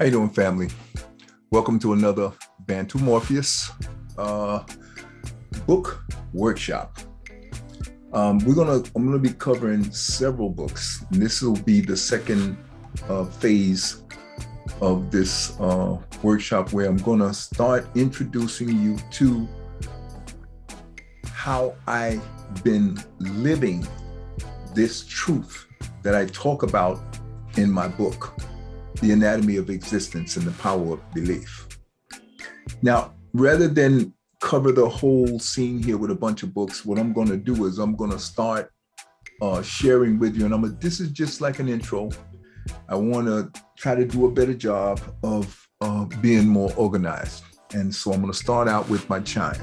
How you doing, family? Welcome to another BANTU-Morpheus book workshop. I'm gonna be covering several books, and this will be the second phase of this workshop, where I'm gonna start introducing you to how I've been living this truth that I talk about in my book, The Anatomy of Existence and the Power of Belief. Now, rather than cover the whole scene here with a bunch of books, what I'm going to do is I'm going to start sharing with you, and this is just like an intro. I want to try to do a better job of being more organized. And so I'm going to start out with my chime.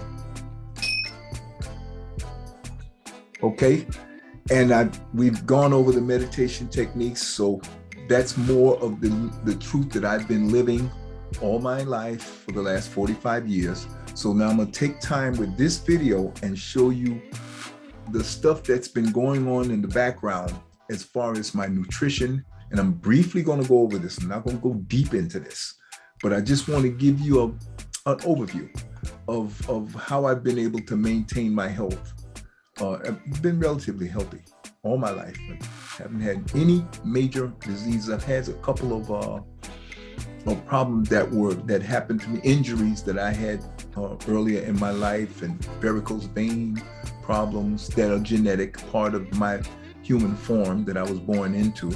Okay, and we've gone over the meditation techniques, so that's more of the truth that I've been living all my life for the last 45 years. So now I'm gonna take time with this video and show you the stuff that's been going on in the background as far as my nutrition. And I'm briefly gonna go over this. I'm not gonna go deep into this, but I just wanna give you an overview of how I've been able to maintain my health. I've been relatively healthy all my life. I haven't had any major disease. I've had a couple of problems that happened to me, injuries that I had earlier in my life, and varicose vein problems that are genetic, part of my human form that I was born into.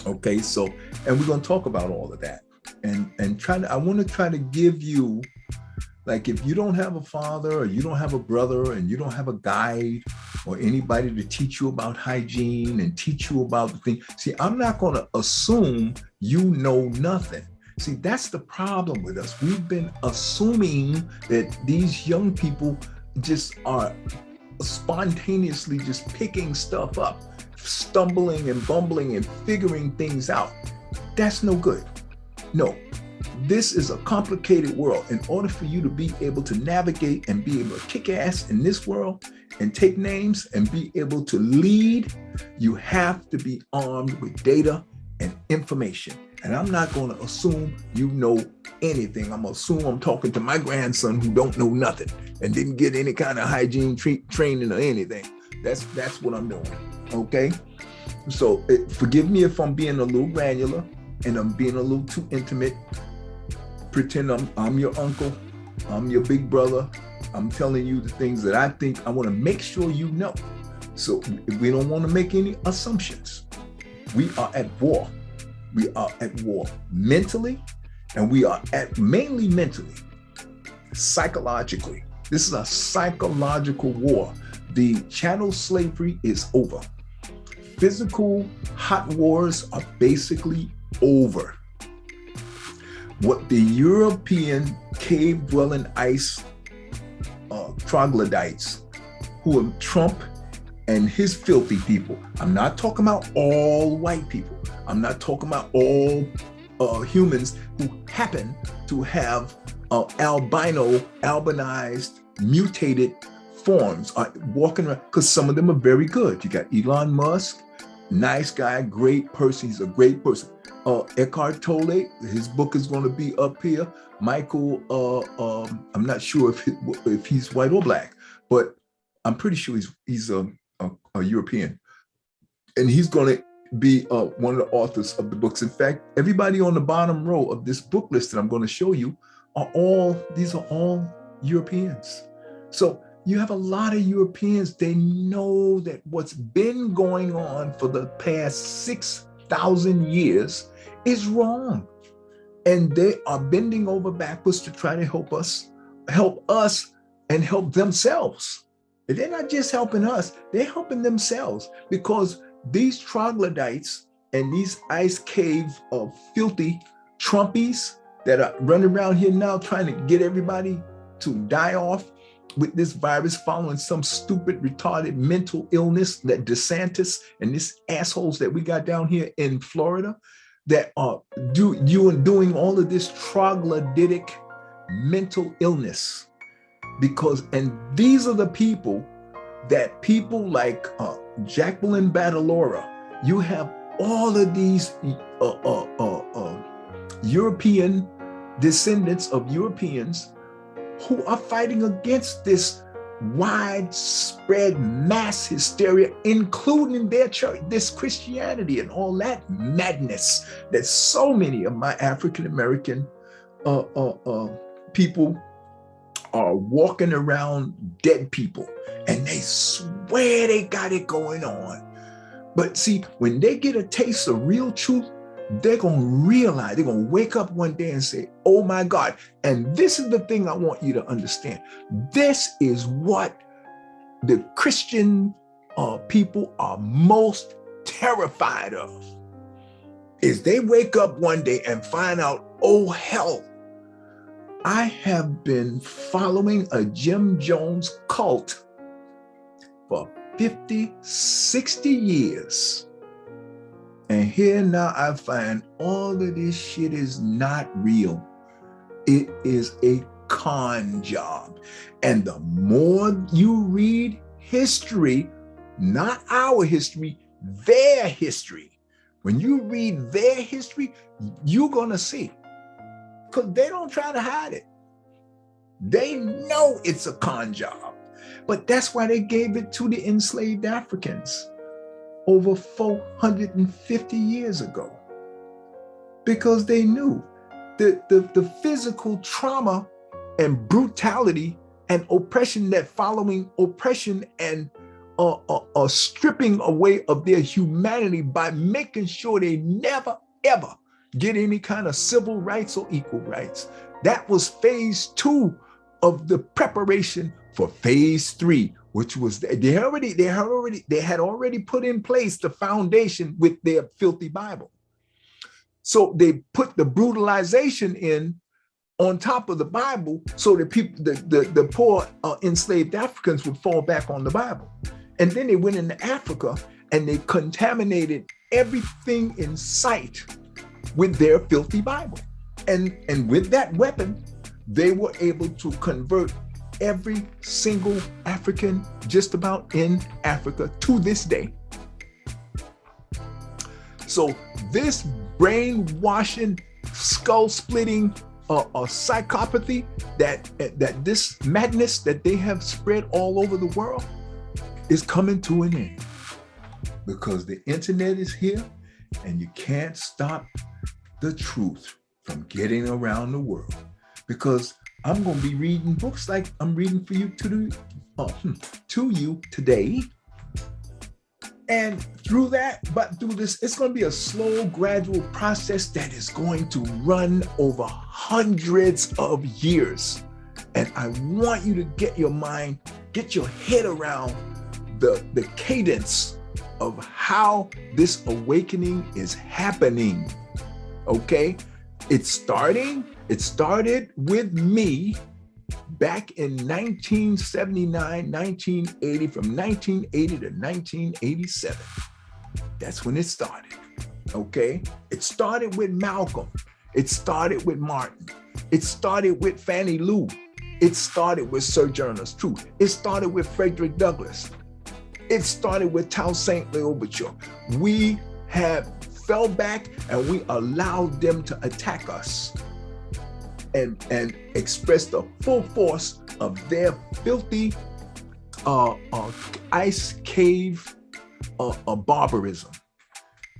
Okay, so, and we're gonna talk about all of that. And I wanna try to give you, like, if you don't have a father, or you don't have a brother, and you don't have a guide or anybody to teach you about hygiene and teach you about the thing. See, I'm not going to assume you know nothing. See, that's the problem with us. We've been assuming that these young people just are spontaneously just picking stuff up, stumbling and bumbling and figuring things out. That's no good. No. This is a complicated world. In order for you to be able to navigate and be able to kick ass in this world and take names and be able to lead, you have to be armed with data and information. And I'm not going to assume you know anything. I'm going to assume I'm talking to my grandson who don't know nothing and didn't get any kind of hygiene training or anything. That's what I'm doing. Okay? So forgive me if I'm being a little granular and I'm being a little too intimate. Pretend I'm your uncle, I'm your big brother. I'm telling you the things that I think I want to make sure you know. So we don't want to make any assumptions. We are at war. We are at war mentally, and we are at mainly mentally, psychologically. This is a psychological war. The chattel slavery is over. Physical hot wars are basically over. What the European cave-dwelling ice troglodytes, who are Trump and his filthy people. I'm not talking about all white people. I'm not talking about all humans who happen to have albinized, mutated forms walking around, because some of them are very good. You got Elon Musk, nice guy, great person. He's a great person. Eckhart Tolle, his book is going to be up here. Michael, I'm not sure if he's white or black, but I'm pretty sure he's a European, and he's going to be one of the authors of the books. In fact, everybody on the bottom row of this book list that I'm going to show you these are all Europeans. So you have a lot of Europeans. They know that what's been going on for the past 6,000 years is wrong. And they are bending over backwards to try to help us, and help themselves. And they're not just helping us, they're helping themselves, because these troglodytes and these ice cave of filthy Trumpies that are running around here now trying to get everybody to die off with this virus, following some stupid, retarded mental illness that DeSantis and these assholes that we got down here in Florida that are doing all of this troglodytic mental illness. And these are the people like Jacqueline Badalora. You have all of these European descendants of Europeans who are fighting against this widespread mass hysteria, including their church, this Christianity and all that madness that so many of my African-American people are walking around dead people, and they swear they got it going on. But see, when they get a taste of real truth, they're going to realize, they're going to wake up one day and say, oh my God. And this is the thing I want you to understand. This is what the Christian people are most terrified of, is they wake up one day and find out, oh hell, I have been following a Jim Jones cult for 50, 60 years. And here now I find all of this shit is not real. It is a con job. And the more you read history, not our history, their history. When you read their history, you're gonna see. Because they don't try to hide it. They know it's a con job. But that's why they gave it to the enslaved Africans over 450 years ago. Because they knew the physical trauma and brutality and oppression that following oppression and stripping away of their humanity by making sure they never, ever get any kind of civil rights or equal rights. That was phase 2 of the preparation for phase 3, which was they had already put in place the foundation with their filthy Bible. So they put the brutalization in on top of the Bible, so that people, the poor enslaved Africans would fall back on the Bible. And then they went into Africa and they contaminated everything in sight with their filthy Bible. And with that weapon, they were able to convert every single African just about in Africa to this day. So this brainwashing, skull-splitting psychopathy, that this madness that they have spread all over the world is coming to an end, because the internet is here and you can't stop the truth from getting around the world. Because I'm going to be reading books like I'm reading for you to you today. And through this, it's going to be a slow, gradual process that is going to run over hundreds of years. And I want you to get your head around the cadence of how this awakening is happening. Okay? It started with me back in 1979, 1980, from 1980 to 1987. That's when it started, okay? It started with Malcolm. It started with Martin. It started with Fannie Lou. It started with Sojourner's Truth. It started with Frederick Douglass. It started with Toussaint L'Ouverture. We have fell back and we allowed them to attack us and express the full force of their filthy ice cave barbarism,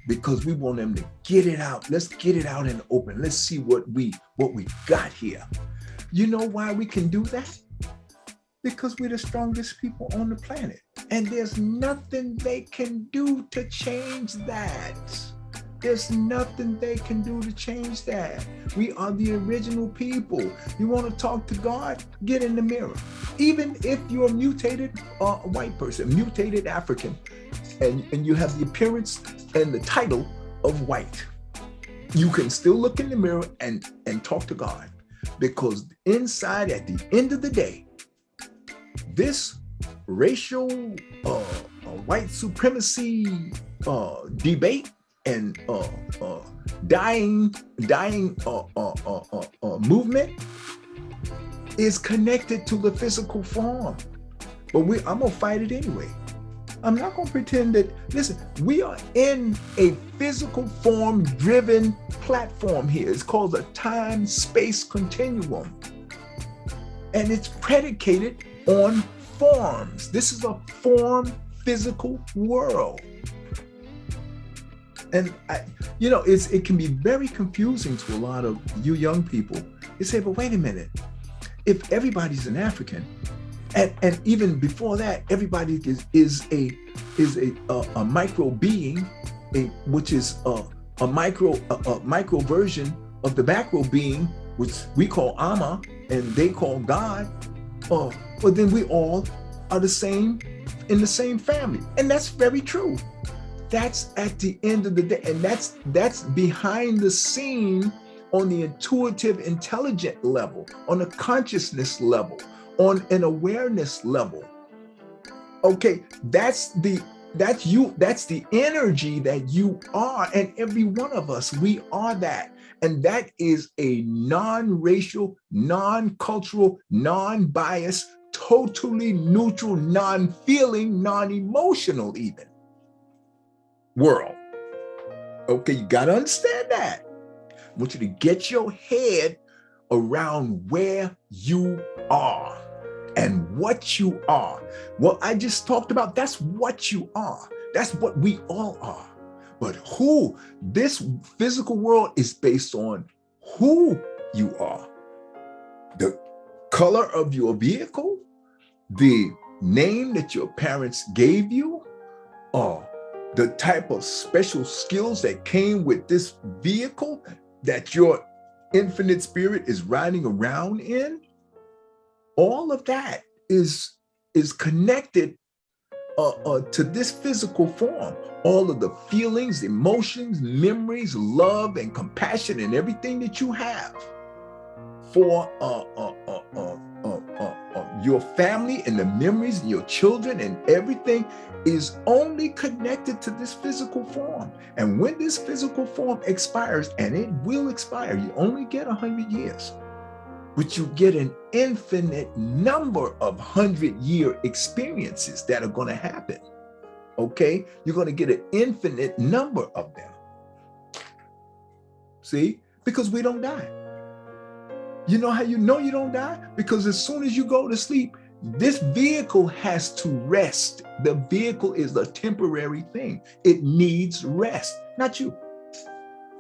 because we want them to get it out. Let's get it out in the open. Let's see what we got here. You know why we can do that? Because we're the strongest people on the planet, and there's nothing they can do to change that. There's nothing they can do to change that. We are the original people. You want to talk to God? Get in the mirror. Even if you're a mutated white person, mutated African, and you have the appearance and the title of white, you can still look in the mirror and talk to God. Because inside, at the end of the day, this racial white supremacy debate and dying movement is connected to the physical form. But I'm gonna fight it anyway. I'm not going to pretend that, listen, we are in a physical form driven platform here. It's called a time-space continuum. And it's predicated on forms. This is a form physical world. And it can be very confusing to a lot of you young people. You say, but wait a minute, if everybody's an African, and even before that, everybody is a micro being, which is a micro version of the macro being, which we call Ama and they call God. Well, then we all are the same in the same family, and that's very true. That's at the end of the day, and that's behind the scene on the intuitive, intelligent level, on a consciousness level, on an awareness level. Okay, that's the energy that you are, and every one of us, we are that. And that is a non-racial, non-cultural, non-biased, totally neutral, non-feeling, non-emotional even world. Okay, you got to understand that. I want you to get your head around where you are and what you are. What I just talked about, that's what you are. That's what we all are. But who this physical world is based on who you are. The color of your vehicle, the name that your parents gave you, or the type of special skills that came with this vehicle that your infinite spirit is riding around in, all of that is connected to this physical form. All of the feelings, emotions, memories, love, and compassion, and everything that you have for your family and the memories and your children and everything is only connected to this physical form. And when this physical form expires, and it will expire, you only get 100 years, but you get an infinite number of 100-year experiences that are going to happen. Okay? You're going to get an infinite number of them. See? Because we don't die. You know how you know you don't die? Because as soon as you go to sleep, this vehicle has to rest. The vehicle is a temporary thing. It needs rest, not you.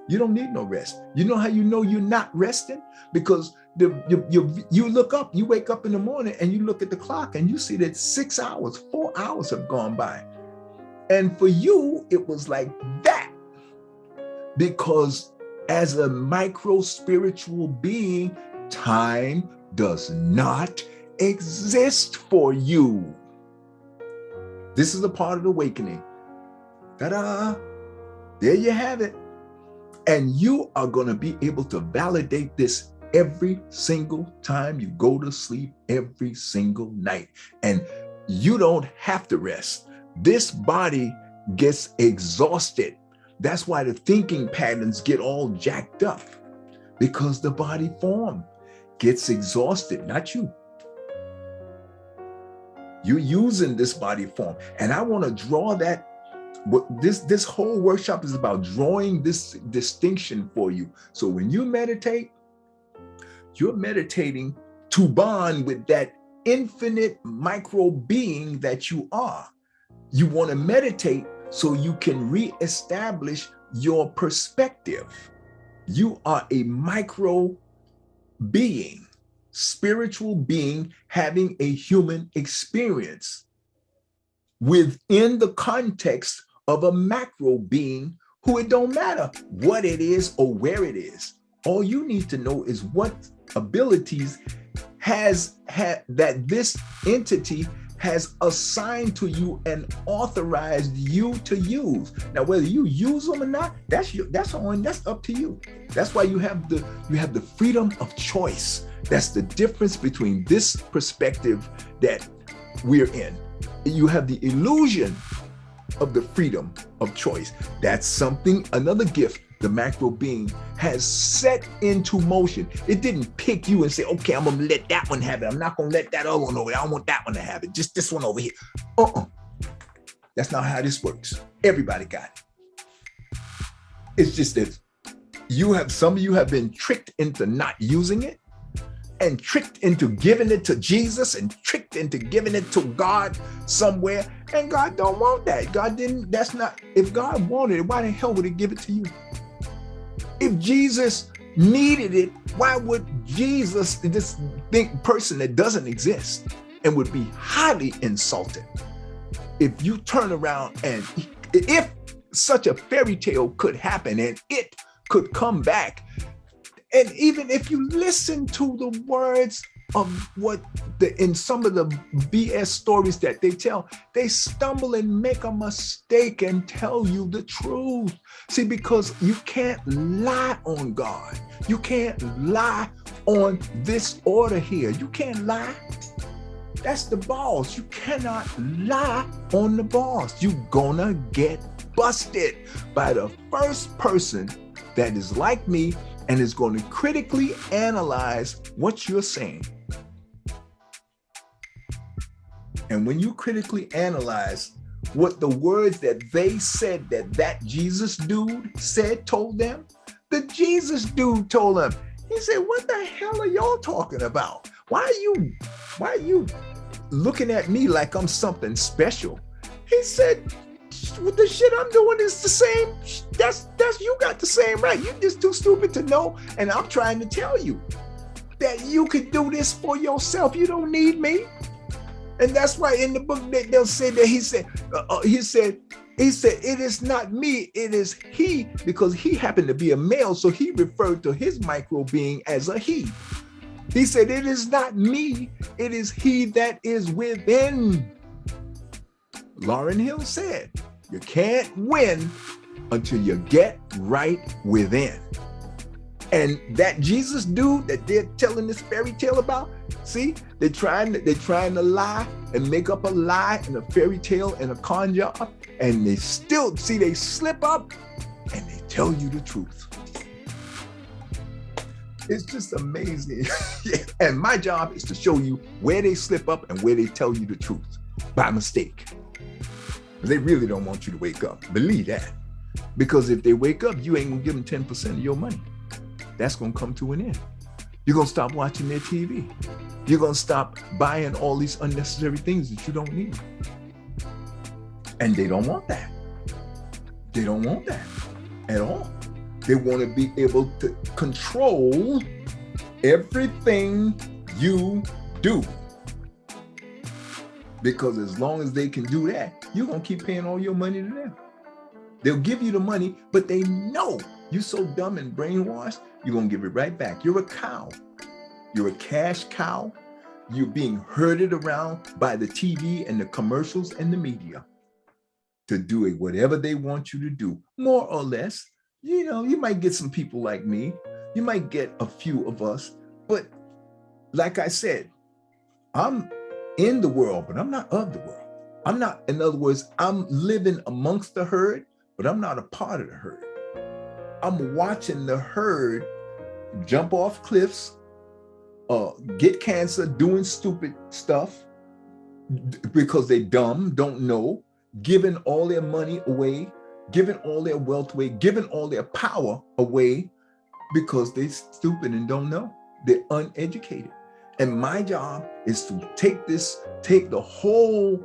You don't need no rest. You know how you know you're not resting? Because you look up, you wake up in the morning and you look at the clock and you see that 6 hours, 4 hours have gone by. And for you, it was like that. Because as a micro spiritual being, time does not exist for you. This is a part of the awakening. Ta-da! There you have it. And you are going to be able to validate this every single time you go to sleep, every single night. And you don't have to rest. This body gets exhausted. That's why the thinking patterns get all jacked up, because the body form gets exhausted, not you. You're using this body form. And I want to draw that. This whole workshop is about drawing this distinction for you. So when you meditate, you're meditating to bond with that infinite micro being that you are. You want to meditate so you can reestablish your perspective. You are a micro being, spiritual being having a human experience within the context of a macro being who it don't matter what it is or where it is. All you need to know is what abilities that this entity has assigned to you and authorized you to use. Now, whether you use them or not, that's up to you. That's why you have the freedom of choice. That's the difference between this perspective that we're in. You have the illusion of the freedom of choice. That's something, another gift the macro being has set into motion. It didn't pick you and say, okay, I'm gonna let that one have it. I'm not gonna let that other one over there. I don't want that one to have it. Just this one over here. That's not how this works. Everybody got it. It's just that some of you have been tricked into not using it, and tricked into giving it to Jesus, and tricked into giving it to God somewhere. And God don't want that. God didn't, that's not, if God wanted it, why the hell would he give it to you? If Jesus needed it, why would Jesus, this big person that doesn't exist and would be highly insulted, if you turn around and if such a fairy tale could happen and it could come back, and even if you listen to the words of what in some of the BS stories that they tell, they stumble and make a mistake and tell you the truth. See, because you can't lie on God. You can't lie on this order here. You can't lie. That's the boss. You cannot lie on the boss. You're gonna get busted by the first person that is like me and is going to critically analyze what you're saying. And when you critically analyze what the words that they said that Jesus dude said, told them, the Jesus dude told them, he said, what the hell are y'all talking about? Why are you looking at me like I'm something special? He said, with the shit I'm doing is the same. That's you got the same right. You're just too stupid to know. And I'm trying to tell you that you could do this for yourself. You don't need me. And that's why in the book they'll say that he said, it is not me, it is he, because he happened to be a male. So he referred to his micro being as a he. He said, it is not me, it is he that is within. Lauryn Hill said, you can't win until you get right within. And that Jesus dude that they're telling this fairy tale about, see, they're trying to lie and make up a lie and a fairy tale and a con job, and they still, see, they slip up and they tell you the truth. It's just amazing. And my job is to show you where they slip up and where they tell you the truth by mistake. They really don't want you to wake up. Believe that. Because if they wake up, you ain't gonna give them 10% of your money. That's gonna come to an end. You're gonna stop watching their TV. You're gonna stop buying all these unnecessary things that you don't need. And they don't want that. They don't want that at all. They want to be able to control everything you do. Because as long as they can do that, you're going to keep paying all your money to them. They'll give you the money, but they know you're so dumb and brainwashed, you're going to give it right back. You're a cow. You're a cash cow. You're being herded around by the TV and the commercials and the media to do it, whatever they want you to do, more or less. You know, you might get some people like me. You might get a few of us. But like I said, I'm in the world, but I'm not of the world. I'm not, in other words, I'm living amongst the herd, but I'm not a part of the herd. I'm watching the herd jump off cliffs, get cancer, doing stupid stuff because they dumb, don't know, giving all their money away, giving all their wealth away, giving all their power away because they're stupid and don't know. They're uneducated. And my job is to take the whole,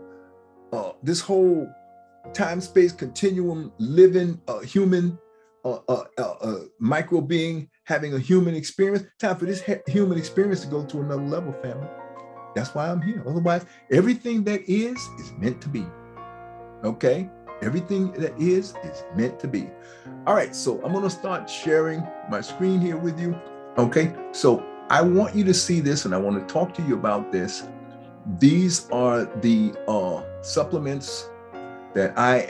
this whole time-space continuum, living human, micro being, having a human experience. Time for this human experience to go to another level, family. That's why I'm here. Otherwise, everything that is meant to be. Okay? Everything that is meant to be. All right, so I'm gonna start sharing my screen here with you. Okay, so I want you to see this and I want to talk to you about this. These are the supplements that I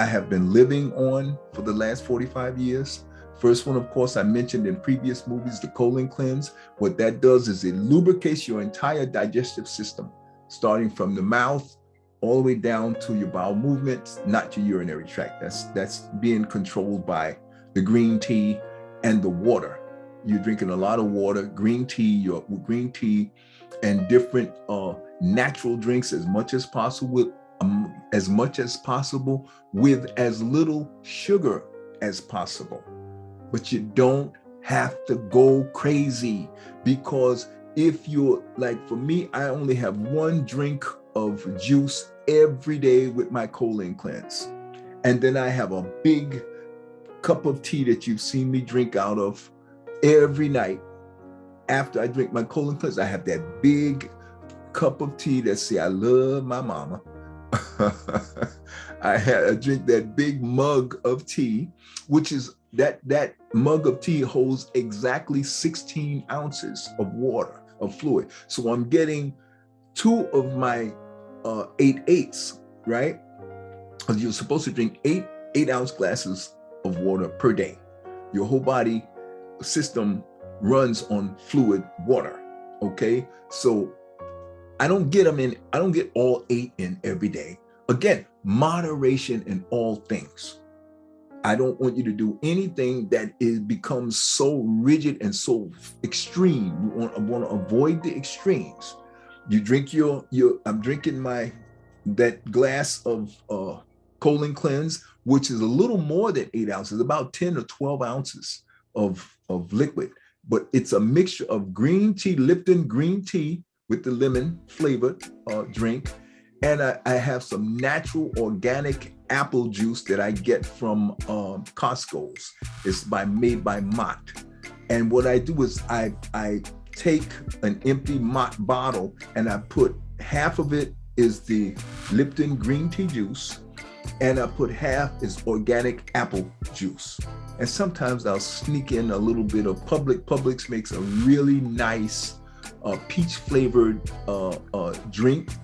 have been living on for the last 45 years. First one, of course, I mentioned in previous movies, the colon cleanse. What that does is it lubricates your entire digestive system, starting from the mouth all the way down to your bowel movements, not your urinary tract. That's being controlled by the green tea and the water. You're drinking a lot of water, green tea and different natural drinks as much as possible as much as possible with as little sugar as possible. But you don't have to go crazy, because if you're like, for me, I only have 1 drink of juice every day with my colon cleanse. And then I have a big cup of tea that you've seen me drink out of every night. After I drink my colon cleanse, I have that big cup of tea that say, I love my mama. I drink that big mug of tea, which is that mug of tea holds exactly 16 ounces of water, of fluid. So I'm getting 2 of my 8/8, right? You're supposed to drink 8-ounce glasses of water per day. Your whole body system runs on fluid water, okay? So I don't get all 8 in every day. Again, moderation in all things. I don't want you to do anything that becomes so rigid and so extreme. I want to avoid the extremes. You drink I'm drinking that glass of colon cleanse, which is a little more than 8 ounces, about 10 or 12 ounces of liquid. But it's a mixture of green tea, Lipton green tea with the lemon flavored drink. And I have some natural organic apple juice that I get from Costco's. It's made by Mott. And what I do is I take an empty Mott bottle and I put half of it is the Lipton green tea juice, and I put half is organic apple juice. And sometimes I'll sneak in a little bit of Publix makes a really nice peach flavored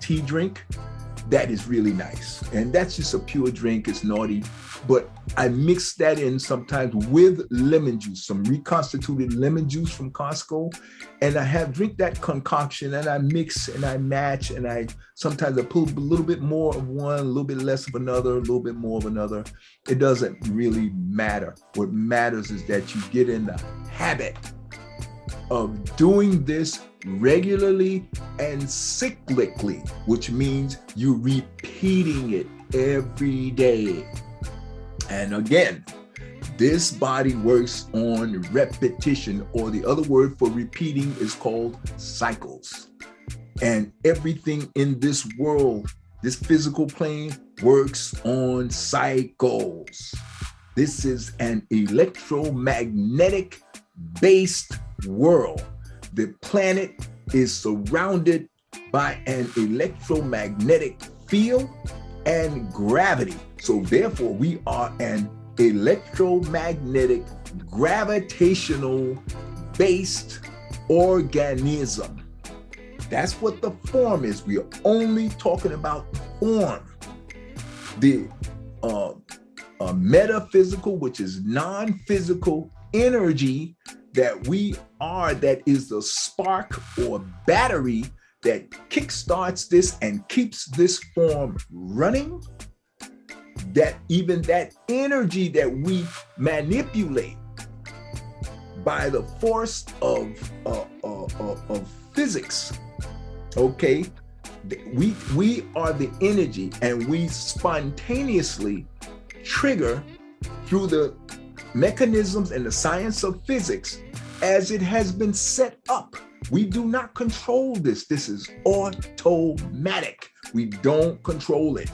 tea drink. That is really nice. And that's just a pure drink, it's naughty. But I mix that in sometimes with lemon juice, some reconstituted lemon juice from Costco. And I drink that concoction and I mix and I match, and sometimes I put a little bit more of one, a little bit less of another, a little bit more of another. It doesn't really matter. What matters is that you get in the habit of doing this regularly and cyclically, which means you're repeating it every day. And again, this body works on repetition, or the other word for repeating is called cycles. And everything in this world, this physical plane, works on cycles. This is an electromagnetic based world. The planet is surrounded by an electromagnetic field and gravity. So therefore, we are an electromagnetic, gravitational based organism. That's what the form is. We are only talking about form. The metaphysical, which is non-physical energy that we are, that is the spark or battery that kickstarts this and keeps this form running, that even that energy that we manipulate by the force of physics, okay, we are the energy, and we spontaneously trigger through the mechanisms and the science of physics as it has been set up. We do not control this. This is automatic. We don't control it.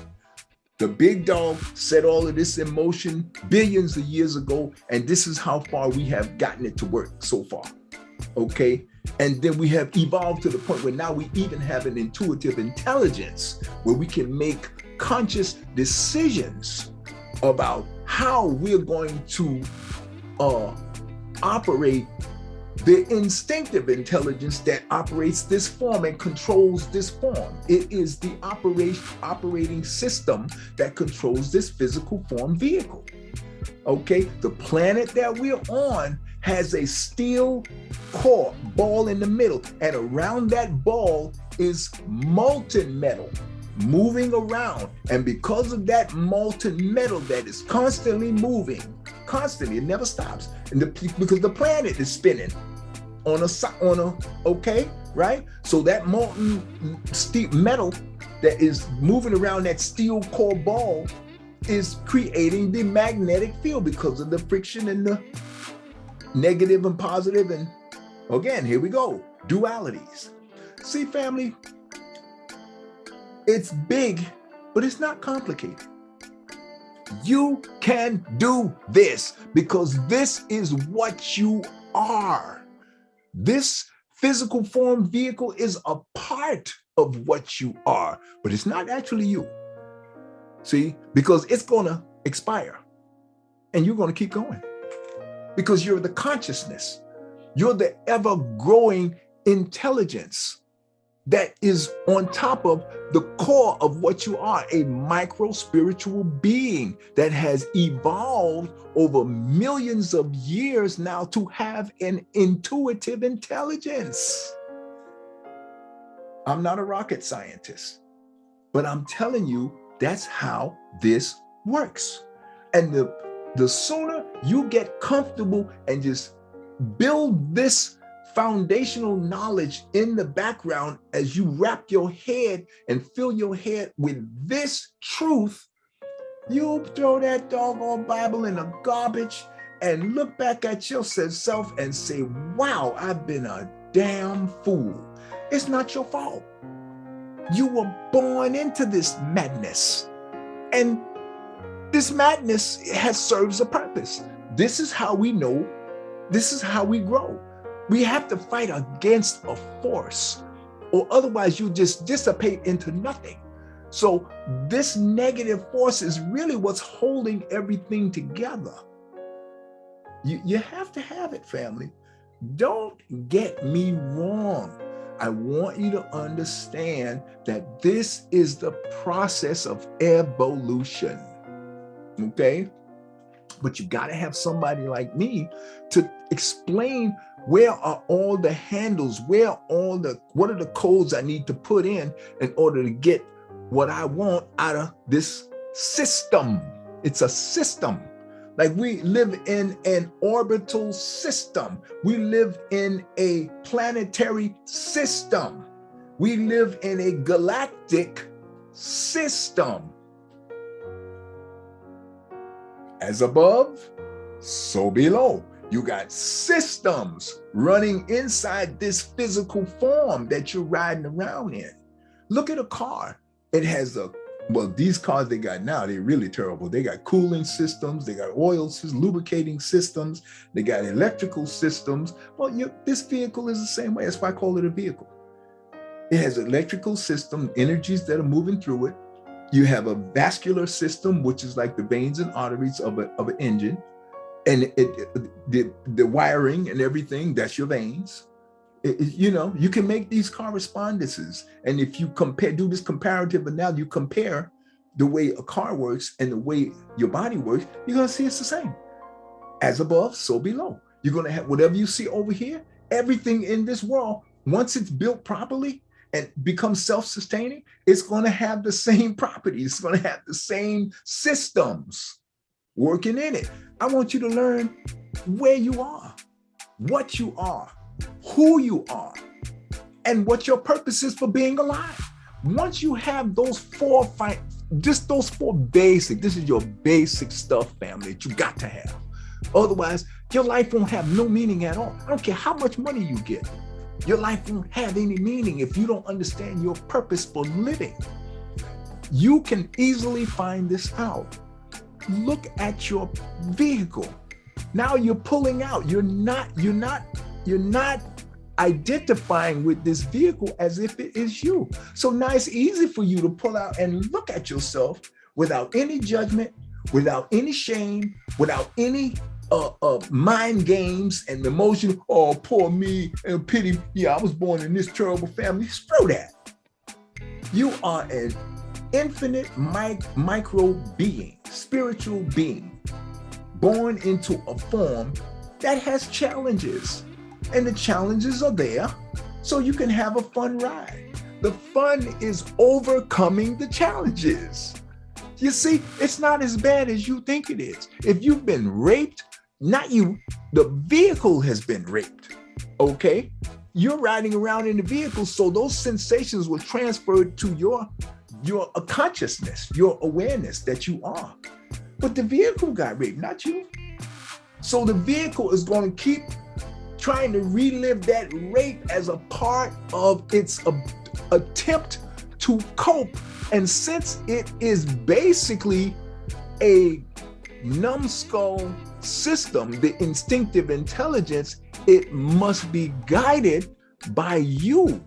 The big dog set all of this in motion billions of years ago, and this is how far we have gotten it to work so far, okay? And then we have evolved to the point where now we even have an intuitive intelligence where we can make conscious decisions about how we're going to operate the instinctive intelligence that operates this form and controls this form. It is the operating system that controls this physical form vehicle. Okay, the planet that we're on has a steel core ball in the middle, and around that ball is molten metal moving around. And because of that molten metal that is constantly moving, constantly, it never stops, and because the planet is spinning, okay, right? So that molten steel metal that is moving around that steel core ball is creating the magnetic field because of the friction and the negative and positive. And again, here we go, dualities. See, family, it's big, but it's not complicated. You can do this because this is what you are. This physical form vehicle is a part of what you are, but it's not actually you. See, because it's going to expire and you're going to keep going because you're the consciousness. You're the ever-growing intelligence that is on top of the core of what you are, a micro-spiritual being that has evolved over millions of years now to have an intuitive intelligence. I'm not a rocket scientist, but I'm telling you, that's how this works. And the sooner you get comfortable and just build this foundational knowledge in the background as you wrap your head and fill your head with this truth, you throw that doggone Bible in the garbage and look back at yourself and say, wow, I've been a damn fool. It's not your fault. You were born into this madness, and this madness serves a purpose. This is how we know, this is how we grow. We have to fight against a force, or otherwise you just dissipate into nothing. So this negative force is really what's holding everything together. You have to have it, family. Don't get me wrong. I want you to understand that this is the process of evolution, okay? But you got to have somebody like me to explain where are all the handles, what are the codes I need to put in order to get what I want out of this system. It's a system. Like we live in an orbital system. We live in a planetary system. We live in a galactic system. As above, so below. You got systems running inside this physical form that you're riding around in. Look at a car. It has these cars they got now, they're really terrible. They got cooling systems, they got oil systems, lubricating systems, they got electrical systems. Well, this vehicle is the same way. That's why I call it a vehicle. It has electrical system, energies that are moving through it. You have a vascular system, which is like the veins and arteries of an engine. And the wiring and everything, that's your veins. You can make these correspondences. And if you do this comparative analysis, you compare the way a car works and the way your body works, you're going to see it's the same. As above, so below. You're going to have whatever you see over here, everything in this world, once it's built properly and becomes self-sustaining, it's going to have the same properties. It's going to have the same systems working in it. I want you to learn where you are, what you are, who you are, and what your purpose is for being alive. Once you have those four basic, this is your basic stuff, family, that you got to have. Otherwise, your life won't have no meaning at all. I don't care how much money you get. Your life won't have any meaning if you don't understand your purpose for living. You can easily find this out. Look at your vehicle. Now you're pulling out. You're not identifying with this vehicle as if it is you. So now it's easy for you to pull out and look at yourself without any judgment, without any shame, without any mind games and emotion. Oh, poor me and pity. Yeah, I was born in this terrible family. Screw that. You are an infinite micro being, spiritual being, born into a form that has challenges. And the challenges are there so you can have a fun ride. The fun is overcoming the challenges. You see, it's not as bad as you think it is. If you've been raped, not you, the vehicle has been raped. okay? You're riding around in the vehicle, so those sensations were transferred to your consciousness, your awareness that you are. But the vehicle got raped, not you. So the vehicle is going to keep trying to relive that rape as a part of its attempt to cope. And since it is basically a numbskull system, the instinctive intelligence, it must be guided by you.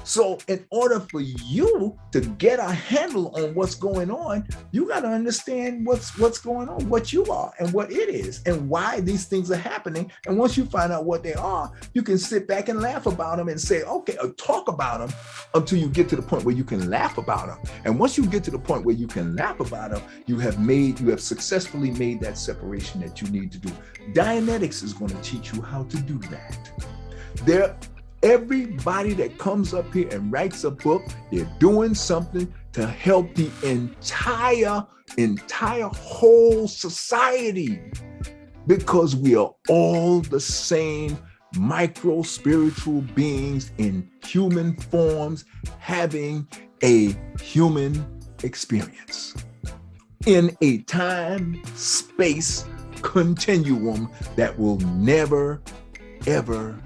So in order for you to get a handle on what's going on, you got to understand what's going on, what you are and what it is and why these things are happening. And once you find out what they are, you can sit back and laugh about them and say, okay, or talk about them until you get to the point where you can laugh about them. And once you get to the point where you can laugh about them, you have successfully made that separation that you need to do. Dianetics is going to teach you how to do that. Everybody that comes up here and writes a book, they're doing something to help the entire whole society, because we are all the same micro spiritual beings in human forms having a human experience in a time-space continuum that will never, ever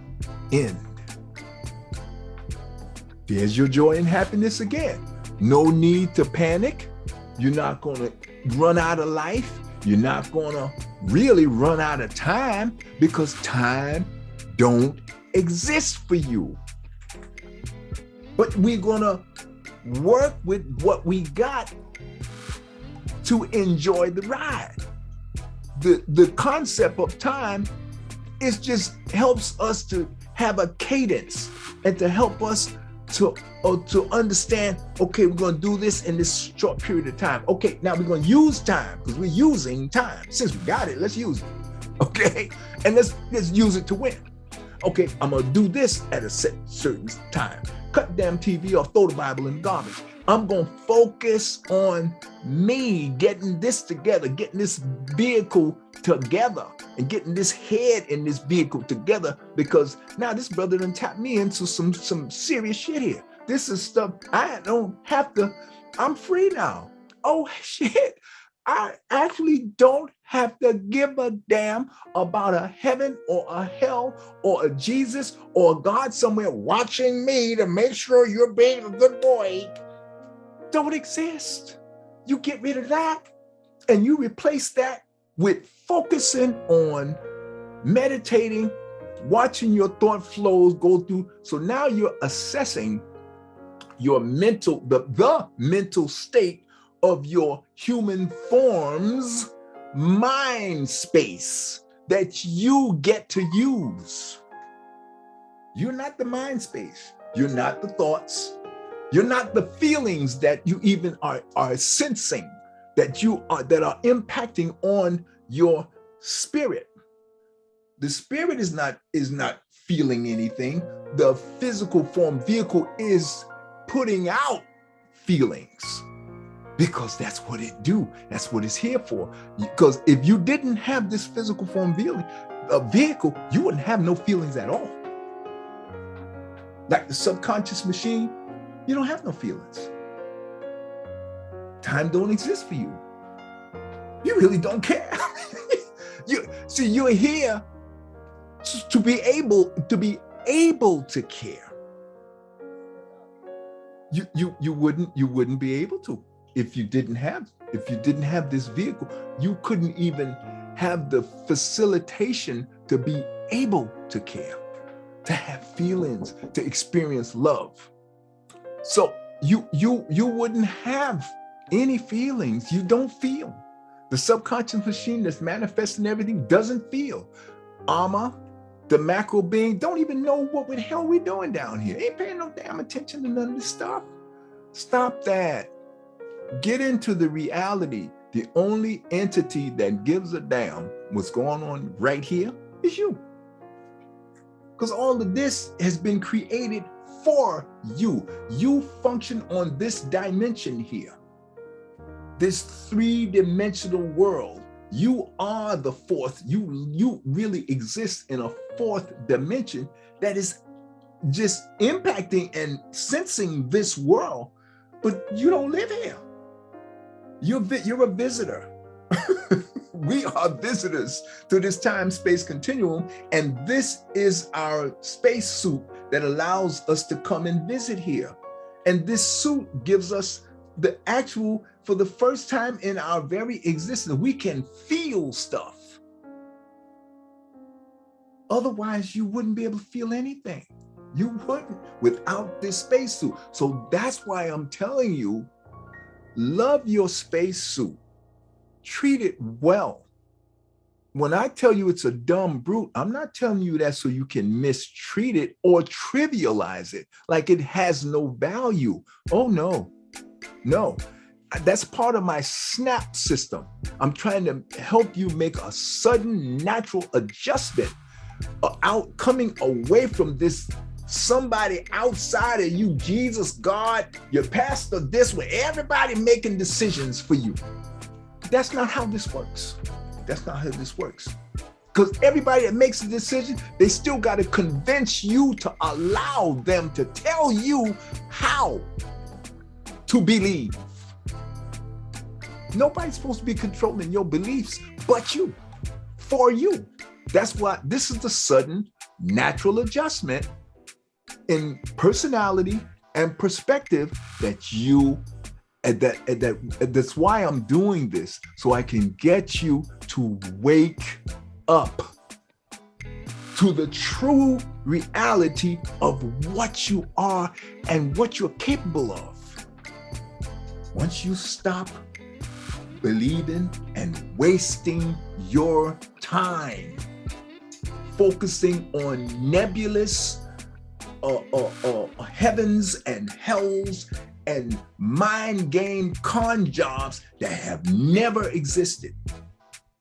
end. There's your joy and happiness again. No need to panic. You're not going to run out of life. You're not going to really run out of time, because time don't exist for you. But we're going to work with what we got to enjoy the ride. The concept of time is just helps us to have a cadence and to help us to understand, okay, we're going to do this in this short period of time. Okay, now we're going to use time because we're using time. Since we got it, let's use it. Okay, and let's use it to win. Okay, I'm going to do this at a certain time. Cut the damn TV off, throw the Bible in the garbage. I'm going to focus on me getting this together, getting this vehicle together, and getting this head in this vehicle together, because now this brother done tapped me into some serious shit here. This is stuff I don't have to, I'm free now. Oh shit, I actually don't have to give a damn about a heaven or a hell or a Jesus or a God somewhere watching me to make sure you're being a good boy. Don't exist. You get rid of that and you replace that with focusing on meditating, watching your thought flows go through. So now you're assessing your mental, the mental state of your human form's mind space that you get to use. You're not the mind space. You're not the thoughts. You're not the feelings that you even are sensing, that are impacting on your spirit. The spirit is not feeling anything. The physical form vehicle is putting out feelings, because that's what it do. That's what it's here for. Because if you didn't have this physical form vehicle, you wouldn't have no feelings at all. Like the subconscious machine, you don't have no feelings. Time don't exist for you. You really don't care. You're here to be able to care. You wouldn't be able to if you didn't have this vehicle. You couldn't even have the facilitation to be able to care, to have feelings, to experience love. So you wouldn't have any feelings. You don't feel. The subconscious machine that's manifesting everything doesn't feel. Alma, the macro being, don't even know what the hell we're doing down here. Ain't paying no damn attention to none of this stuff. Stop that. Get into the reality. The only entity that gives a damn what's going on right here is you. Because all of this has been created for you. You function on this dimension here, this three-dimensional world You are the fourth. You really exist in a fourth dimension that is just impacting and sensing this world, but you don't live here. You're a visitor. We are visitors to this time-space continuum, and this is our space suit that allows us to come and visit here. And this suit gives us the actual, for the first time in our very existence, we can feel stuff. Otherwise, you wouldn't be able to feel anything. You wouldn't without this spacesuit. So that's why I'm telling you, love your spacesuit. Treat it well. When I tell you it's a dumb brute, I'm not telling you that so you can mistreat it or trivialize it like it has no value. Oh, no, no. That's part of my SNAP system. I'm trying to help you make a sudden natural adjustment coming away from this somebody outside of you, Jesus, God, your pastor, this way, everybody making decisions for you. That's not how this works. That's not how this works. Because everybody that makes a decision, they still got to convince you to allow them to tell you how to believe. Nobody's supposed to be controlling your beliefs but you, for you. That's why this is the sudden natural adjustment in personality and perspective that you, that's why I'm doing this, so I can get you to wake up to the true reality of what you are and what you're capable of. Once you stop believing and wasting your time focusing on nebulous heavens and hells and mind game con jobs that have never existed.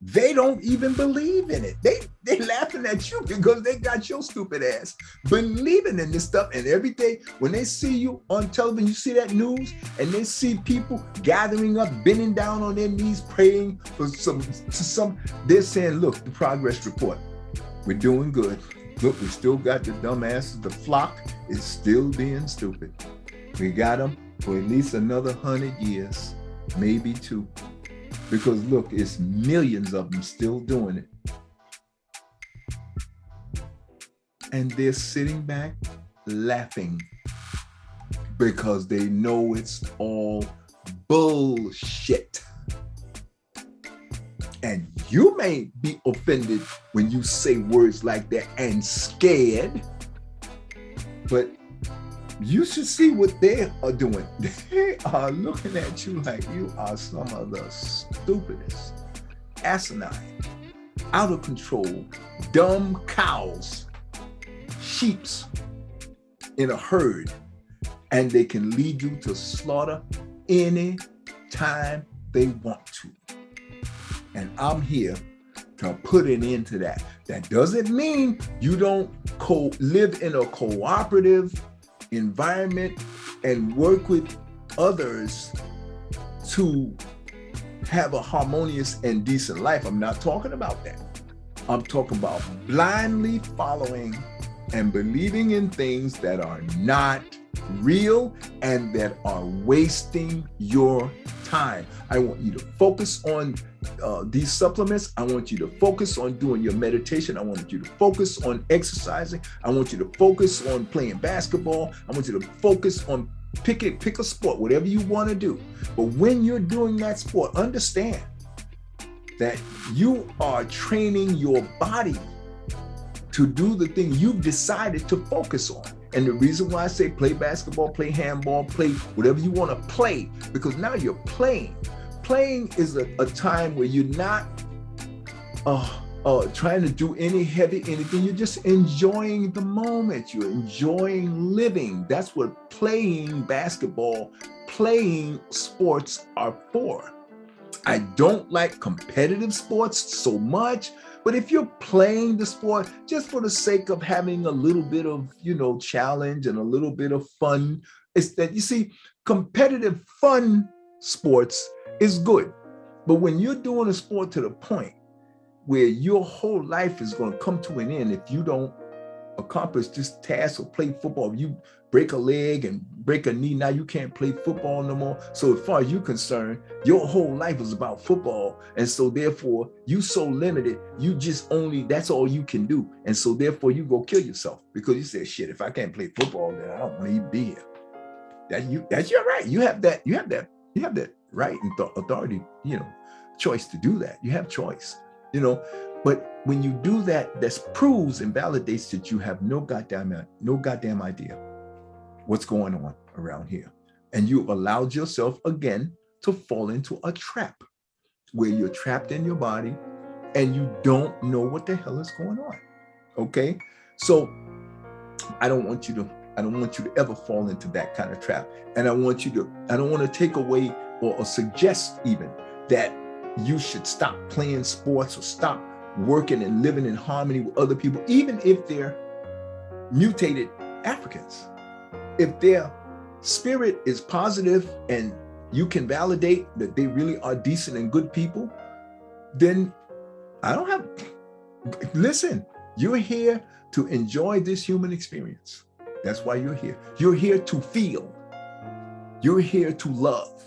They don't even believe in it. They laughing at you because they got your stupid ass believing in this stuff. And every day when they see you on television, you see that news, and they see people gathering up, bending down on their knees, praying for some. They're saying, look, the progress report, we're doing good. Look, we still got the dumbasses. The flock is still being stupid. We got them for at least another 100 years, maybe 2. Because look, it's millions of them still doing it. And they're sitting back laughing because they know it's all bullshit. And you may be offended when you say words like that and scared, but you should see what they are doing. They are looking at you like you are some of the stupidest, asinine, out of control, dumb cows, sheeps in a herd, and they can lead you to slaughter any time they want to. And I'm here to put an end to that. That doesn't mean you don't live in a cooperative environment and work with others to have a harmonious and decent life. I'm not talking about that. I'm talking about blindly following and believing in things that are not real and that are wasting your time. I want you to focus on these supplements. I want you to focus on doing your meditation. I want you to focus on exercising. I want you to focus on playing basketball. I want you to focus on pick a sport, whatever you want to do. But when you're doing that sport, understand that you are training your body to do the thing you've decided to focus on. And the reason why I say play basketball, play handball, play whatever you want to play, because now you're playing. Playing is a time where you're not trying to do anything. You're just enjoying the moment. You're enjoying living. That's what playing basketball, playing sports are for. I don't like competitive sports so much, but if you're playing the sport just for the sake of having a little bit of, challenge and a little bit of fun, it's that, you see, competitive fun sports is good. But when you're doing a sport to the point where your whole life is going to come to an end if you don't accomplish this task or play football, you break a leg and break a knee, now you can't play football no more. So as far as you're concerned, your whole life is about football. And so therefore you so limited, you just only, that's all you can do. And so therefore you go kill yourself because you say, shit, if I can't play football, then I don't want to even be here. That's your right. You have that right and authority, choice to do that. You have choice, but when you do that, that proves and validates that you have no goddamn idea what's going on around here. And you allowed yourself again to fall into a trap where you're trapped in your body and you don't know what the hell is going on. Okay. So I don't want you to ever fall into that kind of trap. And I don't want to take away or suggest even that you should stop playing sports or stop working and living in harmony with other people, even if they're mutated Africans. If their spirit is positive and you can validate that they really are decent and good people, then listen, you're here to enjoy this human experience. That's why you're here. You're here to feel. You're here to love.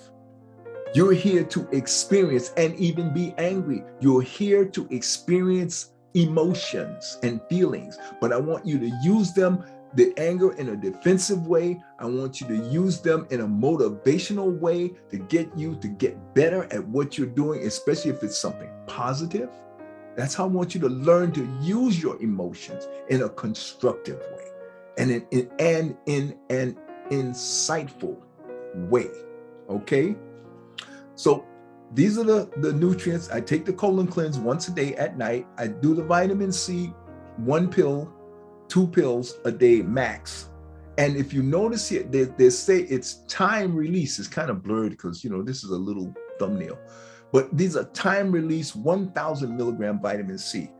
You're here to experience and even be angry. You're here to experience emotions and feelings, but I want you to use them, the anger, in a defensive way. I want you to use them in a motivational way to get you to get better at what you're doing, especially if it's something positive. That's how I want you to learn to use your emotions in a constructive way and in an insightful way. Okay? So these are the nutrients. I take the colon cleanse once a day at night. I do the vitamin C, 1 pill, 2 pills a day max. And if you notice here, they say it's time release. It's kind of blurred because, this is a little thumbnail. But these are time release 1,000 milligram vitamin C.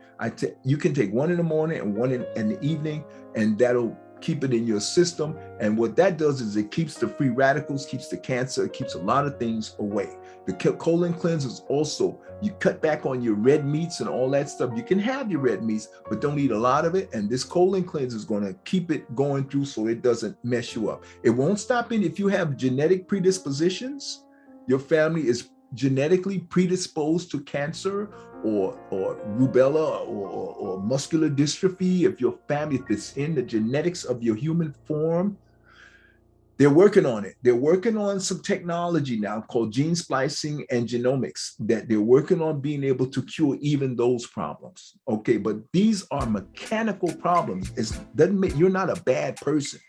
You can take 1 in the morning and 1 in the evening, and that'll keep it in your system. And what that does is it keeps the free radicals, keeps the cancer, it keeps a lot of things away. The colon cleanse is also, you cut back on your red meats and all that stuff. You can have your red meats, but don't eat a lot of it. And this colon cleanse is going to keep it going through so it doesn't mess you up. It won't stop in if you have genetic predispositions. Your family is genetically predisposed to cancer or rubella or muscular dystrophy. If your family, if it's in the genetics of your human form, they're working on it. They're working on some technology now called gene splicing and genomics that they're working on being able to cure even those problems. Okay, but these are mechanical problems. It doesn't mean you're not a bad person.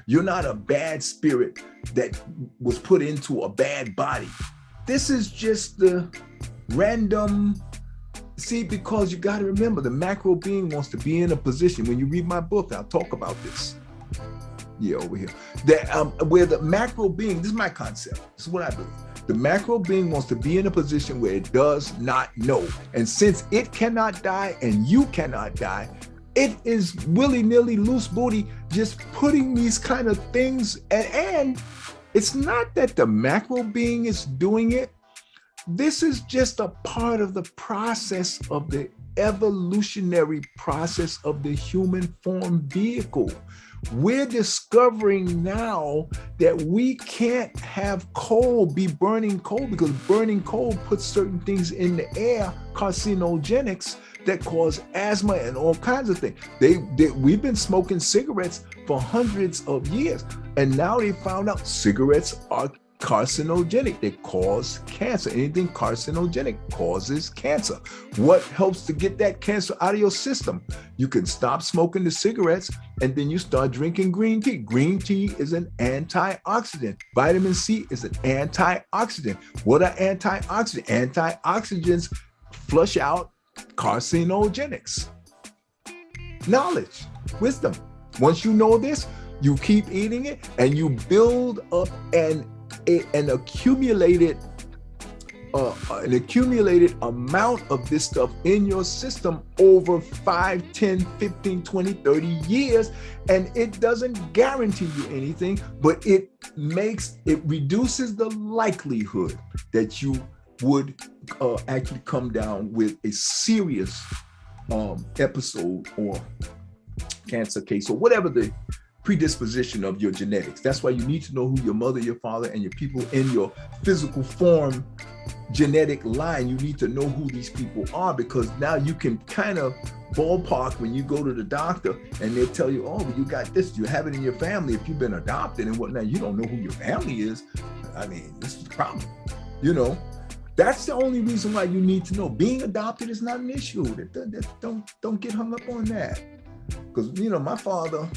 You're not a bad spirit that was put into a bad body. This is just the random, because you got to remember the macro being wants to be in a position. When you read my book, I'll talk about this. Yeah, over here. Where the macro being, this is my concept. This is what I believe. The macro being wants to be in a position where it does not know. And since it cannot die and you cannot die, it is willy-nilly, loose booty, just putting these kind of things. And it's not that the macro being is doing it. This is just a part of the process of the evolutionary process of the human form vehicle. We're discovering now that we can't have coal be burning coal because burning coal puts certain things in the air, carcinogenics, that cause asthma and all kinds of things. We've been smoking cigarettes for hundreds of years, and now they found out cigarettes are carcinogenic. They cause cancer. Anything carcinogenic causes cancer. What helps to get that cancer out of your system? You can stop smoking the cigarettes and then you start drinking green tea. Green tea is an antioxidant. Vitamin C is an antioxidant. What are antioxidants? Antioxidants flush out carcinogenics. Knowledge, wisdom. Once you know this, you keep eating it and you build up an accumulated amount of this stuff in your system over 5, 10, 15, 20, 30 years. And it doesn't guarantee you anything, but it reduces the likelihood that you would actually come down with a serious episode or cancer case or whatever the predisposition of your genetics. That's why you need to know who your mother, your father, and your people in your physical form genetic line. You need to know who these people are, because now you can kind of ballpark when you go to the doctor and they tell you, oh, you got this, you have it in your family. If you've been adopted and whatnot, you don't know who your family is. I mean, this is the problem. You know, that's the only reason why you need to know. Being adopted is not an issue. Don't get hung up on that. Because, you know, my father,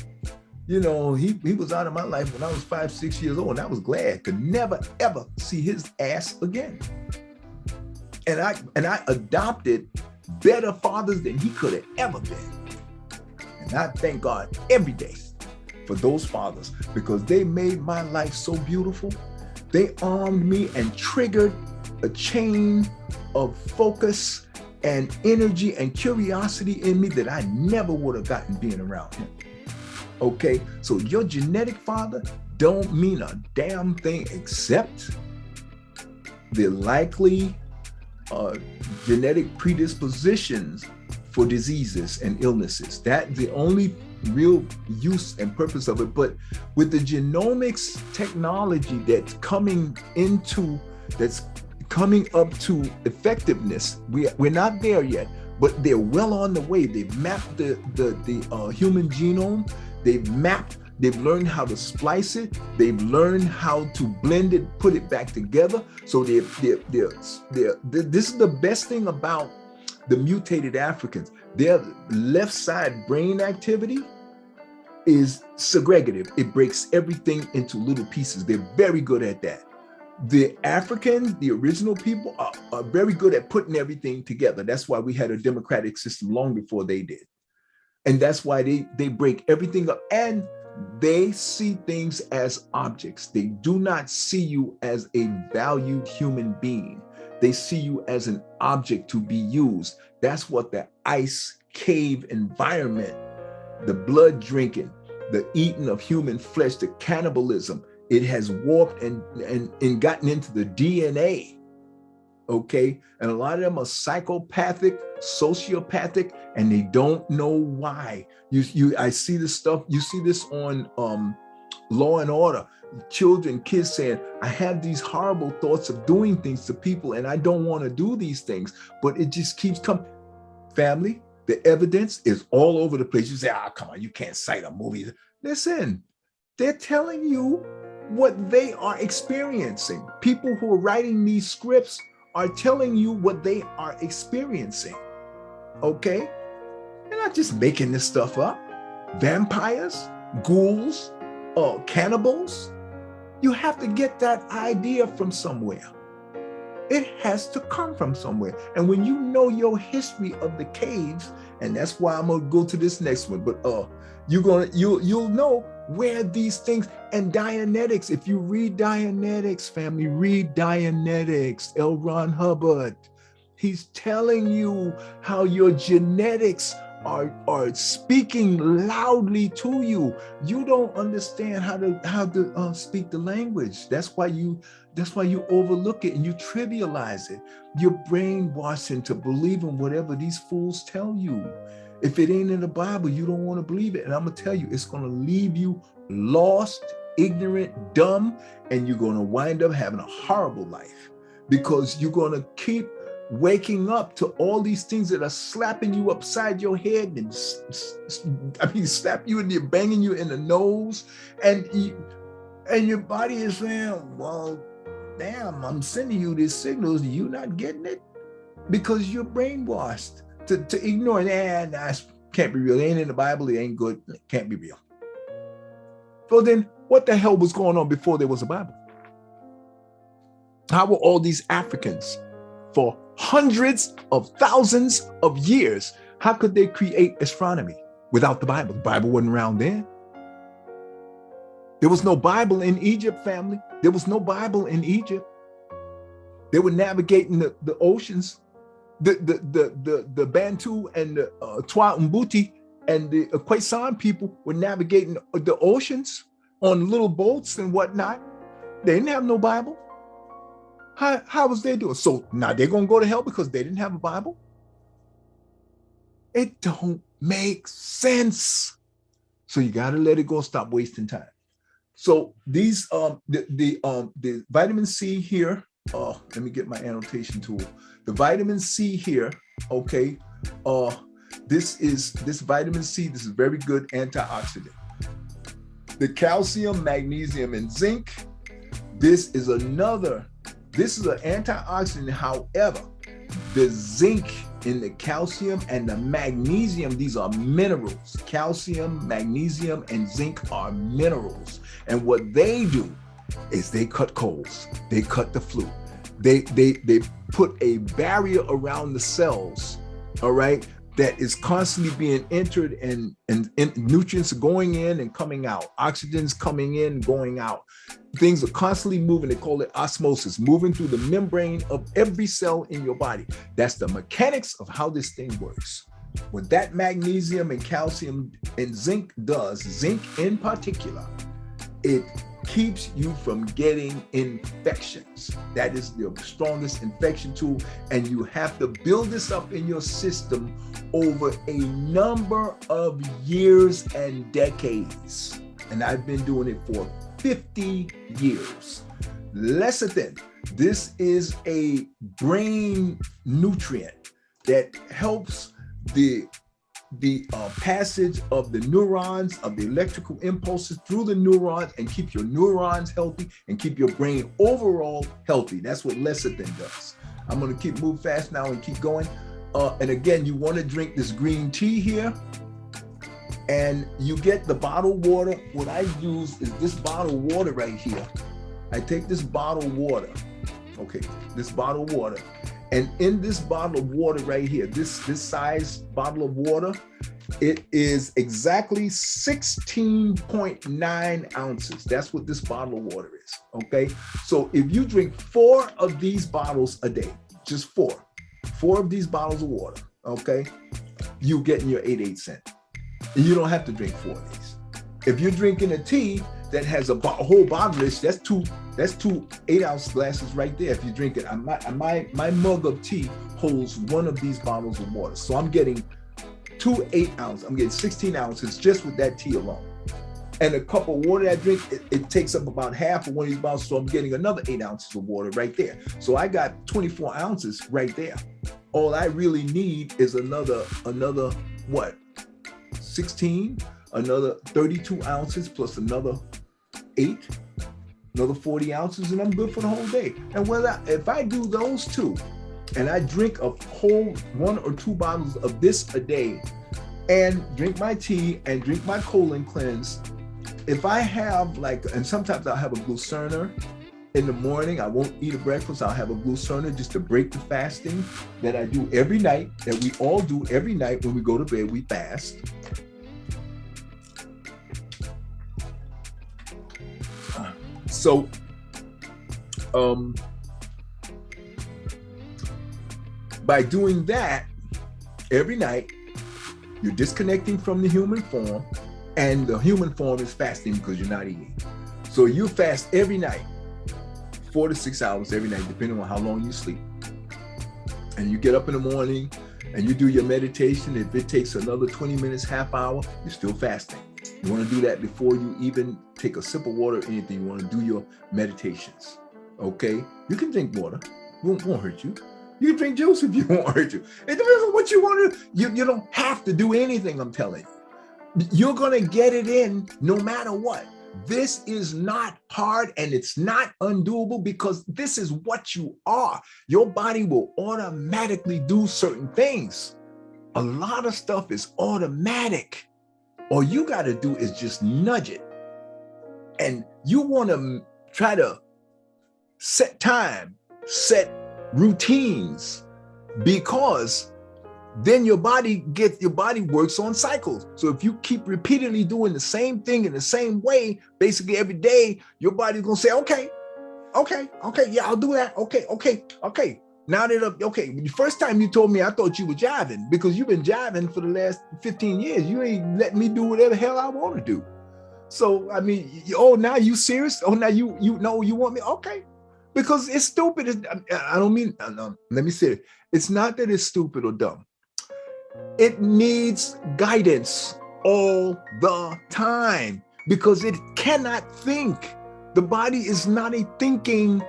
you know, he was out of my life when I was 5, 6 years old, and I was glad to never, ever see his ass again. And I adopted better fathers than he could have ever been. And I thank God every day for those fathers, because they made my life so beautiful. They armed me and triggered a chain of focus and energy and curiosity in me that I never would have gotten being around him. Okay, so your genetic father don't mean a damn thing except the likely genetic predispositions for diseases and illnesses. That's the only real use and purpose of it. But with the genomics technology that's coming up to effectiveness, we're not there yet, but they're well on the way. They've mapped the human genome. They've learned how to splice it. They've learned how to blend it, put it back together. So this is the best thing about the mutated Africans. Their left side brain activity is segregative. It breaks everything into little pieces. They're very good at that. The Africans, the original people, are very good at putting everything together. That's why we had a democratic system long before they did. And that's why they break everything up, and they see things as objects. They do not see you as a valued human being. They see you as an object to be used. That's what the ice cave environment, the blood drinking, the eating of human flesh, the cannibalism, it has warped and gotten into the DNA. Okay, and a lot of them are psychopathic, sociopathic, and they don't know why. I see this stuff. You see this on Law and Order. Kids saying, I have these horrible thoughts of doing things to people, and I don't want to do these things, but it just keeps coming. Family, the evidence is all over the place. You say, come on, you can't cite a movie. Listen, they're telling you what they are experiencing. People who are writing these scripts are telling you what they are experiencing, okay? They're not just making this stuff up. Vampires, ghouls, cannibals. You have to get that idea from somewhere. It has to come from somewhere. And when you know your history of the caves, and that's why I'm gonna go to this next one, but you'll know where these things, and Dianetics, if you read Dianetics, family, read Dianetics, L. Ron Hubbard. He's telling you how your genetics are speaking loudly to you. You don't understand how to speak the language. That's why you overlook it and you trivialize it. You're brainwashed into believing whatever these fools tell you. If it ain't in the Bible, you don't want to believe it. And I'm going to tell you, it's going to leave you lost, ignorant, dumb, and you're going to wind up having a horrible life, because you're going to keep waking up to all these things that are slapping you upside your head and slap you and they're banging you in the nose. And your body is saying, well, damn, I'm sending you these signals. You're not getting it because you're brainwashed. To ignore it, that can't be real. It ain't in the Bible. It ain't good. It can't be real. So then, what the hell was going on before there was a Bible? How were all these Africans, for hundreds of thousands of years, how could they create astronomy without the Bible? The Bible wasn't around then. There was no Bible in Egypt, family. There was no Bible in Egypt. They were navigating the oceans. The Bantu and the Twa Mbuti and the Khoisan people were navigating the oceans on little boats and whatnot. They didn't have no Bible. How was they doing? So now they're going to go to hell because they didn't have a Bible? It don't make sense. So you got to let it go. Stop wasting time. So these the vitamin C here. Let me get my annotation tool. The vitamin C here. Okay. This vitamin C. This is very good antioxidant. The calcium, magnesium, and zinc. This is an antioxidant. However, the zinc in the calcium and the magnesium, these are minerals. Calcium, magnesium, and zinc are minerals. And what they do is they cut colds, they cut the flu. They put a barrier around the cells, all right, that is constantly being entered and nutrients going in and coming out, oxygen's coming in, going out. Things are constantly moving. They call it osmosis, moving through the membrane of every cell in your body. That's the mechanics of how this thing works. What that magnesium and calcium and zinc does, zinc in particular, it keeps you from getting infections. That is the strongest infection tool, and you have to build this up in your system over a number of years and decades. And I've been doing it for 50 years. Lecithin, this is a brain nutrient that helps the passage of the neurons, of the electrical impulses through the neurons, and keep your neurons healthy and keep your brain overall healthy. That's what lecithin does. I'm going to keep moving fast now and keep going. And again, you want to drink this green tea here, and you get the bottled water. What I use is this bottled water right here. I take this bottled water, okay, this bottled water, and in this bottle of water right here, this size bottle of water, it is exactly 16.9 ounces. That's what this bottle of water is, okay? So if you drink 4 of these bottles a day, just 4 of these bottles of water, okay, you get in your 88 cent. And you don't have to drink 4 of these. If you're drinking a tea that has a whole bottle of this, that's two 8-ounce glasses right there. If you drink it, my mug of tea holds 1 of these bottles of water. So I'm getting 2 8-ounce. I'm getting 16 ounces just with that tea alone. And a cup of water I drink, it takes up about half of 1 of these bottles. So I'm getting another 8 ounces of water right there. So I got 24 ounces right there. All I really need is another what? 16, another 32 ounces plus another 8, another 40 ounces, and I'm good for the whole day. And if I do those 2, and I drink a whole 1 or 2 bottles of this a day, and drink my tea and drink my colon cleanse, if I have and sometimes I'll have a glucerna in the morning. I won't eat a breakfast. I'll have a glucerna just to break the fasting that I do every night, that we all do every night when we go to bed, we fast. So, by doing that every night, you're disconnecting from the human form, and the human form is fasting because you're not eating. So you fast every night, 4 to 6 hours every night, depending on how long you sleep. And you get up in the morning and you do your meditation. If it takes another 20 minutes, half hour, you're still fasting. You want to do that before you even take a sip of water or anything. You want to do your meditations, okay? You can drink water. It won't hurt you. You can drink juice if you won't hurt you. It depends on what you want to do. You don't have to do anything, I'm telling you. You're going to get it in no matter what. This is not hard, and it's not undoable, because this is what you are. Your body will automatically do certain things. A lot of stuff is automatic. All you got to do is just nudge it. And you want to try to set time, set routines, because then your body works on cycles. So if you keep repeatedly doing the same thing in the same way, basically every day, your body's gonna say, okay, yeah, I'll do that. Okay. Now that, the first time you told me, I thought you were jiving, because you've been jiving for the last 15 years. You ain't letting me do whatever the hell I want to do. So, I mean, now you serious? Oh, now you know you want me? Okay. Because it's stupid. I don't mean, let me say it. It's not that it's stupid or dumb. It needs guidance all the time because it cannot think. The body is not a thinking,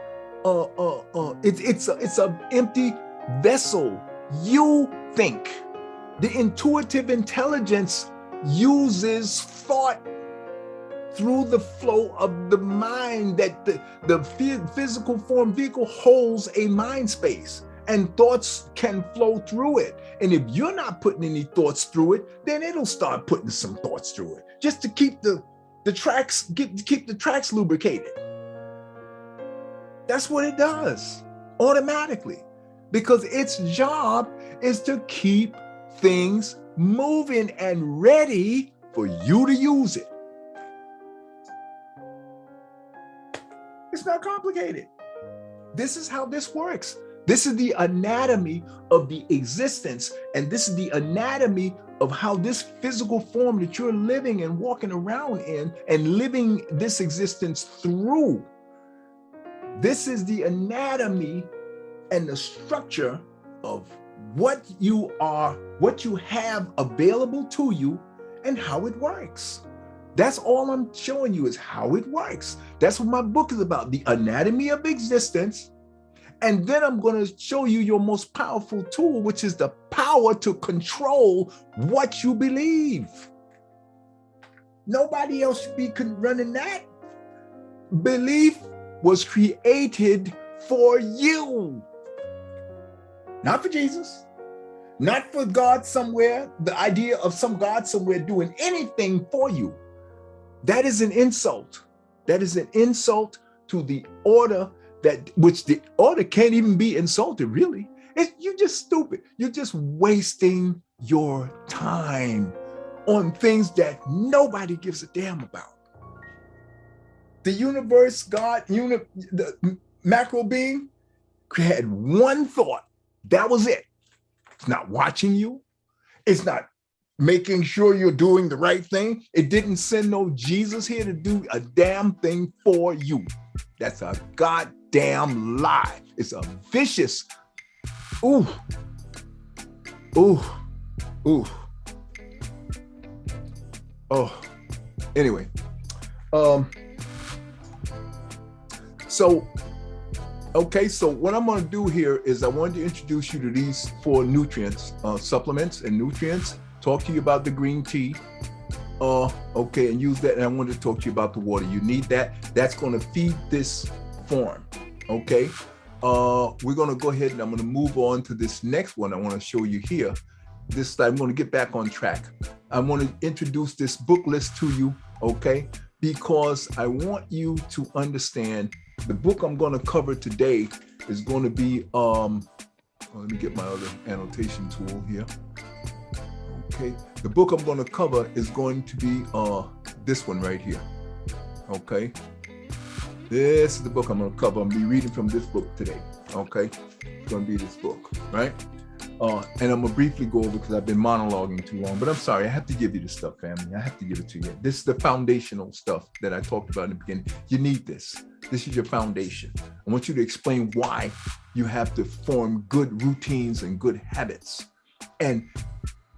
it's an empty vessel. You think. The intuitive intelligence uses thought through the flow of the mind, that the physical form vehicle holds a mind space and thoughts can flow through it. And if you're not putting any thoughts through it, then it'll start putting some thoughts through it just to keep the tracks, keep the tracks lubricated. That's what it does automatically, because its job is to keep things moving and ready for you to use it. It's not complicated. This is how this works. This is the anatomy of the existence, and this is the anatomy of how this physical form that you're living and walking around in and living this existence through. This is the anatomy and the structure of what you are, what you have available to you, and how it works. That's all I'm showing you, is how it works. That's what my book is about, the anatomy of existence. And then I'm going to show you your most powerful tool, which is the power to control what you believe. Nobody else should be running that. Belief was created for you, not for Jesus, not for God somewhere, the idea of some God somewhere doing anything for you. That is an insult. That is an insult to the order, which the order can't even be insulted, really. You're just stupid. You're just wasting your time on things that nobody gives a damn about. The universe, God, the macro being had one thought. That was it. It's not watching you. It's not making sure you're doing the right thing. It didn't send no Jesus here to do a damn thing for you. That's a goddamn lie. It's a vicious, ooh. Oh, anyway. So what I'm going to do here is I wanted to introduce you to these 4 nutrients, supplements and nutrients, talk to you about the green tea, and use that. And I wanted to talk to you about the water. You need that. That's going to feed this form, okay? We're going to go ahead and I'm going to move on to this next one I want to show you here. This time I'm going to get back on track. I want to introduce this book list to you, okay? Because I want you to understand the book I'm going to cover today is going to be, let me get my other annotation tool here. Okay, the book I'm going to cover is going to be this one right here. Okay, this is the book I'm going to cover. I'm going to be reading from this book today. Okay, it's going to be this book, right? And I'm going to briefly go over because I've been monologuing too long, but I'm sorry, I have to give you this stuff, family. I have to give it to you. This is the foundational stuff that I talked about in the beginning. You need this. This is your foundation. I want you to explain why you have to form good routines and good habits. And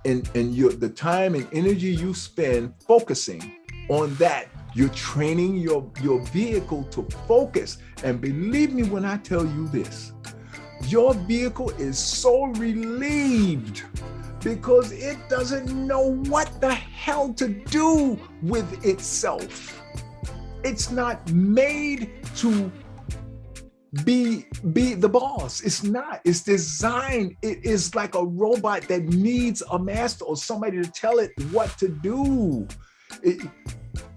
the time and energy you spend focusing on that, you're training your vehicle to focus. And believe me when I tell you this, your vehicle is so relieved because it doesn't know what the hell to do with itself. It's not made to be the boss. It's not. It's designed. It is like a robot that needs a master or somebody to tell it what to do.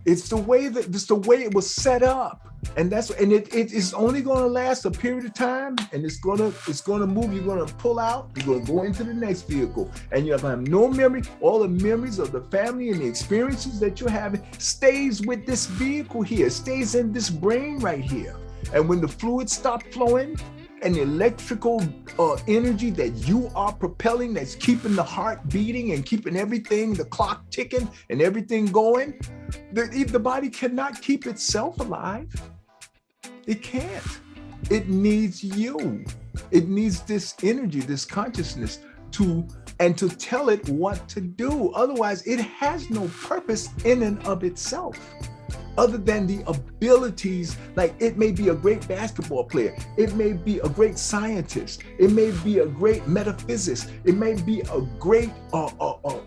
It's the way it was set up, and it is only going to last a period of time, and it's going to move. You're going to pull out. You're going to go into the next vehicle, and you're going to have no memory. All the memories of the family and the experiences that you're having stays with this vehicle here. Stays in this brain right here. And when the fluids stop flowing, and the electrical energy that you are propelling, that's keeping the heart beating and keeping everything, the clock ticking and everything going, the body cannot keep itself alive. It can't. It needs you. It needs this energy, this consciousness to tell it what to do. Otherwise, it has no purpose in and of itself, other than the abilities. Like, it may be a great basketball player, it may be a great scientist, it may be a great metaphysicist, it may be a great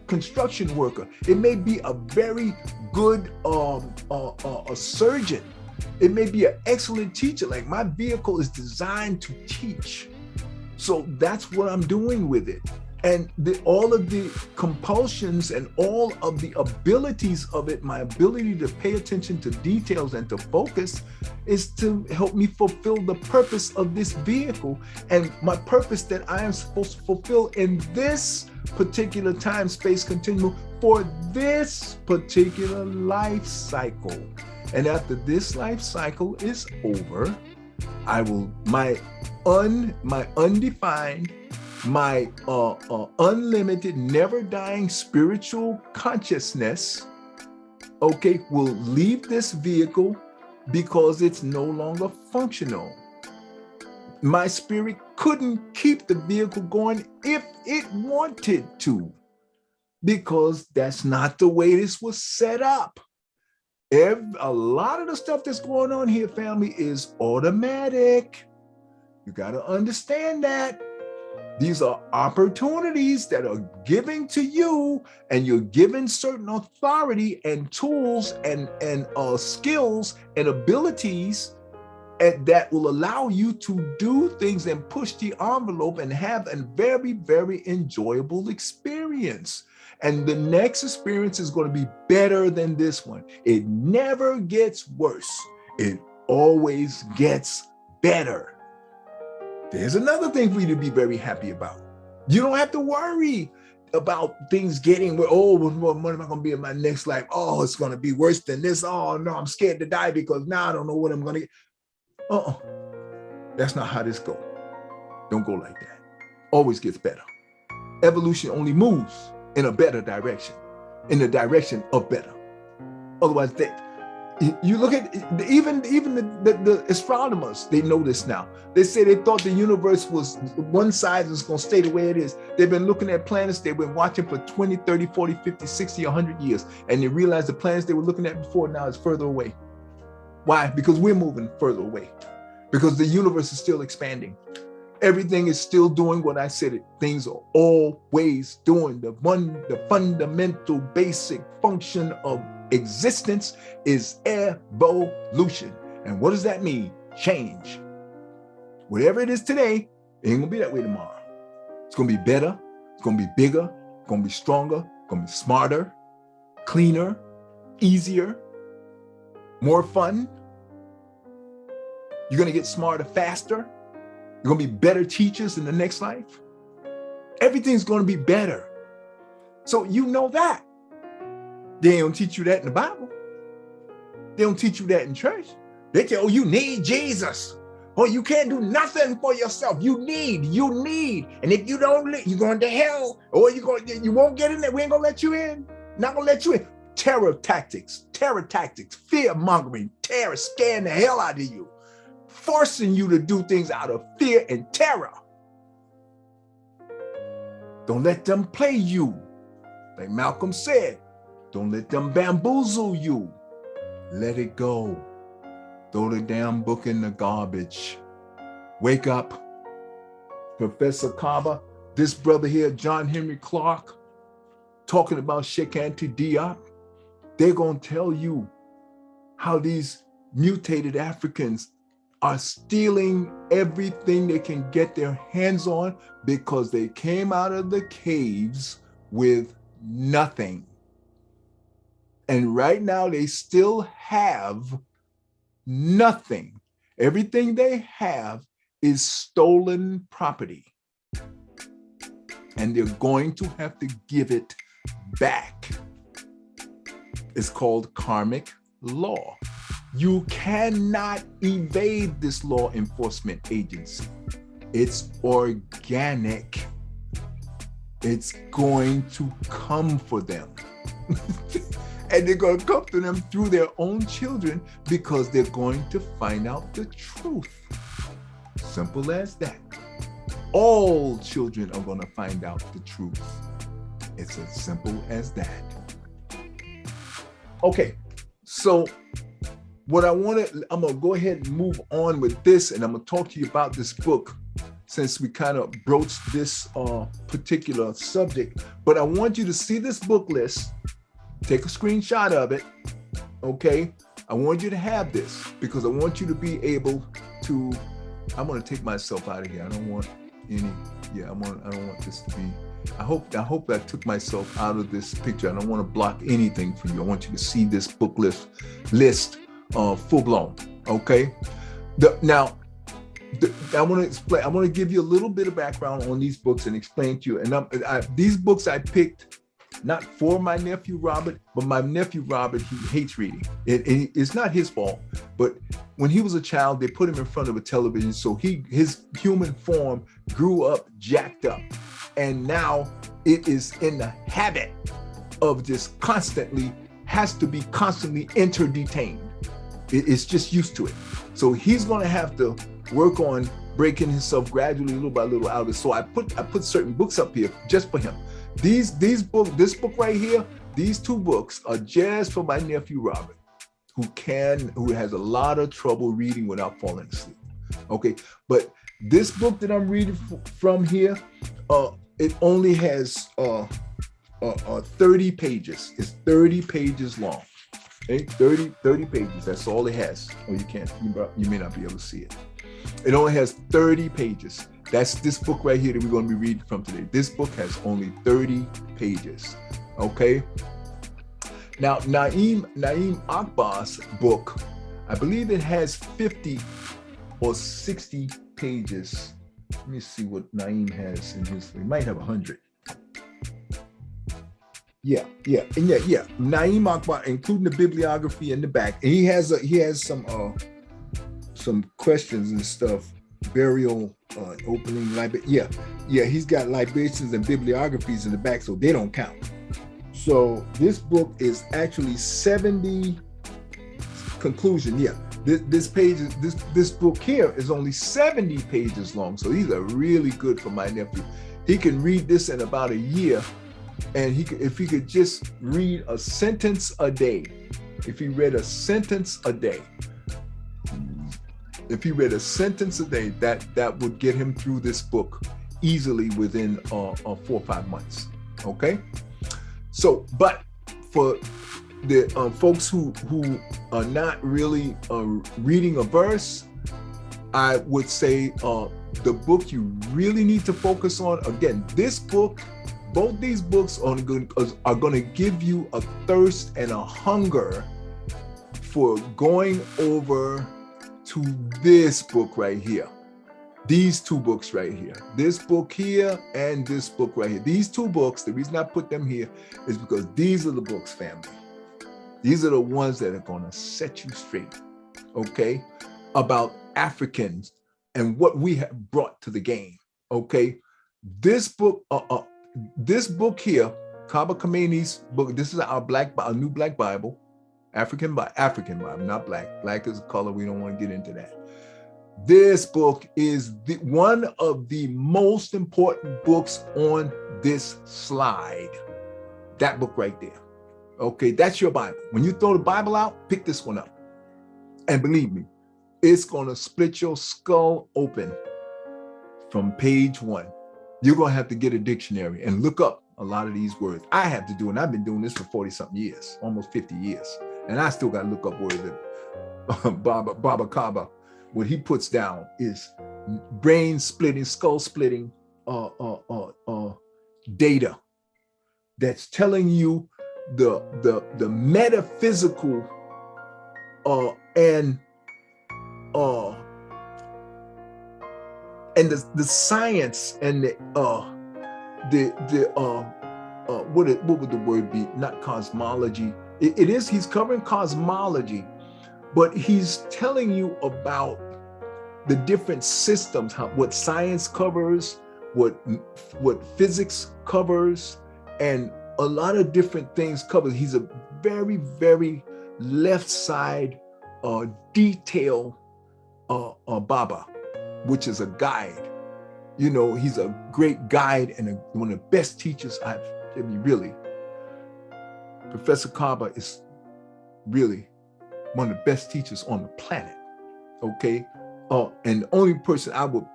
construction worker, it may be a very good a surgeon, it may be an excellent teacher. Like, my vehicle is designed to teach. So that's what I'm doing with it. And all of the compulsions and all of the abilities of it, my ability to pay attention to details and to focus, is to help me fulfill the purpose of this vehicle, and my purpose that I am supposed to fulfill in this particular time space continuum for this particular life cycle. And after this life cycle is over, I will, my undefined, my unlimited, never dying spiritual consciousness, okay, will leave this vehicle because it's no longer functional. My spirit couldn't keep the vehicle going if it wanted to, because that's not the way this was set up. A lot of the stuff that's going on here, family, is automatic. You got to understand that. These are opportunities that are given to you, and you're given certain authority and tools and skills and abilities that will allow you to do things and push the envelope and have a very, very enjoyable experience. And the next experience is going to be better than this one. It never gets worse. It always gets better. There's another thing for you to be very happy about. You don't have to worry about things getting, oh, what am I going to be in my next life? Oh, it's going to be worse than this. Oh, no, I'm scared to die because now I don't know what I'm going to get. That's not how this goes. Don't go like that. Always gets better. Evolution only moves in a better direction, in the direction of better. Otherwise, you look at even the astronomers, they know this now. They say they thought the universe was one size, was going to stay the way it is. They've been looking at planets they've been watching for 20, 30, 40, 50, 60, 100 years. And they realized the planets they were looking at before now is further away. Why? Because we're moving further away. Because the universe is still expanding. Everything is still doing what I said. Things are always doing. The fundamental basic function of existence is evolution. And what does that mean? Change. Whatever it is today, it ain't gonna be that way tomorrow. It's gonna be better, it's gonna be bigger, it's gonna be stronger, it's gonna be smarter, cleaner, easier, more fun. You're gonna get smarter faster. You're gonna be better teachers in the next life. Everything's gonna be better. So you know that. They don't teach you that in the Bible. They don't teach you that in church. They tell you, oh, you need Jesus. Oh, you can't do nothing for yourself. You need. And if you don't, you're going to hell. Or you won't get in there. We ain't gonna let you in. Not gonna let you in. Terror tactics, fear mongering, terror, scaring the hell out of you, forcing you to do things out of fear and terror. Don't let them play you. Like Malcolm said, don't let them bamboozle you. Let it go. Throw the damn book in the garbage. Wake up. Professor Kaba, this brother here, John Henry Clarke, talking about Chiek and Diop, they're going to tell you how these mutated Africans are stealing everything they can get their hands on because they came out of the caves with nothing. And right now they still have nothing. Everything they have is stolen property. And they're going to have to give it back. It's called karmic law. You cannot evade this law enforcement agency. It's organic. It's going to come for them. And they're going to come to them through their own children because they're going to find out the truth. Simple as that. All children are going to find out the truth. It's as simple as that. Okay, so what I'm going to go ahead and move on with this, and I'm going to talk to you about this book since we kind of broached this particular subject. But I want you to see this book list, take a screenshot of it, okay? I want you to have this because I want you to be able to, I'm going to take myself out of here. I don't want any, I don't want this to be, I hope I took myself out of this picture. I don't want to block anything for you. I want you to see this book list full blown, okay? I want to explain. I want to give you a little bit of background on these books and explain to you. And these books I picked not for my nephew Robert, but my nephew Robert, he hates reading. It's not his fault, but when he was a child, they put him in front of a television, so his human form grew up jacked up, and now it is in the habit of just has to be constantly interdetained. It's just used to it. So he's going to have to work on breaking himself gradually, little by little, out of it. So I put certain books up here just for him. This book right here, these two books are just for my nephew Robert, who has a lot of trouble reading without falling asleep. Okay, but this book that I'm reading from here, it only has 30 pages. It's 30 pages long. Okay, 30 pages. That's all it has. Oh, you may not be able to see it. It only has 30 pages. That's this book right here that we're going to be reading from today. This book has only 30 pages. Okay. Now, Naeem Akbar's book, I believe it has 50 or 60 pages. Let me see what Naeem has in his. He might have 100. Yeah. Naeem Akbar, including the bibliography in the back, and he has some questions and stuff. Burial, opening, he's got libations and bibliographies in the back, so they don't count. So this book is actually 70 conclusion. This book here is only 70 pages long, so these are really good for my nephew. He can read this in about a year, and if he could just read a sentence a day, if he read a sentence a day, that would get him through this book easily within 4 or 5 months. Okay, so but for the folks who are not really reading a verse, I would say the book you really need to focus on, again, this book, both these books are going to give you a thirst and a hunger for going over to this book right here. These two books right here. This book here and this book right here. These two books, the reason I put them here is because these are the books, family. These are the ones that are going to set you straight, okay, about Africans and what we have brought to the game, okay? This book here, Kaba Kameni's book, this is our new Black Bible, African Bible, not Black. Black is a color, we don't want to get into that. This book is one of the most important books on this slide. That book right there. Okay, that's your Bible. When you throw the Bible out, pick this one up. And believe me, it's going to split your skull open from page 1. You're going to have to get a dictionary and look up a lot of these words. I have to do, and I've been doing this for 40-something years, almost 50 years. And I still got to look up words that Baba Kaba, what he puts down is brain splitting, skull splitting data that's telling you the metaphysical and the science and what would the word be? Not cosmology. It is, he's covering cosmology, but he's telling you about the different systems, what science covers, what physics covers, and a lot of different things covered. He's a very, very left side detail Baba. which is a guide. You know, he's a great guide and one of the best teachers really. Professor Kaba is really one of the best teachers on the planet, okay? And the only person I would,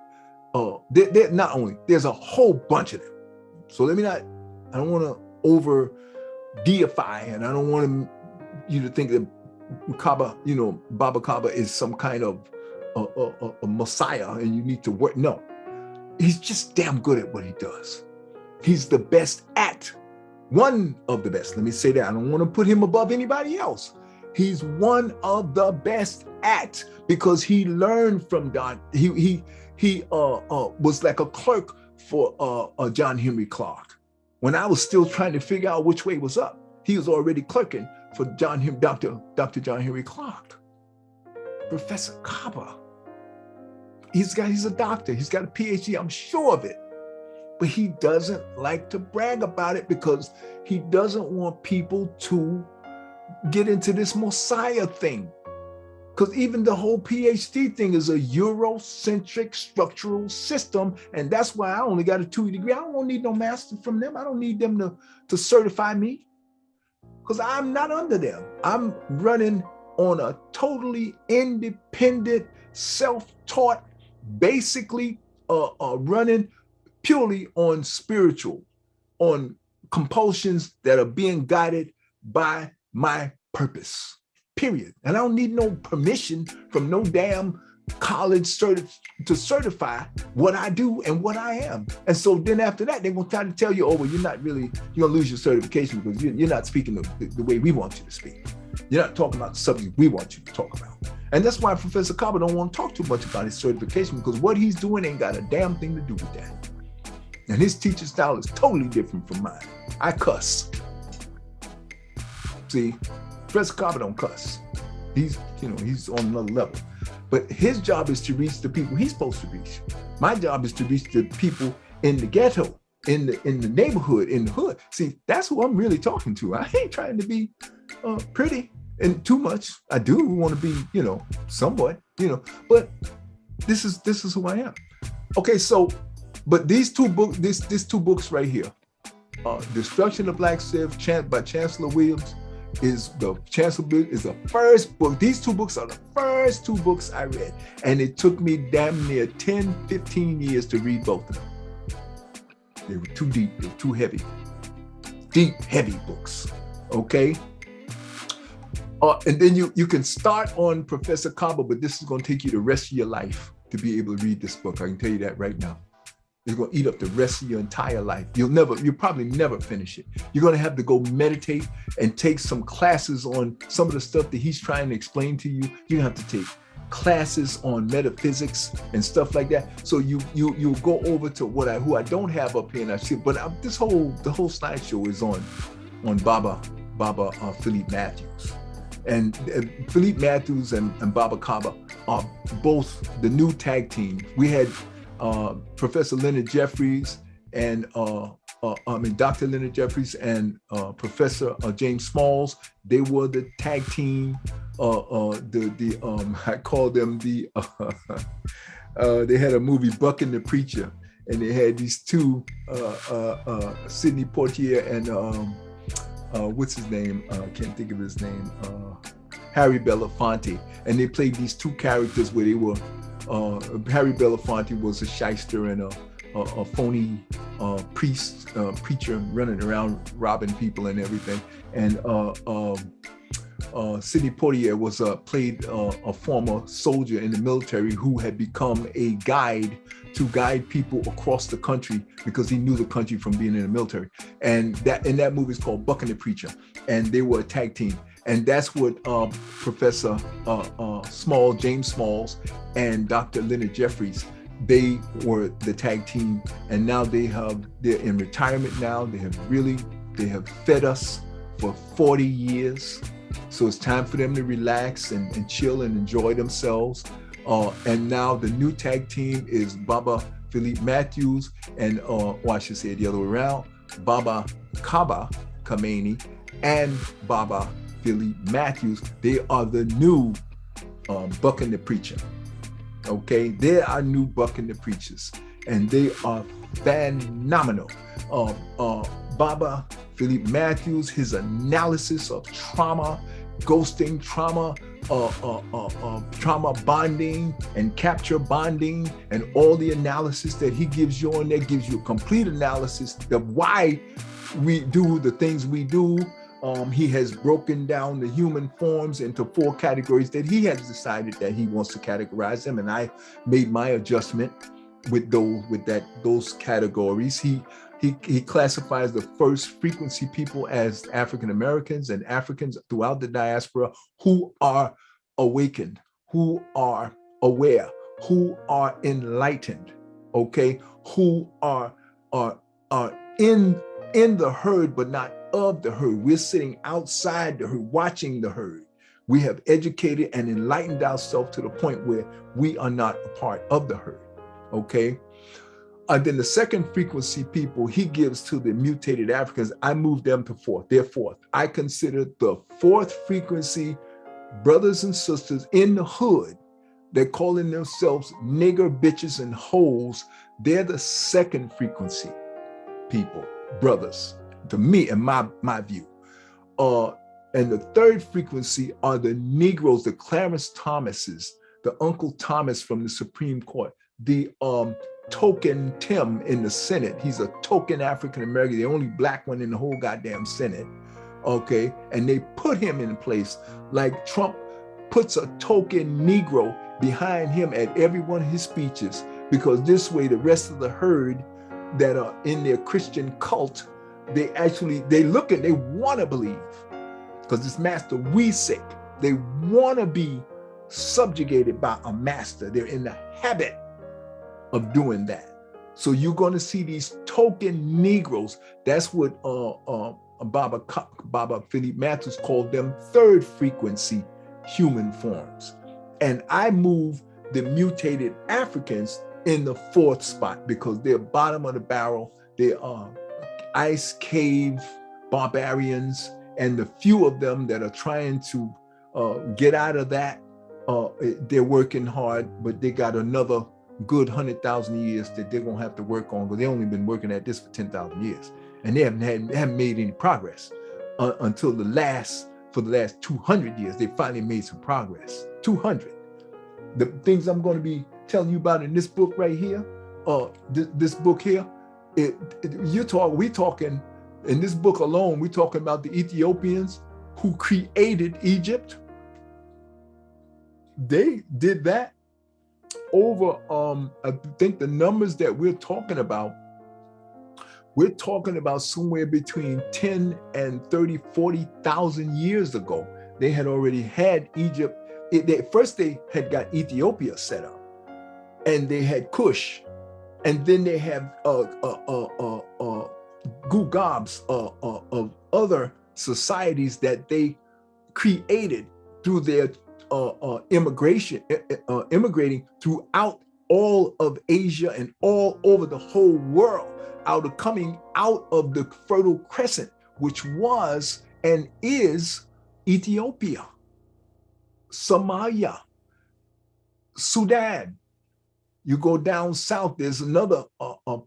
there's a whole bunch of them. So I don't want to over deify, and I don't want you to think that Kaba, Baba Kaba is some kind of a messiah and you need to work. No, he's just damn good at what he does. He's the best at, one of the best. Let me say that. I don't want to put him above anybody else. He's one of the best at, because he learned from Don. He was like a clerk for John Henry Clarke. When I was still trying to figure out which way was up, he was already clerking for Dr. John Henry Clarke. Professor Kaba. He's a doctor. He's got a PhD. I'm sure of it. But he doesn't like to brag about it because he doesn't want people to get into this Messiah thing. Because even the whole PhD thing is a Eurocentric structural system. And that's why I only got a 2 degree. I don't need no master from them. I don't need them to certify me, because I'm not under them. I'm running on a totally independent, self-taught, basically running purely on spiritual, on compulsions that are being guided by my purpose, period. And I don't need no permission from no damn college to certify what I do and what I am. And so then after that, they're gonna try to tell you, oh, well, you're gonna lose your certification because you're not speaking the way we want you to speak. You're not talking about the subject we want you to talk about. And that's why Professor Kaba don't want to talk too much about his certification, because what he's doing ain't got a damn thing to do with that. And his teaching style is totally different from mine. I cuss. See, Professor Kaba don't cuss. He's on another level. But his job is to reach the people he's supposed to reach. My job is to reach the people in the ghetto, in the neighborhood, in the hood. See, that's who I'm really talking to. I ain't trying to be pretty and too much. I do want to be, somewhat, but this is who I am. Okay, so, but these two books right here, Destruction of Black Civ by Chancellor Williams, is the first book. These two books are the first two books I read. And it took me damn near 10, 15 years to read both of them. They were too deep, they were too heavy. Deep, heavy books, okay? And then you can start on Professor Kaba, but this is gonna take you the rest of your life to be able to read this book. I can tell you that right now. It's gonna eat up the rest of your entire life. You'll probably never finish it. You're gonna have to go meditate and take some classes on some of the stuff that he's trying to explain to you. You have to take classes on metaphysics and stuff like that. So you'll go over to who I don't have up here, and the whole slideshow is on Baba Philippe Matthews. And Philippe Matthews and Baba Kaba are both the new tag team. We had Professor Leonard Jeffries and Dr. Leonard Jeffries and Professor James Smalls. They were the tag team. I call them they had a movie Buck and the Preacher, and they had these two, Sidney Poitier and what's his name? I can't think of his name. Harry Belafonte, and they played these two characters where they were. Harry Belafonte was a shyster and a phony preacher running around robbing people and everything. And Sidney Poitier played a former soldier in the military who had become a guide to guide people across the country because he knew the country from being in the military. And that movie is called Buck and the Preacher. And they were a tag team. And that's what Professor James Smalls and Dr. Leonard Jeffries, they were the tag team. And now they're in retirement now. They have fed us for 40 years. So it's time for them to relax and chill and enjoy themselves. And now the new tag team is Baba Philippe Matthews and, I should say it the other way around, Baba Kaba Khamenei and Baba Philippe Matthews. They are the new Buck and the Preacher. Okay, they are new buck and the preachers, and they are phenomenal. Baba Philippe Matthews, his analysis of trauma, ghosting, trauma, trauma bonding and capture bonding, and all the analysis that he gives you on there gives you a complete analysis of why we do the things we do. He has broken down the human forms into 4 categories that he has decided that he wants to categorize them, and I made my adjustment with those categories. He classifies the first frequency people as African Americans and Africans throughout the diaspora who are awakened, who are aware, who are enlightened, okay, who are in the herd but not of the herd. We're sitting outside the herd, watching the herd. We have educated and enlightened ourselves to the point where we are not a part of the herd, okay? And then the second frequency people he gives to the mutated Africans, I moved them to 4th. They're 4th. I consider the 4th frequency brothers and sisters in the hood. They're calling themselves nigger, bitches, and hoes. They're the 2nd frequency people, brothers, to me and my view. And the 3rd frequency are the Negroes, the Clarence Thomases, the Uncle Thomas from the Supreme Court, the token Tim in the Senate. He's a token African American, the only black one in the whole goddamn Senate. Okay, and they put him in place like Trump puts a token Negro behind him at every one of his speeches, because this way the rest of the herd that are in their Christian cult, they want to believe, because this master we sick, they want to be subjugated by a master. They're in the habit of doing that. So you're going to see these token Negroes. That's what Baba Philippe Matthews called them 3rd frequency human forms. And I move the mutated Africans in the 4th spot because they're bottom of the barrel. They are ice cave barbarians, and the few of them that are trying to get out of that, they're working hard, but they got another good 100,000 years that they're gonna have to work on, because they've only been working at this for 10,000 years, and they haven't made any progress until the last 200 years. They finally made some progress. 200. The things I'm going to be telling you about in this book right here, this book here, we talking in this book alone, we're talking about the Ethiopians who created Egypt. They did that over, I think the numbers that we're talking about somewhere between 10 and 30, 40,000 years ago. They had already had Egypt. First they had got Ethiopia set up, and they had Kush, and then they have gugobs of other societies that they created through their immigrating throughout all of Asia and all over the whole world, coming out of the Fertile Crescent, which was and is Ethiopia, Somalia, Sudan. You go down south, there's another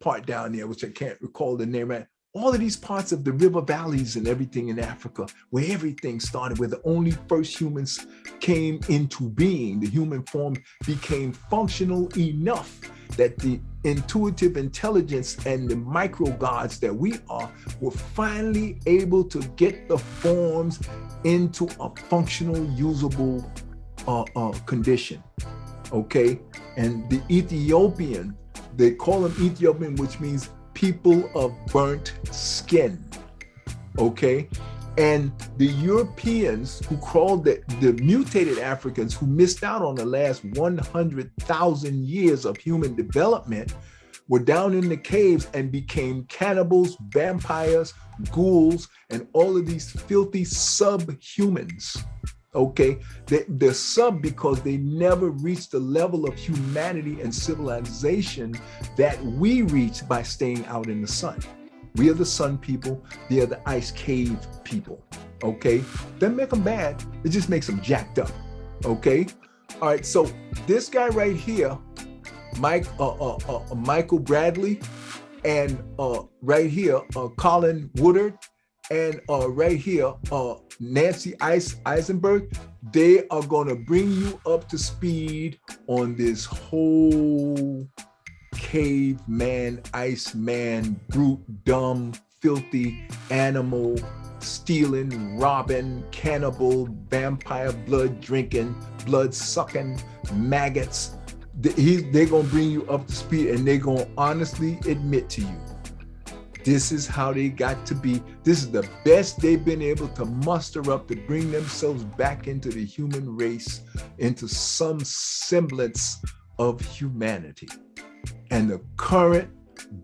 part down there, which I can't recall the name right. All of these parts of the river valleys and everything in Africa, where everything started, where the only first humans came into being, the human form became functional enough that the intuitive intelligence and the micro gods that we are were finally able to get the forms into a functional, usable condition. Okay, and the Ethiopian, they call them Ethiopian, which means people of burnt skin. Okay, and the Europeans who crawled, the mutated Africans who missed out on the last 100,000 years of human development, were down in the caves and became cannibals, vampires, ghouls, and all of these filthy subhumans. Okay, they're sub because they never reached the level of humanity and civilization that we reach by staying out in the sun. We are the sun people, they are the ice cave people. Okay, doesn't make them bad, it just makes them jacked up. Okay, All right, so this guy right here, Michael Bradley, and right here, Colin Woodard, and right here, Nancy Eisenberg, they are going to bring you up to speed on this whole caveman, iceman, brute, dumb, filthy, animal, stealing, robbing, cannibal, vampire, blood drinking, blood sucking, maggots. They're going to bring you up to speed, and they're going to honestly admit to you, this is how they got to be. This is the best they've been able to muster up to bring themselves back into the human race, into some semblance of humanity. And the current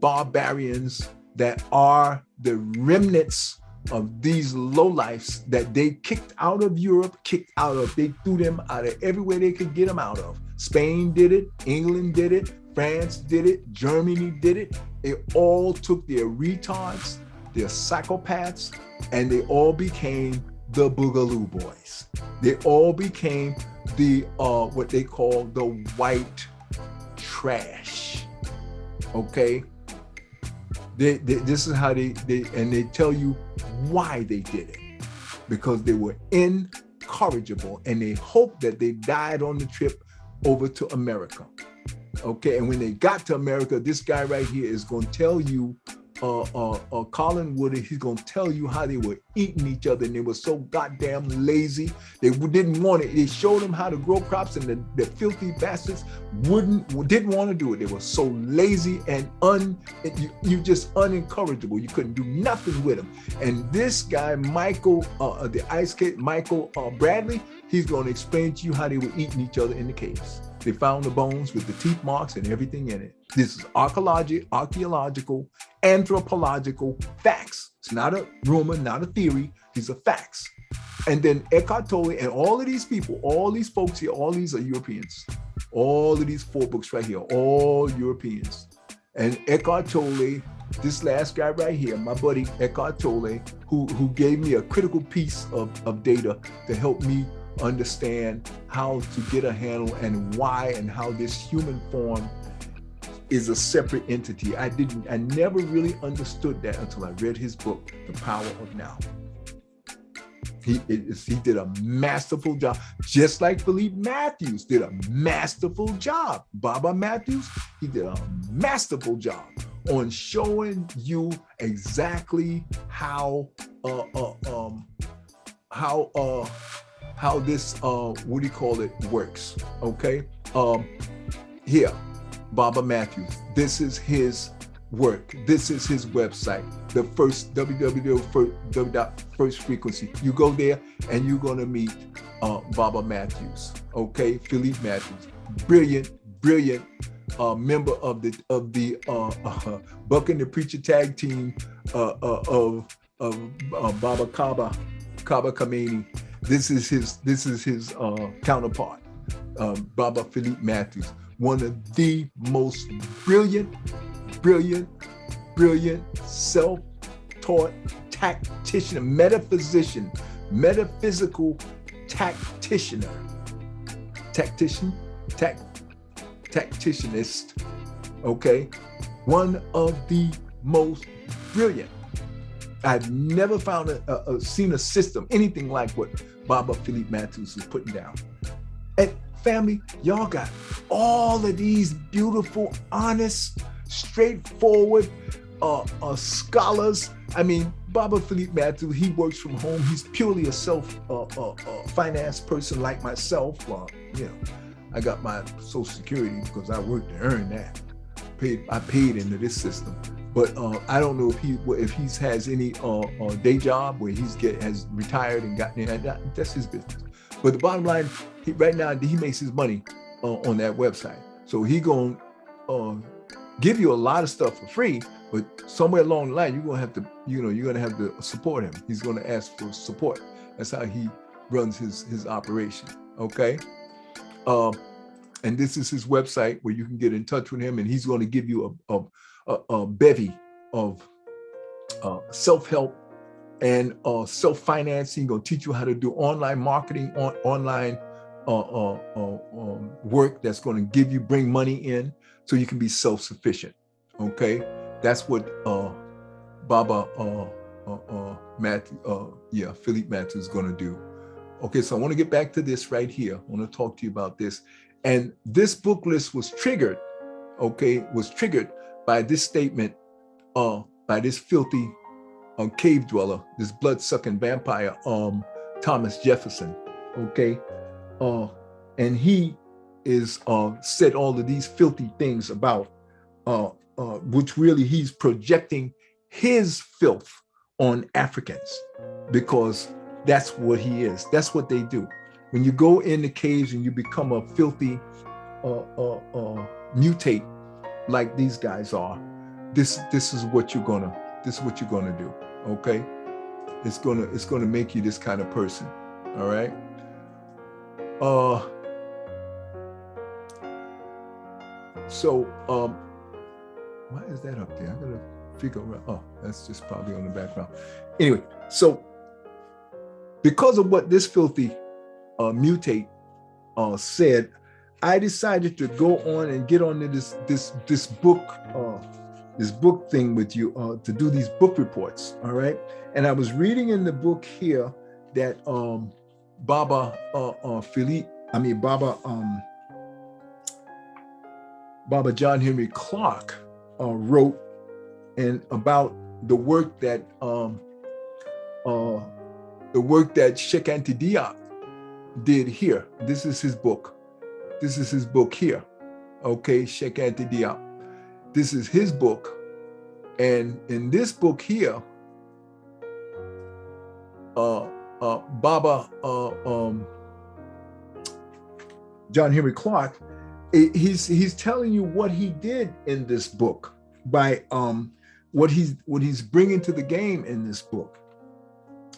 barbarians that are the remnants of these lowlifes that they kicked out of Europe, they threw them out of everywhere they could get them out of. Spain did it, England did it, France did it, Germany did it. They all took their retards, their psychopaths, and they all became the Boogaloo Boys. They all became the what they call the white trash. Okay, this is how they tell you why they did it, because they were incorrigible, and they hoped that they died on the trip over to America. Okay, and when they got to America, this guy right here is going to tell you, Colin Woodard, he's going to tell you how they were eating each other, and they were so goddamn lazy. They didn't want it. They showed them how to grow crops, and the filthy bastards didn't want to do it. They were so lazy and you just unencourageable. You couldn't do nothing with them. And this guy, Michael, the Ice Cave, Michael Bradley, he's going to explain to you how they were eating each other in the caves. They found the bones with the teeth marks and everything in it. This is archaeological, anthropological facts. It's not a rumor, not a theory. These are facts. And then Eckhart Tolle and all of these people, all these folks here, all these are Europeans. All of these 4 books right here, all Europeans. And Eckhart Tolle, this last guy right here, my buddy Eckhart Tolle, who gave me a critical piece of data to help me understand how to get a handle and why and how this human form is a separate entity. I never really understood that until I read his book, The Power of Now. He did a masterful job, just like Philippe Matthews did a masterful job. Baba Matthews, he did a masterful job on showing you exactly how this what do you call it works. Okay, here, Baba Matthews, this is his work, this is his website, the first www.firstfrequency. You go there and you're going to meet Baba Matthews. Okay, Philippe Matthews, brilliant member of the Buck and the Preacher tag team of Baba Kaba Khamenei. This is his counterpart, Baba Philippe Matthews, one of the most brilliant, self-taught tactician, metaphysical tacticianist, okay? One of the most brilliant. I've never seen a system, anything like what Baba Philippe Matthews was putting down. And family, y'all got all of these beautiful, honest, straightforward scholars. I mean, Baba Philippe Matthews, he works from home. He's purely a self-finance person like myself. I got my Social Security because I worked to earn that. I paid into this system. But I don't know if he has any day job where has retired and gotten in. That's his business. But the bottom line, right now he makes his money on that website. So he gonna give you a lot of stuff for free. But somewhere along the line, you're gonna have to support him. He's gonna ask for support. That's how he runs his operation. Okay. And this is his website where you can get in touch with him, and he's going to give you a bevy of self-help and self-financing. Going to teach you how to do online marketing, online work that's going to bring money in so you can be self-sufficient. Okay, that's what Baba Philippe Matthew is going to do. Okay, so I want to get back to this right here. I want to talk to you about this. And this book list was triggered, by this statement by this filthy cave dweller, this blood-sucking vampire, Thomas Jefferson, okay? And he is said all of these filthy things about, which really he's projecting his filth on Africans, because that's what he is. That's what they do. When you go in the caves and you become a filthy mutate like these guys are, this is what you're gonna do. Okay, it's gonna make you this kind of person. All right. So why is that up there? I gotta figure out. Oh, that's just probably on the background. Anyway, so because of what this filthy mutate said, I decided to go on and get onto this book thing with you, to do these book reports. All right. And I was reading in the book here that Baba John Henry Clarke wrote and about the work that Cheikh Anta Diop did here. This is his book. This is his book here. Okay, Cheikh Anta Diop. This is his book. And in this book here, Baba John Henry Clarke, he's telling you what he did in this book by what he's bringing to the game in this book.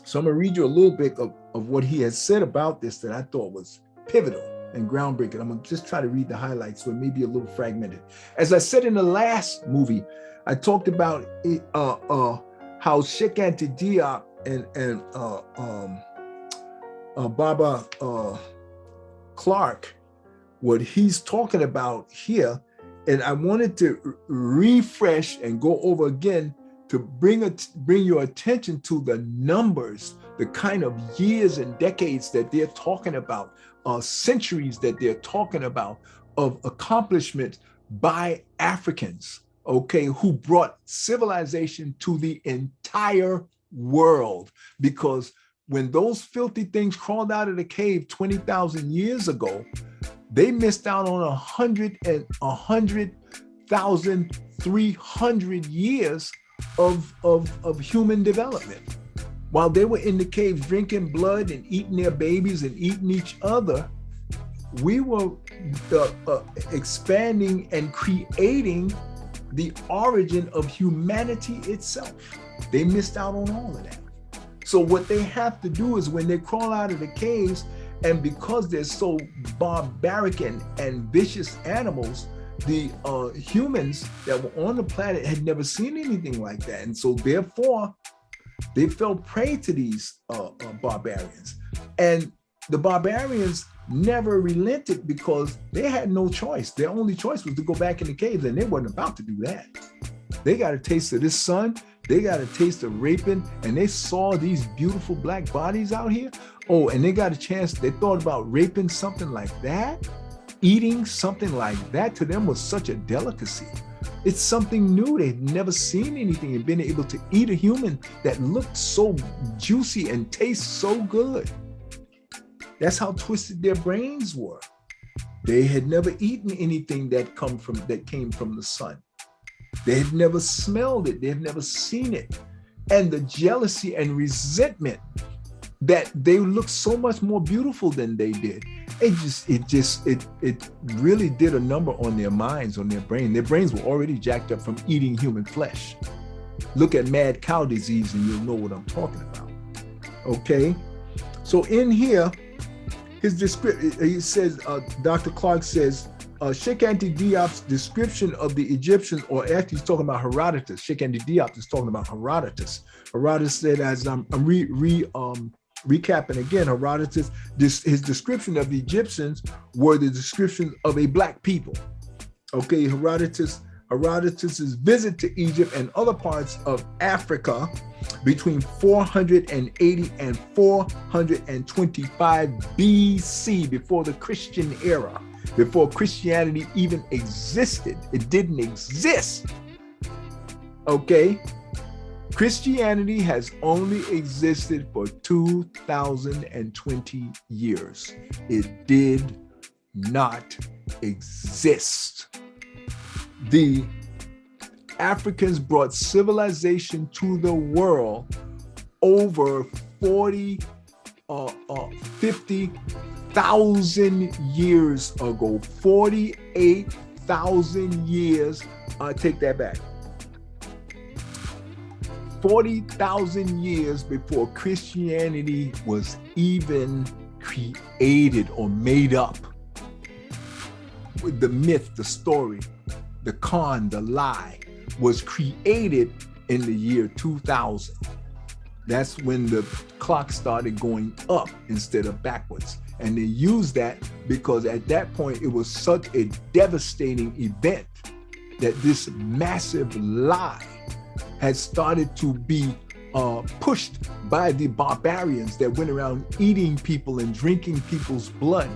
So I'm gonna read you a little bit of what he has said about this that I thought was pivotal and groundbreaking. I'm gonna just try to read the highlights, so it may be a little fragmented. As I said in the last movie, I talked about how Cheikh Anta Diop and Baba Clarke, what he's talking about here, and I wanted to refresh and go over again to bring your attention to the numbers, the kind of years and decades that they're talking about, centuries that they're talking about of accomplishments by Africans, okay, who brought civilization to the entire world. Because when those filthy things crawled out of the cave 20,000 years ago, they missed out on 100,300 years of human development. While they were in the caves drinking blood and eating their babies and eating each other, we were expanding and creating the origin of humanity itself. They missed out on all of that. So what they have to do is when they crawl out of the caves, and because they're so barbaric and vicious animals, the humans that were on the planet had never seen anything like that. And so therefore, they fell prey to these barbarians. And the barbarians never relented because they had no choice. Their only choice was to go back in the caves, and they weren't about to do that. They got a taste of this sun. They got a taste of raping, and they saw these beautiful black bodies out here. Oh, and they got a chance. They thought about raping something like that. Eating something like that to them was such a delicacy. It's something new. They've never seen anything and been able to eat a human that looked so juicy and tastes so good. That's how twisted their brains were. They had never eaten anything that came from the sun. They had never smelled it. They had never seen it. And the jealousy and resentment that they looked so much more beautiful than they did. It really did a number on their minds, on their brain. Their brains were already jacked up from eating human flesh. Look at mad cow disease and you'll know what I'm talking about. Okay? So in here, his description, he says, Dr. Clarke says, Cheikh Anta Diop's description of the Egyptians, or actually he's talking about Herodotus. Cheikh Anta Diop is talking about Herodotus. Herodotus said, as I'm Recapping again, Herodotus, his description of the Egyptians were the description of a black people. Okay, Herodotus's visit to Egypt and other parts of Africa between 480 and 425 BC, before the Christian era, before Christianity even existed. It didn't exist. Okay? Christianity has only existed for 2,020 years. It did not exist. The Africans brought civilization to the world over 50,000 years ago. 48,000 years. Take that back. 40,000 years before Christianity was even created or made up. With the myth, the story, the con, the lie was created in the year 2000. That's when the clock started going up instead of backwards. And they used that because at that point it was such a devastating event that this massive lie had started to be pushed by the barbarians that went around eating people and drinking people's blood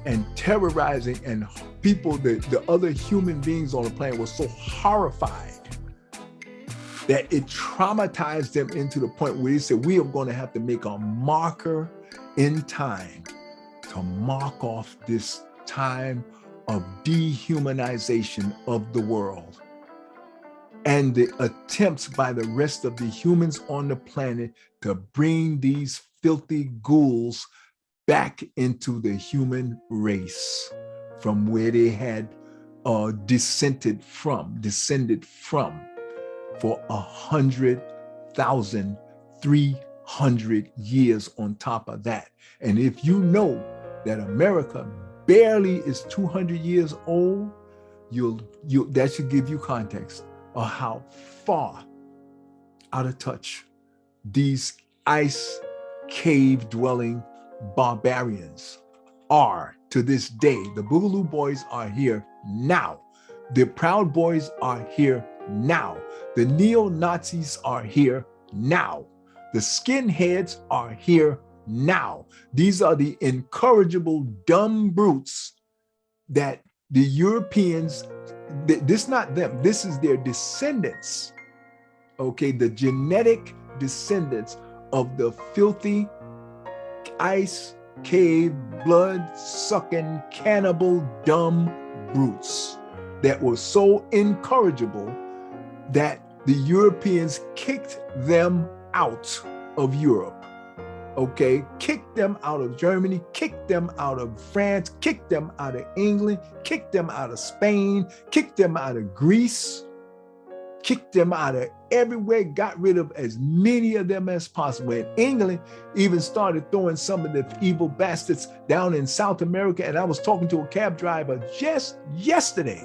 and terrorizing, and people, the other human beings on the planet were so horrified that it traumatized them into the point where they said, we are going to have to make a marker in time to mark off this time of dehumanization of the world. And the attempts by the rest of the humans on the planet to bring these filthy ghouls back into the human race from where they had descended from for 100,300 years on top of that. And if you know that America barely is 200 years old, that should give you context of how far out of touch these ice cave dwelling barbarians are to this day. The Boogaloo Boys are here now. The Proud Boys are here now. The neo-Nazis are here now. The skinheads are here now. These are the incorrigible dumb brutes that the Europeans, this not them, this is their descendants, okay? The genetic descendants of the filthy ice cave, blood-sucking, cannibal, dumb brutes that were so incorrigible that the Europeans kicked them out of Europe, okay? Kicked them out of Germany, kicked them out of France, kicked them out of England, kicked them out of Spain, kicked them out of Greece, kicked them out of everywhere, got rid of as many of them as possible. And England even started throwing some of the evil bastards down in South America. And I was talking to a cab driver just yesterday,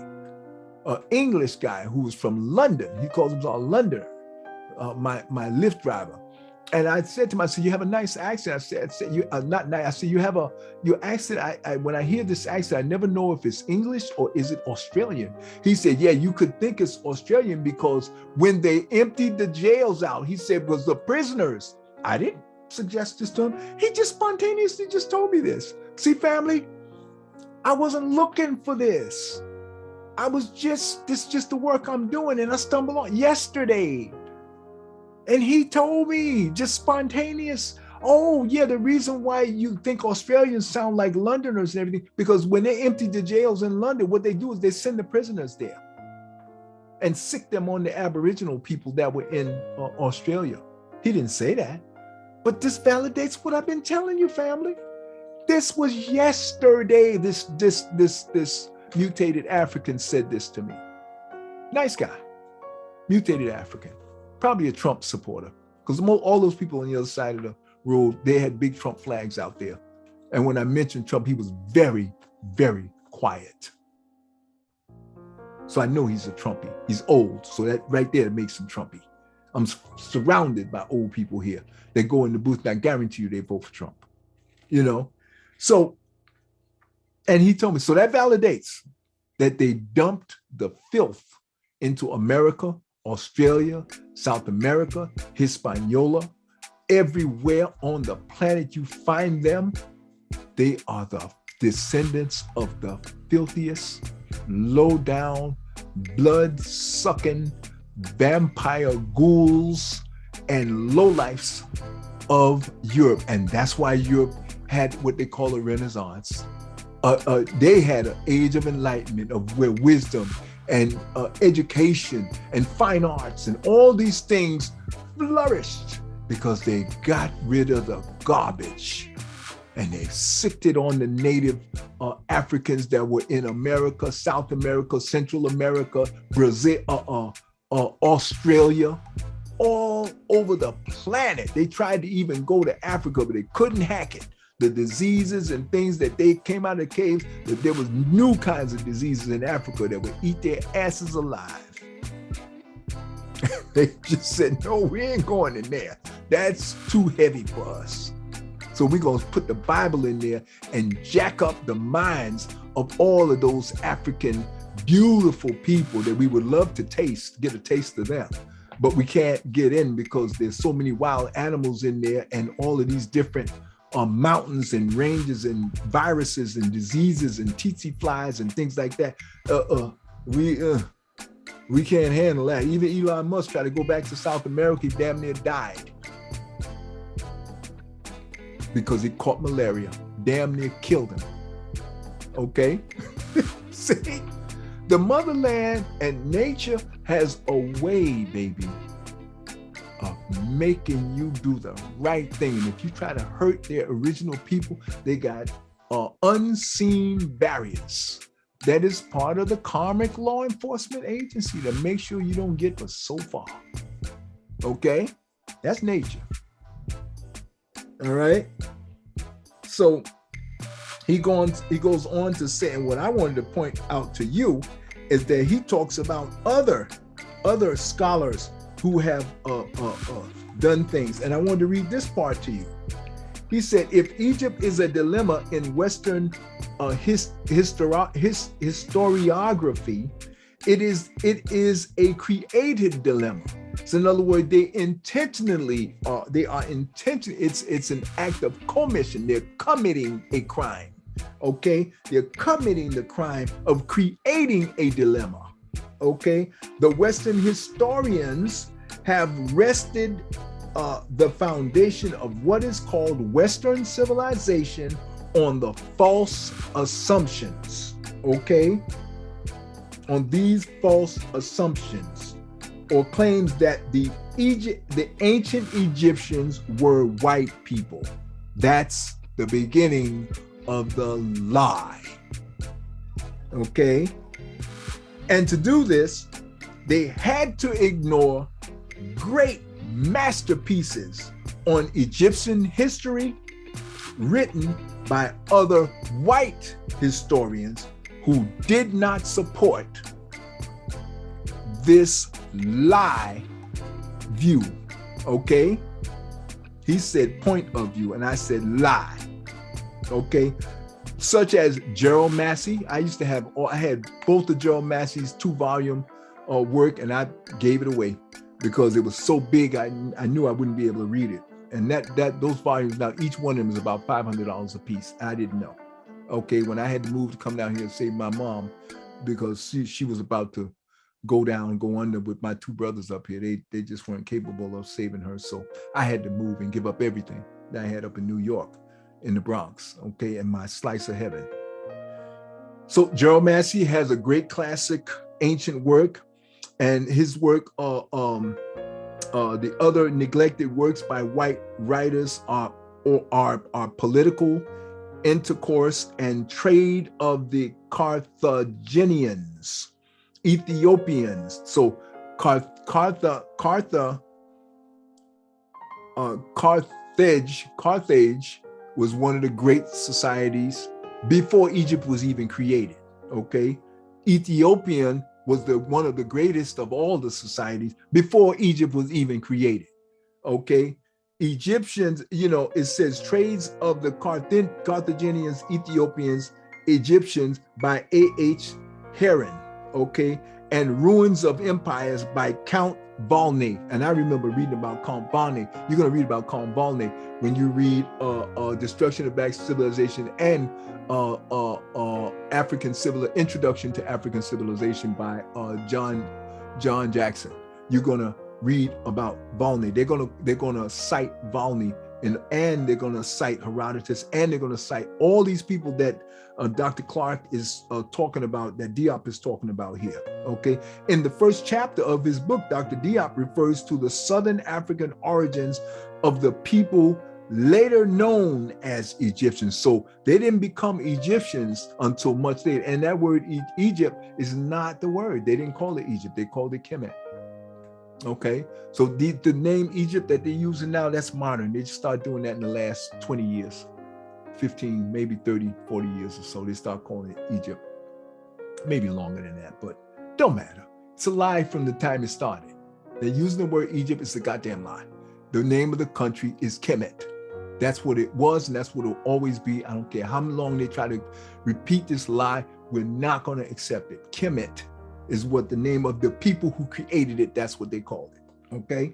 an English guy who was from London. He calls himself a Londoner, my Lyft driver. And I said to him, I said, you have a nice accent. I said you not nice. I said, your accent, when I hear this accent, I never know if it's English or is it Australian. He said, yeah, you could think it's Australian because when they emptied the jails out, he said, was the prisoners. I didn't suggest this to him. He just spontaneously just told me this. See, family, I wasn't looking for this. I was this is just the work I'm doing, and I stumbled on yesterday. And he told me, just spontaneous, oh yeah, the reason why you think Australians sound like Londoners and everything, because when they empty the jails in London, what they do is they send the prisoners there and sick them on the Aboriginal people that were in Australia. He didn't say that, but this validates what I've been telling you, family. This was yesterday, this mutated African said this to me. Nice guy, mutated African. Probably a Trump supporter, because all those people on the other side of the road, they had big Trump flags out there. And when I mentioned Trump, he was very, very quiet. So I know he's a Trumpy. He's old, so that right there makes him Trumpy. I'm surrounded by old people here. They go in the booth and I guarantee you they vote for Trump, you know? So, and he told me, so that validates that they dumped the filth into America, Australia, South America, Hispaniola, everywhere on the planet you find them. They are the descendants of the filthiest, low-down, blood-sucking vampire ghouls and lowlifes of Europe. And that's why Europe had what they call a Renaissance. They had an age of enlightenment of where wisdom and education and fine arts and all these things flourished because they got rid of the garbage and they sicked it on the native Africans that were in America, South America, Central America, Brazil, Australia, all over the planet. They tried to even go to Africa, but they couldn't hack it. The diseases and things that they came out of the caves, that there was new kinds of diseases in Africa that would eat their asses alive. They just said, no, we ain't going in there. That's too heavy for us. So we're going to put the Bible in there and jack up the minds of all of those African beautiful people that we would love to taste, get a taste of them. But we can't get in because there's so many wild animals in there and all of these different mountains and ranges and viruses and diseases and tsetse flies and things like that. We can't handle that. Even Elon Musk tried to go back to South America, he damn near died because he caught malaria, damn near killed him. Okay? See, the motherland and nature has a way, baby, of making you do the right thing. And if you try to hurt their original people, they got unseen barriers. That is part of the karmic law enforcement agency to make sure you don't get but so far. Okay? That's nature. All right? So he goes on to say, and what I wanted to point out to you is that he talks about other scholars who have done things. And I wanted to read this part to you. He said, if Egypt is a dilemma in Western historiography, it is a created dilemma. So in other words, it's an act of commission. They're committing a crime, okay? They're committing the crime of creating a dilemma. Okay, the Western historians have rested the foundation of what is called Western civilization on the false assumptions, okay? On these false assumptions or claims that the ancient Egyptians were white people. That's the beginning of the lie, okay? And to do this, they had to ignore great masterpieces on Egyptian history written by other white historians who did not support this lie view, okay? He said point of view, and I said lie, okay? Such as Gerald Massey. I had both of Gerald Massey's 2-volume work, and I gave it away because it was so big. I knew I wouldn't be able to read it. And those volumes, now each one of them is about $500 a piece. I didn't know. Okay, when I had to move to come down here and save my mom because she was about to go under with my 2 brothers up here. They just weren't capable of saving her. So I had to move and give up everything that I had up in New York, in the Bronx, okay, and my slice of heaven. So Gerald Massey has a great classic ancient work, and his work, the other neglected works by white writers are political intercourse and trade of the Carthaginians, Ethiopians. So Carthage was one of the great societies before Egypt was even created, okay? Ethiopian was one of the greatest of all the societies before Egypt was even created. Okay, Egyptians, it says trades of the Carthaginians, Ethiopians, Egyptians by A.H. Heron, okay, and ruins of empires by Count Volney. And I remember reading about Count Volney. You're going to read about Count Volney when you read Destruction of Black Civilization and Introduction to African Civilization by John Jackson. You're going to read about Volney. They're gonna cite Volney and they're gonna cite Herodotus, and they're gonna cite all these people that Dr. Clarke is talking about, that Diop is talking about here. Okay, in the first chapter of his book, Dr. Diop refers to the Southern African origins of the people later known as Egyptians. So they didn't become Egyptians until much later. And that word Egypt is not the word. They didn't call it Egypt. They called it Kemet. Okay, so the name Egypt that they're using now, that's modern. They just started doing that in the last 20 years, 15, maybe 30, 40 years or so. They start calling it Egypt. Maybe longer than that, but don't matter. It's a lie from the time it started. They're using the word Egypt. It's a goddamn lie. The name of the country is Kemet. That's what it was, and that's what it'll always be. I don't care how long they try to repeat this lie. We're not going to accept it. Kemet is what the name of the people who created it, that's what they called it. Okay,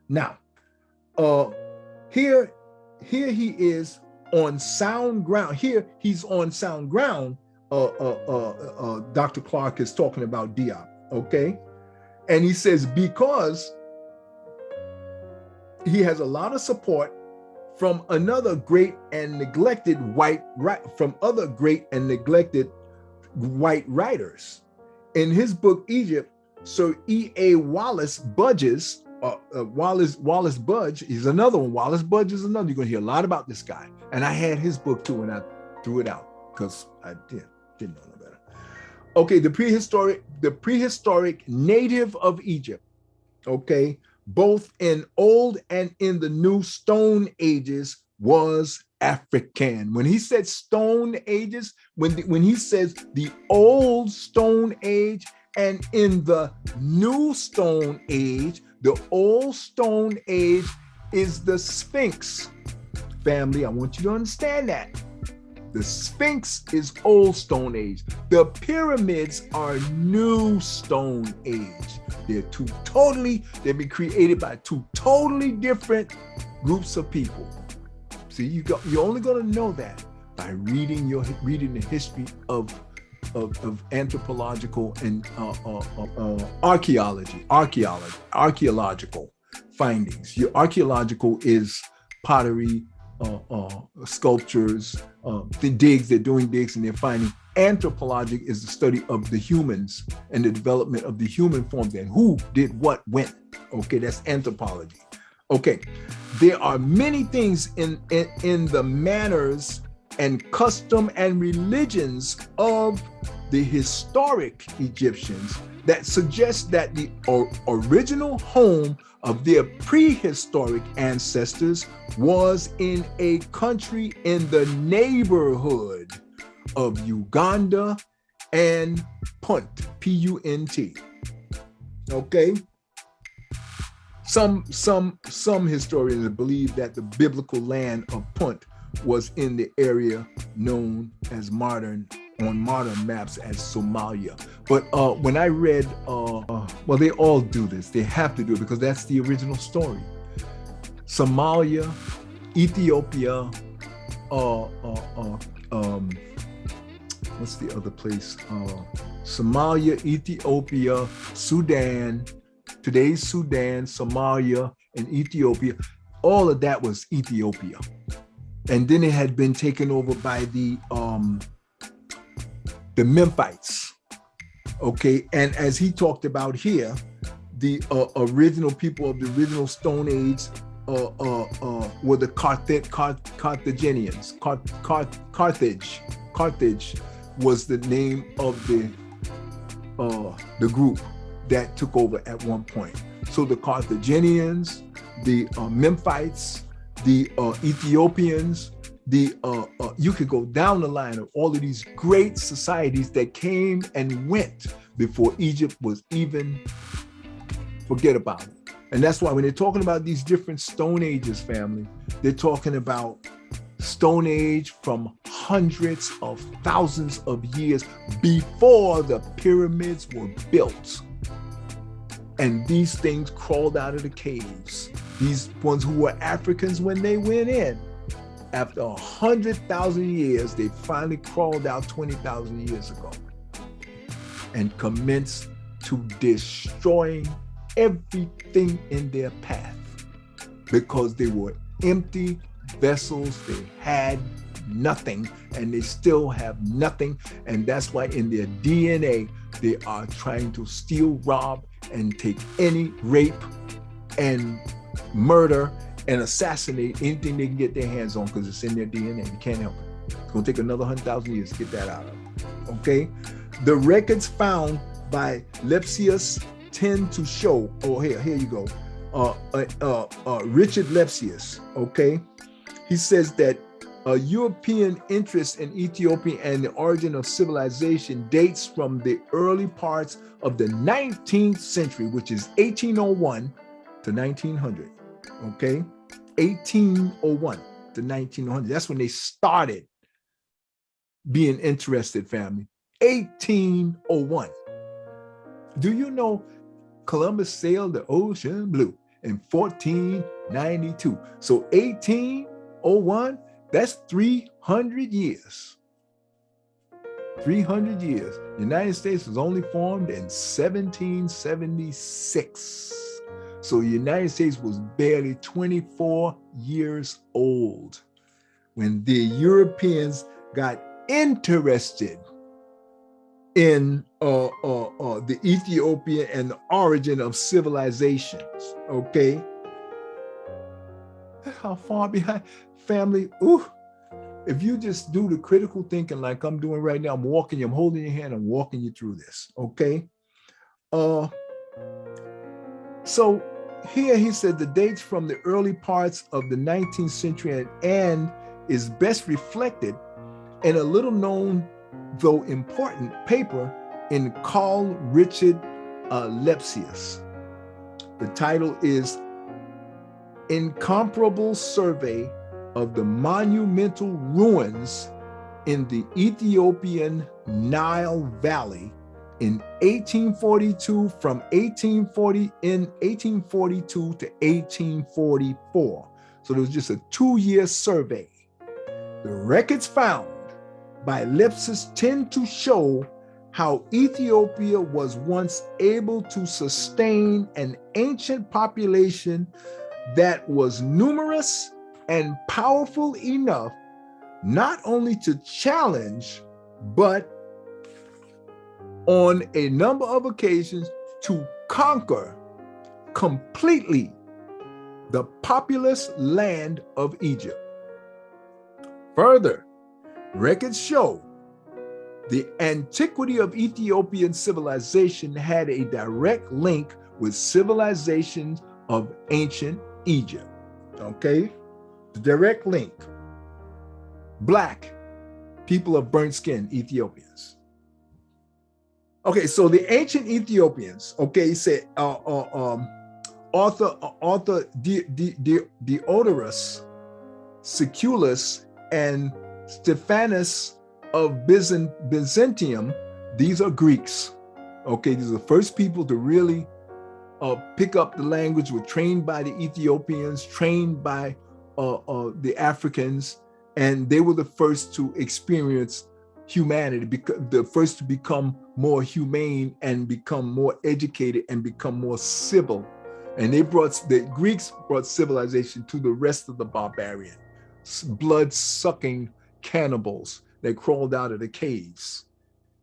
now here he is on sound ground. Here he's on sound ground. Dr. Clarke is talking about Diop. Okay, and he says because he has a lot of support from another great and neglected white writers. In his book, Egypt, Sir E.A. Wallace Budge, Wallace Budge is another one. Wallace Budge is another. You're going to hear a lot about this guy. And I had his book too, and I threw it out because I didn't know no better. Okay, the prehistoric native of Egypt, okay, both in old and in the new Stone Ages, was African. When he said Stone Ages, when he says the old Stone Age and in the new Stone Age, the old Stone Age is the Sphinx. Family, I want you to understand that. The Sphinx is old Stone Age. The pyramids are new Stone Age. They've been created by two totally different groups of people. See, you're only going to know that by reading the history of anthropological and archaeological findings. Your archaeological is pottery, sculptures, they're doing digs and they're finding. Anthropologic is the study of the humans and the development of the human forms and who did what when. Okay, that's anthropology. Okay, there are many things in the manners and custom and religions of the historic Egyptians that suggest that the original home of their prehistoric ancestors was in a country in the neighborhood of Uganda and Punt, P-U-N-T. Okay. Some historians believe that the biblical land of Punt was in the area known as on modern maps as Somalia. But when I read, well, they all do this. They have to do it because that's the original story. Somalia, Ethiopia, what's the other place? Somalia, Ethiopia, Sudan, today's Sudan, Somalia, and Ethiopia. All of that was Ethiopia. And then it had been taken over by the Memphites. Okay, and as he talked about here, the original people of the original Stone Age were the Carthaginians. Carthage was the name of the group that took over at one point. So the Carthaginians, the Memphites, the Ethiopians, you could go down the line of all of these great societies that came and went before Egypt was even, forget about it. And that's why when they're talking about these different Stone Ages, family, they're talking about Stone Age from hundreds of thousands of years before the pyramids were built. And these things crawled out of the caves. These ones who were Africans when they went in, after 100,000 years, they finally crawled out 20,000 years ago and commenced to destroying everything in their path because they were empty vessels. They had nothing, and they still have nothing. And that's why in their DNA, they are trying to steal, rob, and take any rape and murder and assassinate anything they can get their hands on because it's in their DNA. You can't help it. It's going to take another 100,000 years to get that out of them. Okay? The records found by Lepsius tend to show, here you go. Richard Lepsius, okay? He says that European interest in Ethiopia and the origin of civilization dates from the early parts of the 19th century, which is 1801 to 1900, okay? 1801 to 1900. That's when they started being interested, family. 1801. Do you know Columbus sailed the ocean blue in 1492? So 1801, that's 300 years. 300 years. The United States was only formed in 1776. So the United States was barely 24 years old when the Europeans got interested in the Ethiopia and the origin of civilizations, okay? How far behind, family? Ooh, if you just do the critical thinking like I'm doing right now, I'm walking you, I'm holding your hand, I'm walking you through this, okay? So here he said the dates from the early parts of the 19th century and is best reflected in a little known, though important, paper in Carl Richard Lepsius. The title is Incomparable Survey of the Monumental Ruins in the Ethiopian Nile Valley in 1842 from 1842 to 1844. So there was just a 2-year survey. The records found by Lepsius tend to show how Ethiopia was once able to sustain an ancient population that was numerous and powerful enough not only to challenge, but on a number of occasions to conquer completely the populous land of Egypt. Further, records show the antiquity of Ethiopian civilization had a direct link with civilizations of ancient Egypt, okay? The direct link. Black, people of burnt skin, Ethiopians. Okay, so the ancient Ethiopians, okay, he said, author Diodorus Siculus and Stephanus of Byzantium, these are Greeks. Okay, these are the first people to really pick up the language, were trained by the Ethiopians, trained by the Africans, and they were the first to experience humanity, the first to become more humane and become more educated and become more civil. And the Greeks brought civilization to the rest of the barbarian, blood-sucking cannibals that crawled out of the caves.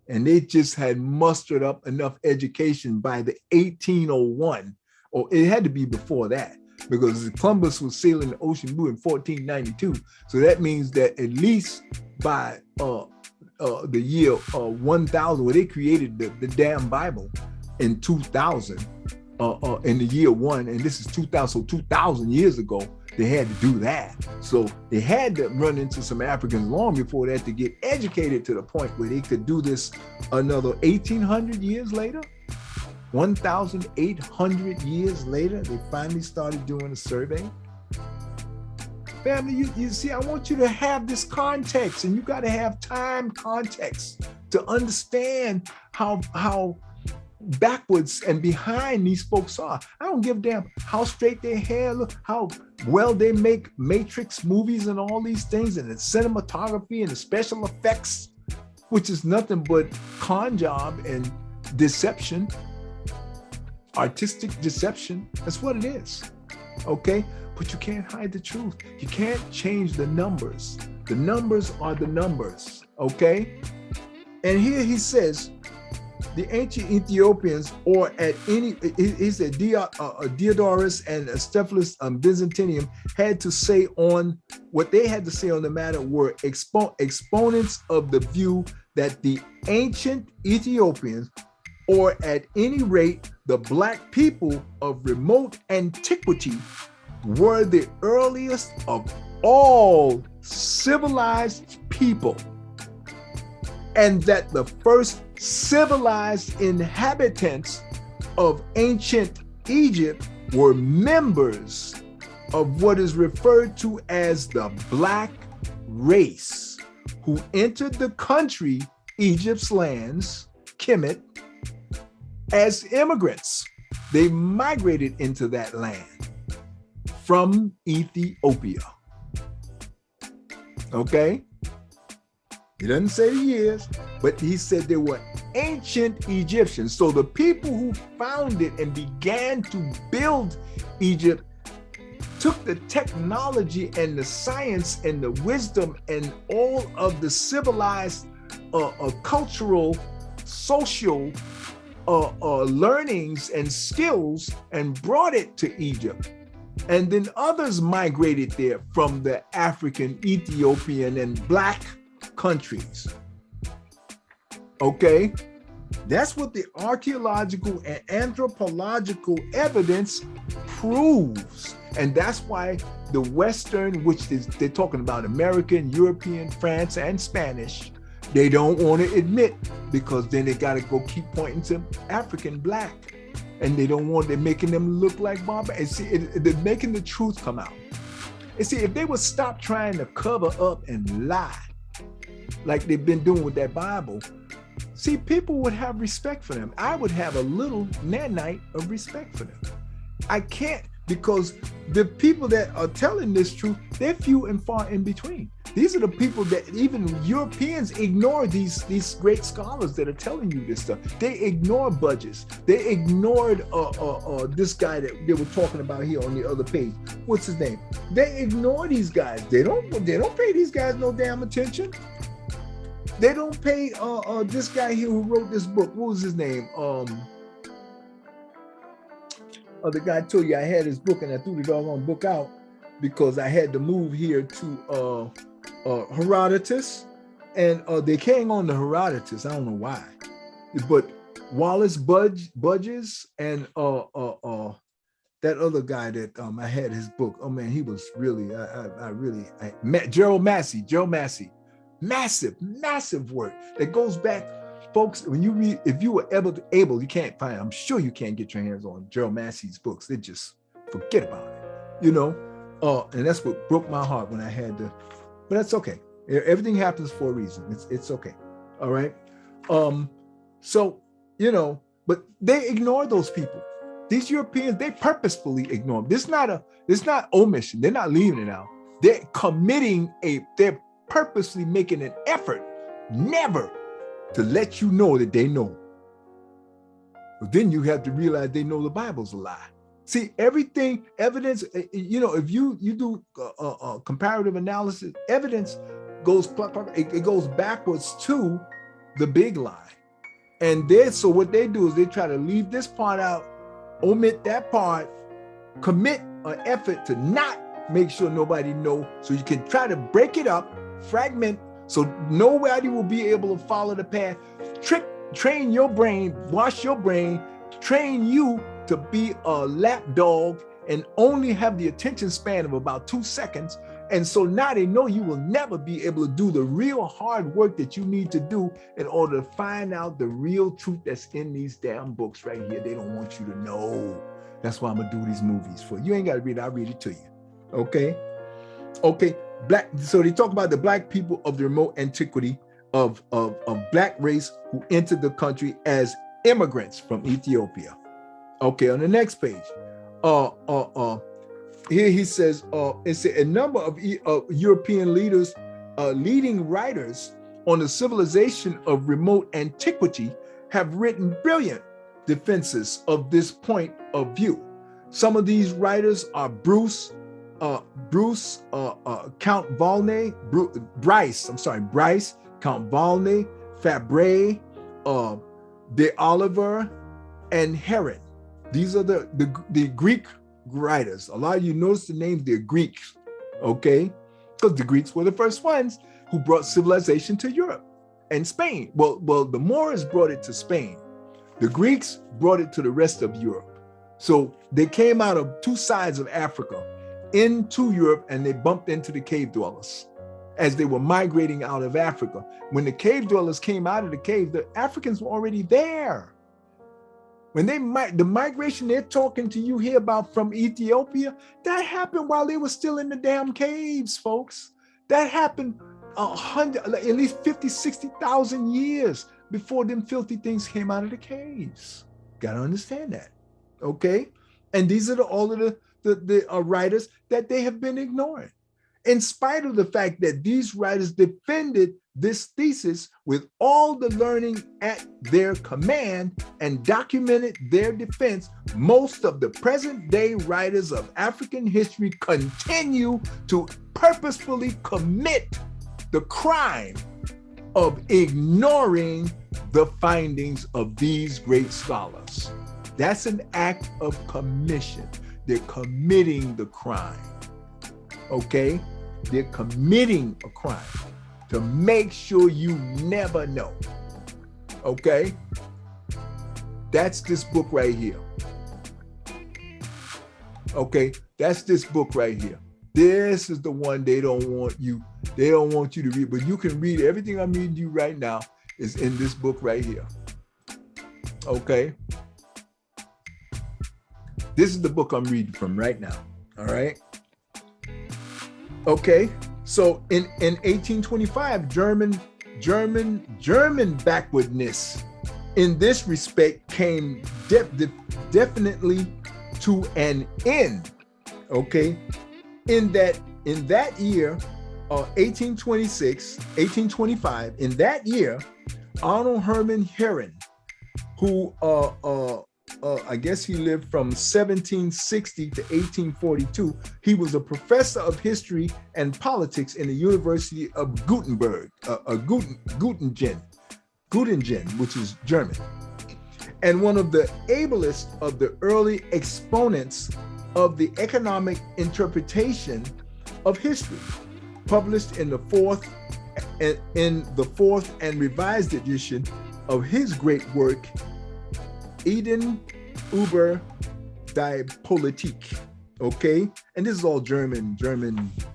And they just had mustered up enough education by the 1801, or it had to be before that, because Columbus was sailing the ocean blue in 1492. So that means that at least by the year 1000, where they created the damn Bible in 2000, in the year 1, and this is 2000, so 2,000 years ago, They had to do that. So they had to run into some Africans long before that to get educated to the point where they could do this another 1,800 years later. 1,800 years later, they finally started doing a survey. Family, you see, I want you to have this context, and you got to have time context to understand how backwards and behind these folks are. I don't give a damn how straight their hair look, how well they make Matrix movies and all these things, and the cinematography and the special effects, which is nothing but con job and deception, artistic deception. That's what it is, okay? But you can't hide the truth. You can't change the numbers. The numbers are the numbers, okay? And here he says, the ancient Ethiopians, or at any, he said Diodorus and Stephanus Byzantium had to say on, what they had to say on the matter were exponents of the view that the ancient Ethiopians, or at any rate, the Black people of remote antiquity, were the earliest of all civilized people, and that the first civilized inhabitants of ancient Egypt were members of what is referred to as the Black race, who entered the country, Egypt's lands, Kemet, as immigrants. They migrated into that land from Ethiopia. Okay? He doesn't say the years, but he said they were ancient Egyptians. So the people who founded and began to build Egypt took the technology and the science and the wisdom and all of the civilized cultural, social learnings and skills and brought it to Egypt. And then others migrated there from the African, Ethiopian, and Black countries. Okay? That's what the archaeological and anthropological evidence proves. And that's why the Western, which is, they're talking about American, European, France, and Spanish, they don't want to admit, because then they got to go keep pointing to African, Black. And they don't want, they're making them look like barbarians. And see, they're making the truth come out. And see, if they would stop trying to cover up and lie, like they've been doing with that Bible, see, people would have respect for them. I would have a little nanite of respect for them. I can't, because the people that are telling this truth, they're few and far in between. These are the people that even Europeans ignore, these great scholars that are telling you this stuff. They ignore Budges. They ignored this guy that they were talking about here on the other page. What's his name? They ignore these guys. They don't pay these guys no damn attention. They don't pay this guy here who wrote this book. What was his name? The guy told you I had his book and I threw the doggone book out because I had to move here to Herodotus, and they came on to Herodotus. I don't know why, but Wallace Budges and that other guy that I had his book. Oh man, he was really Gerald Massey. Massive work that goes back, folks. When you read, if you were able, you can't find, I'm sure you can't get your hands on Gerald Massey's books. They just forget about it, you know. And that's what broke my heart when I had to, but that's okay. Everything happens for a reason. It's okay. All right. So, you know, but they ignore those people. These Europeans, they purposefully ignore them. It's not omission. They're not leaving it out. They're they're purposely making an effort never to let you know that they know. But then you have to realize they know the Bible's a lie. See, everything, evidence, you know, if you do comparative analysis, evidence goes backwards to the big lie. And so what they do is they try to leave this part out, omit that part, commit an effort to not make sure nobody know, so you can try to break it up, fragment, so nobody will be able to follow the path, train your brain, wash your brain, train you to be a lapdog and only have the attention span of about 2 seconds. And so now they know you will never be able to do the real hard work that you need to do in order to find out the real truth that's in these damn books right here. They don't want you to know. That's why I'm gonna do these movies for you. Ain't gotta read it, I'll read it to you. Okay? Okay, so they talk about the black people of the remote antiquity of black race who entered the country as immigrants from Ethiopia. Okay, on the next page. Here he says, it's a number of European leaders, leading writers on the civilization of remote antiquity have written brilliant defenses of this point of view. Some of these writers are Bryce, Count Volney, Fabre, De Oliver, and Heron. These are the Greek writers. A lot of you notice the names, they're Greeks, okay? Because the Greeks were the first ones who brought civilization to Europe and Spain. Well, the Moors brought it to Spain. The Greeks brought it to the rest of Europe. So they came out of 2 sides of Africa into Europe, and they bumped into the cave dwellers as they were migrating out of Africa. When the cave dwellers came out of the cave, the Africans were already there. When the migration they're talking to you here about from Ethiopia, that happened while they were still in the damn caves, folks. That happened at least 50, 60,000 years before them filthy things came out of the caves. Gotta understand that, okay? And these are all of the writers that they have been ignoring. In spite of the fact that these writers defended this thesis with all the learning at their command and documented their defense, most of the present day writers of African history continue to purposefully commit the crime of ignoring the findings of these great scholars. That's an act of commission. They're committing the crime, okay? They're committing a crime to make sure you never know, okay? That's this book right here, okay? That's this book right here. This is the one they don't want you to read, but you can read everything I'm reading to you right now is in this book right here, okay? This is the book I'm reading from right now, all right? Okay, so in 1825, German backwardness in this respect came definitely to an end, okay? In that year, 1825, in that year, Arnold Herman Heron, who I guess he lived from 1760 to 1842. He was a professor of history and politics in the University of Göttingen, which is German, and one of the ablest of the early exponents of the economic interpretation of history, published in the fourth and revised edition of his great work, Eden über die Politik, okay? And this is all German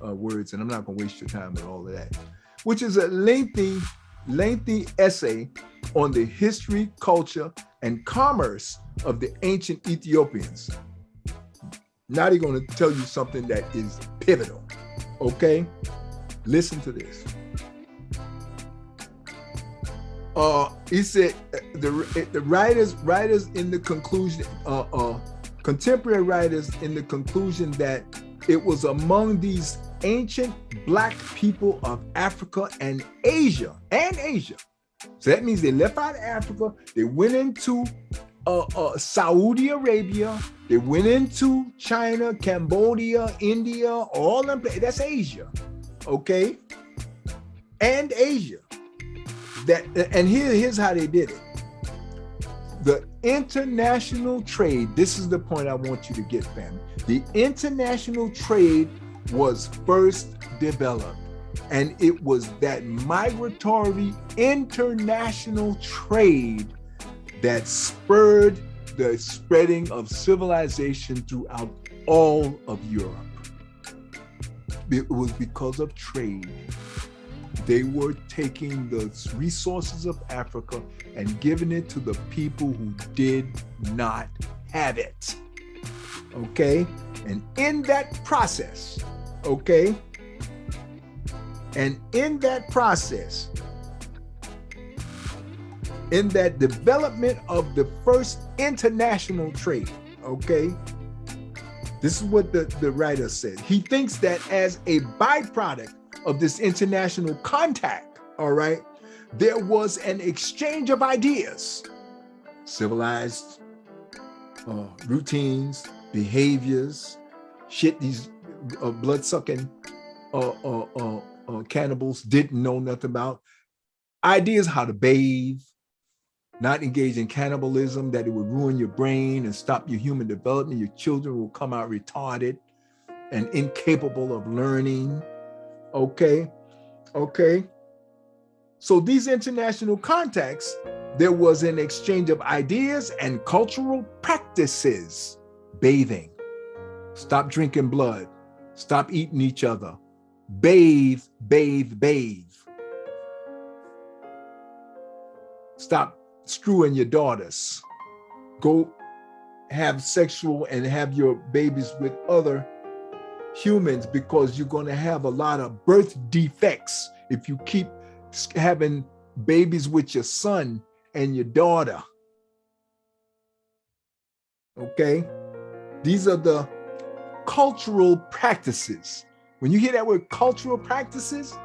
words, and I'm not gonna waste your time with all of that, which is a lengthy essay on the history, culture, and commerce of the ancient Ethiopians. Now they're gonna tell you something that is pivotal, okay? Listen to this. He said the writers in the conclusion, contemporary writers in the conclusion that it was among these ancient black people of Africa and Asia. So that means they left out of Africa, they went into Saudi Arabia, they went into China, Cambodia, India, all them places. That's Asia, okay? And Asia. And here's how they did it. The international trade, this is the point I want you to get, family. The international trade was first developed, and it was that migratory international trade that spurred the spreading of civilization throughout all of Europe. It was because of trade. They were taking the resources of Africa and giving it to the people who did not have it. Okay? And in that process, okay? And in that process, in that development of the first international trade, okay? This is what the writer said. He thinks that as a byproduct of this international contact, all right, there was an exchange of ideas, civilized routines, behaviors, shit these blood-sucking cannibals didn't know nothing about. Ideas how to bathe, not engage in cannibalism, that it would ruin your brain and stop your human development. Your children will come out retarded and incapable of learning. Okay. So these international contacts, there was an exchange of ideas and cultural practices. Bathing, stop drinking blood, stop eating each other, bathe. Stop screwing your daughters. Go have sexual and have your babies with other humans, because you're going to have a lot of birth defects if you keep having babies with your son and your daughter. Okay? These are the cultural practices. When you hear that word cultural practices,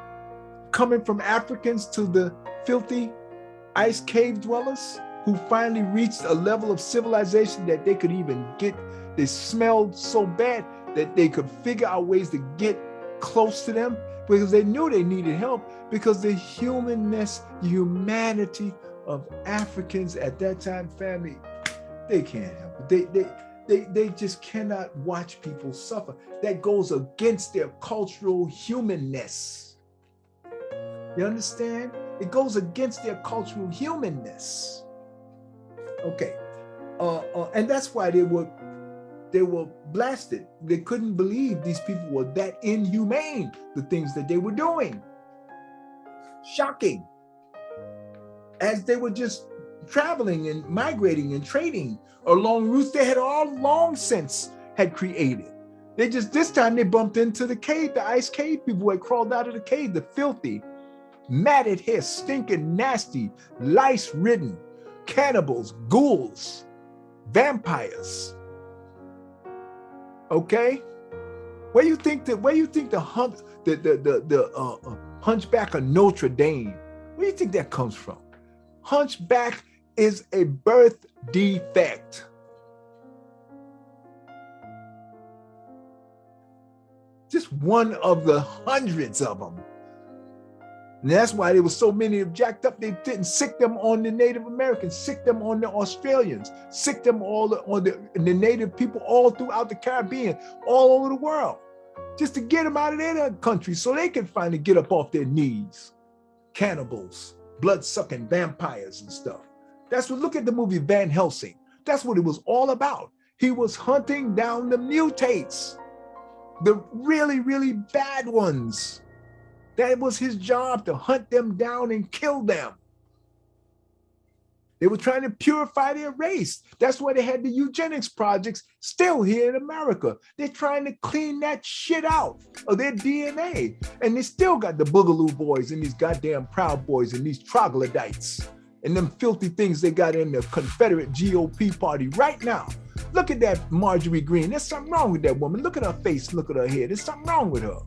coming from Africans to the filthy ice cave dwellers who finally reached a level of civilization that they could even get, they smelled so bad that they could figure out ways to get close to them, because they knew they needed help, because the humanness, the humanity of Africans at that time, family, they can't help it. They just cannot watch people suffer. That goes against their cultural humanness. You understand? It goes against their cultural humanness. Okay, and that's why they were blasted. They couldn't believe these people were that inhumane, the things that they were doing. Shocking. As they were just traveling and migrating and trading along routes they had all long since had created. They just, this time they bumped into the cave, the ice cave people who had crawled out of the cave, the filthy, matted hair, stinking, nasty, lice-ridden cannibals, ghouls, vampires. Okay, where you think the Hunchback of Notre Dame, where do you think that comes from? Hunchback is a birth defect. Just one of the hundreds of them. And that's why there were so many jacked up. They didn't sick them on the Native Americans, sick them on the Australians, sick them all on the Native people all throughout the Caribbean, all over the world, just to get them out of their country so they can finally get up off their knees. Cannibals, blood-sucking vampires and stuff. That's what, look at the movie Van Helsing. That's what it was all about. He was hunting down the mutates, the really, really bad ones. That was his job, to hunt them down and kill them. They were trying to purify their race. That's why they had the eugenics projects still here in America. They're trying to clean that shit out of their DNA. And they still got the Boogaloo boys and these goddamn Proud Boys and these troglodytes and them filthy things they got in the Confederate GOP party right now. Look at that Marjorie Greene. There's something wrong with that woman. Look at her face, look at her hair. There's something wrong with her.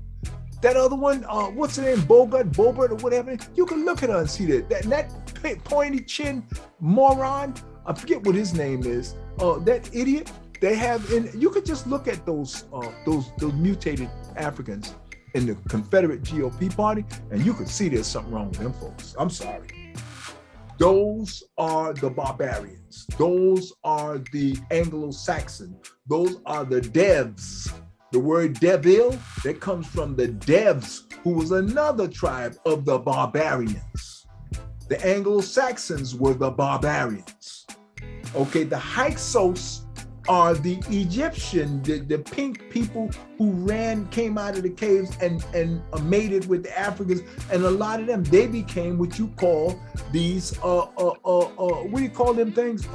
That other one, what's her name, Bobert or whatever, you can look at her and see that pointy chin moron, I forget what his name is, that idiot they have in, you could just look at those mutated Africans in the Confederate GOP party and you could see there's something wrong with them folks. I'm sorry. Those are the barbarians. Those are the Anglo-Saxon. Those are the devs. The word devil, that comes from the Devs, who was another tribe of the barbarians. The Anglo-Saxons were the barbarians. Okay, the Hyksos are the Egyptian, the pink people who came out of the caves and mated with the Africans, and a lot of them, they became what you call these what do you call them things?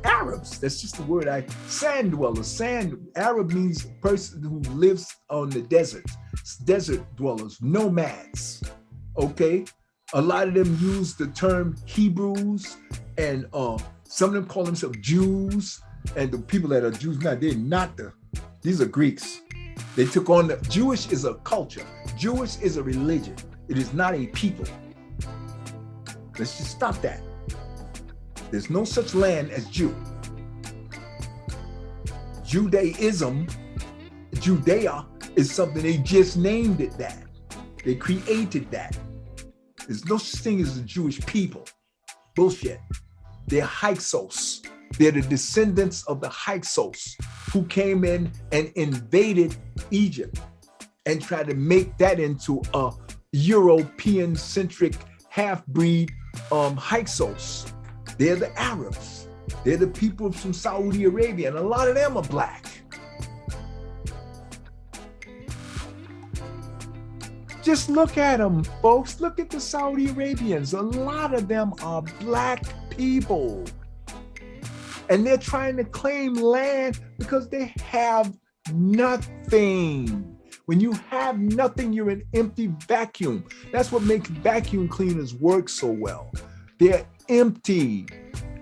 Arabs. That's just the word. Sand dwellers. Arab means person who lives on the desert. Desert dwellers, nomads. Okay, a lot of them use the term Hebrews, and some of them call themselves Jews. And the people that are Jews now, these are Greeks. They took on Jewish is a culture. Jewish is a religion. It is not a people. Let's just stop that. There's no such land as Jew. Judaism, Judea, is something they just named it that. They created that. There's no such thing as a Jewish people. Bullshit. They're Hyksos. They're the descendants of the Hyksos who came in and invaded Egypt and tried to make that into a European-centric half-breed Hyksos. They're the Arabs. They're the people from Saudi Arabia, and a lot of them are black. Just look at them, folks. Look at the Saudi Arabians. A lot of them are black people. And they're trying to claim land because they have nothing. When you have nothing, you're an empty vacuum. That's what makes vacuum cleaners work so well. They're empty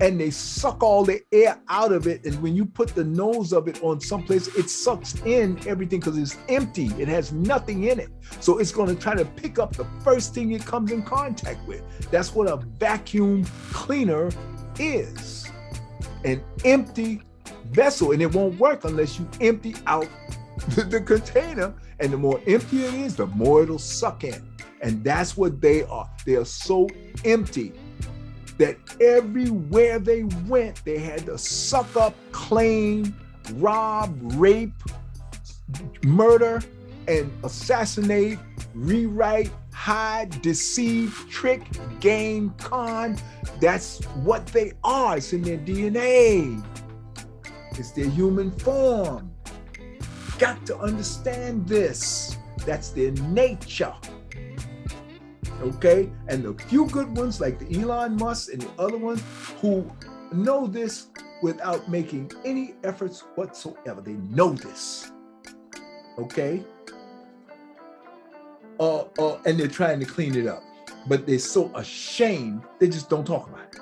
and they suck all the air out of it. And when you put the nose of it on someplace, it sucks in everything because it's empty. It has nothing in it. So it's going to try to pick up the first thing it comes in contact with. That's what a vacuum cleaner is. An empty vessel, and it won't work unless you empty out the container. And the more empty it is, the more it'll suck in. And that's what they are. They are so empty that everywhere they went, they had to suck up, claim, rob, rape, murder, and assassinate, rewrite, hide, deceive, trick, game, con. That's what they are. It's in their DNA. It's their human form. Got to understand this. That's their nature. Okay? And the few good ones like the Elon Musk and the other ones who know this without making any efforts whatsoever. They know this. Okay? And they're trying to clean it up. But they're so ashamed, they just don't talk about it.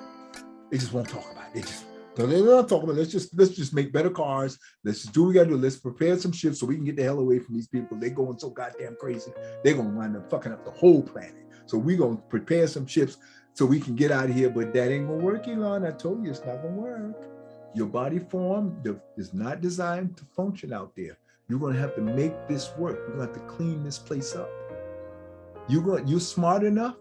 They just won't talk about it. They just don't talk about it. Let's just make better cars. Let's just do what we gotta do. Let's prepare some ships so we can get the hell away from these people. They're going so goddamn crazy. They're gonna wind up fucking up the whole planet. So we're gonna prepare some ships so we can get out of here. But that ain't gonna work, Elon. I told you it's not gonna work. Your body form is not designed to function out there. You're gonna have to make this work. You're gonna have to clean this place up. You're smart enough.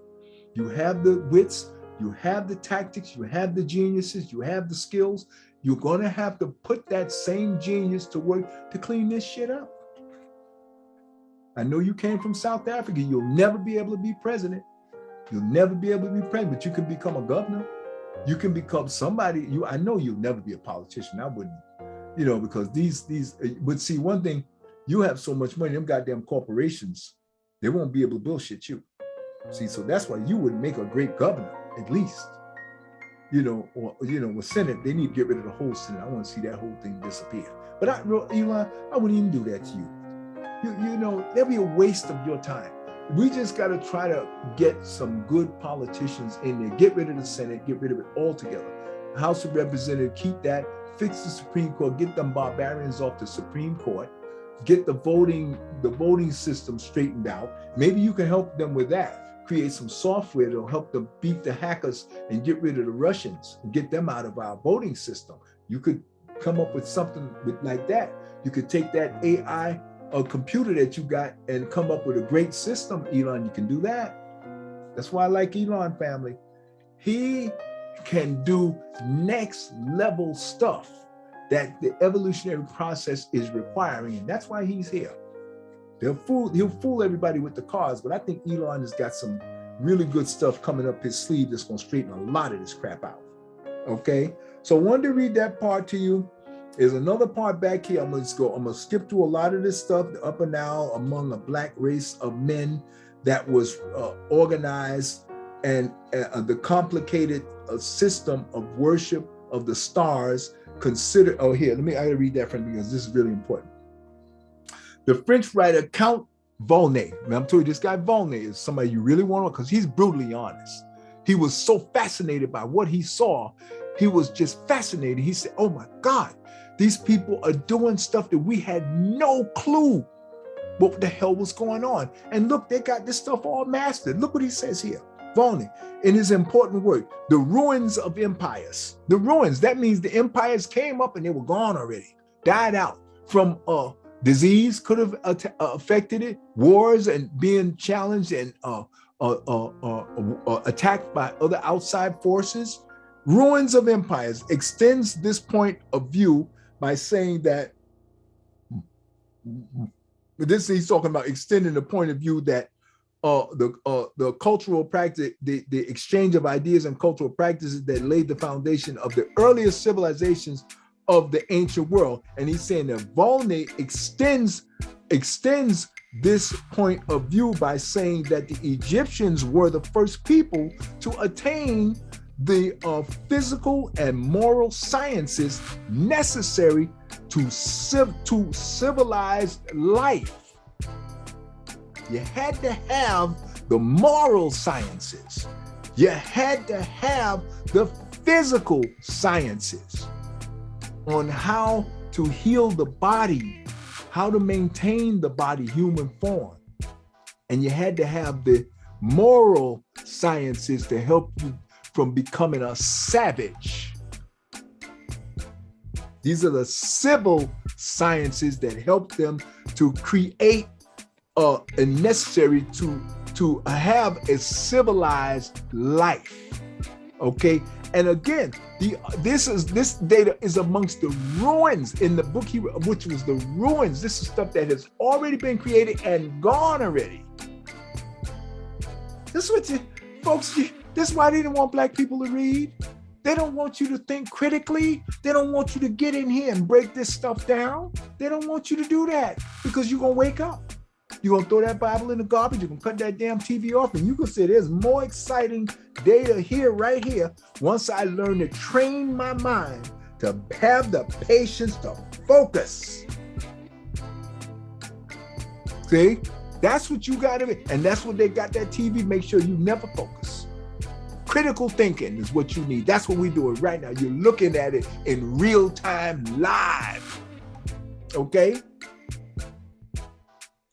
You have the wits. You have the tactics. You have the geniuses. You have the skills. You're gonna have to put that same genius to work to clean this shit up. I know you came from South Africa. You'll never be able to be president. You'll never be able to be president, but you can become a governor. You can become somebody. I know you'll never be a politician. I wouldn't, because but see, one thing, you have so much money, them goddamn corporations, they won't be able to bullshit you. See, so that's why you would make a great governor, at least. With Senate, they need to get rid of the whole Senate. I want to see that whole thing disappear. But Elon, I wouldn't even do that to you. That'd be a waste of your time. We just got to try to get some good politicians in there. Get rid of the Senate, get rid of it altogether. House of Representatives, keep that. Fix the Supreme Court, get them barbarians off the Supreme Court. Get the voting system straightened out. Maybe you can help them with that. Create some software that'll help them beat the hackers and get rid of the Russians and get them out of our voting system. You could come up with something like that. You could take that AI computer that you got and come up with a great system, Elon. You can do that. That's why I like Elon family. He can do next level stuff that the evolutionary process is requiring, and that's why he's here. He'll fool everybody with the cars, but I think Elon has got some really good stuff coming up his sleeve that's going to straighten a lot of this crap out. Okay, so I wanted to read that part to you. There's another part back here. I'm gonna skip through a lot of this stuff. The Upper Nile among a black race of men that was organized, and the complicated system of worship of the stars considered. Oh, here, I gotta read that from you because this is really important. The French writer Count Volney. I'm telling you, this guy Volney is somebody you really want to, because he's brutally honest. He was so fascinated by what he saw. He was just fascinated. He said, oh my God, these people are doing stuff that we had no clue what the hell was going on. And look, they got this stuff all mastered. Look what he says here. Volney, in his important work, The Ruins of Empires. The ruins, that means the empires came up and they were gone already, died out from disease could have affected it, wars and being challenged and attacked by other outside forces. Ruins of Empires extends this point of view by saying that, he's talking about extending the point of view that the cultural practice, the exchange of ideas and cultural practices that laid the foundation of the earliest civilizations of the ancient world. And he's saying that Volney extends this point of view by saying that the Egyptians were the first people to attain the physical and moral sciences necessary to civilized life. You had to have the moral sciences. You had to have the physical sciences on how to heal the body, how to maintain the body human form. And you had to have the moral sciences to help you from becoming a savage. These are the civil sciences that help them to create and necessary to have a civilized life. Okay, and again, this data is amongst the ruins in the book which was the ruins. This is stuff that has already been created and gone already. This is what folks. This is why they didn't want black people to read. They don't want you to think critically. They don't want you to get in here and break this stuff down. They don't want you to do that because you're gonna wake up. You're gonna throw that Bible in the garbage. You're gonna cut that damn TV off, and you can say there's more exciting data here, right here. Once I learn to train my mind to have the patience to focus. See, that's what you got to be, and that's what they got that TV. Make sure you never focus. Critical thinking is what you need. That's what we're doing right now. You're looking at it in real time, live. Okay.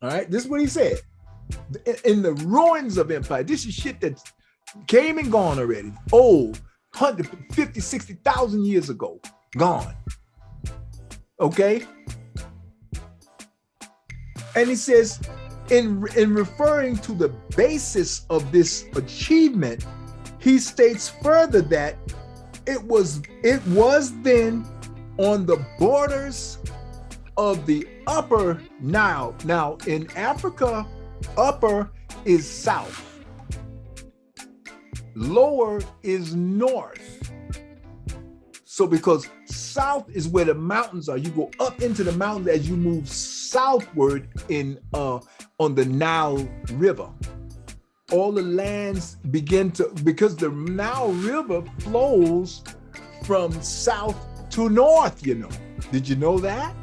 All right, this is what he said. In the ruins of empire, this is shit that came and gone already. Old, 150, 60,000 years ago, gone. Okay? And he says, in referring to the basis of this achievement, he states further that it was then on the borders of the Upper Nile. Now, in Africa, upper is south, lower is north. So because south is where the mountains are, you go up into the mountains as you move southward on the Nile River. All the lands begin to, because the Nile River flows from south to north, you know. Did you know that?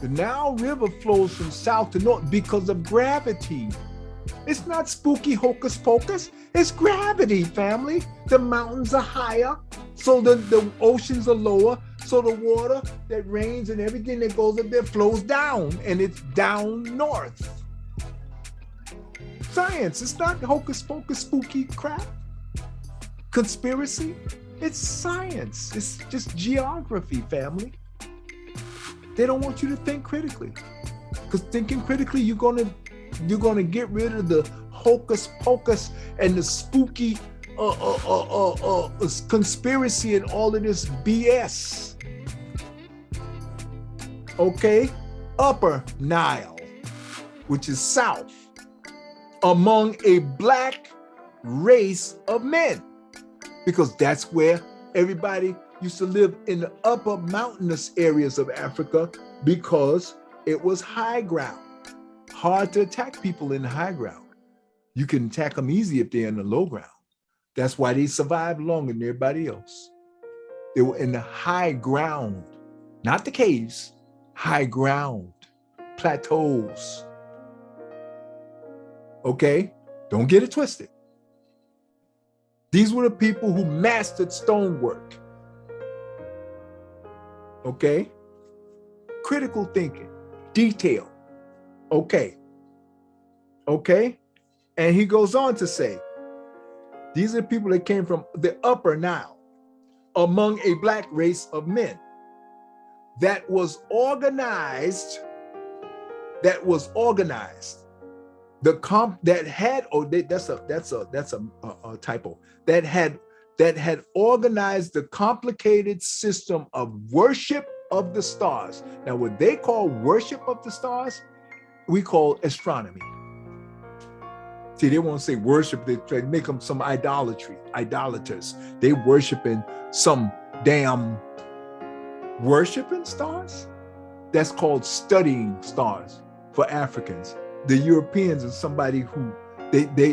The Nile River flows from south to north because of gravity. It's not spooky hocus pocus. It's gravity, family. The mountains are higher, so the oceans are lower, so the water that rains and everything that goes up there flows down, and it's down north. Science, it's not hocus pocus spooky crap. Conspiracy, it's science. It's just geography, family. They don't want you to think critically, because thinking critically, you're gonna get rid of the hocus pocus and the spooky conspiracy and all of this BS. Okay, Upper Nile, which is south, among a black race of men. because that's where everybody used to live, in the upper mountainous areas of Africa, because it was high ground. Hard to attack people in the high ground. You can attack them easy if they're in the low ground. That's why they survived longer than everybody else. They were in the high ground, not the caves, high ground, plateaus. Okay? Don't get it twisted. These were the people who mastered stonework. Okay? Critical thinking, detail. Okay. Okay? And he goes on to say, these are people that came from the upper Nile, among a black race of men that was organized. That's a typo. That had organized the complicated system of worship of the stars. Now, what they call worship of the stars, we call astronomy. See, they won't say worship, they try to make them some idolaters. They worshiping some damn worshiping stars. That's called studying stars for Africans. The Europeans are somebody who,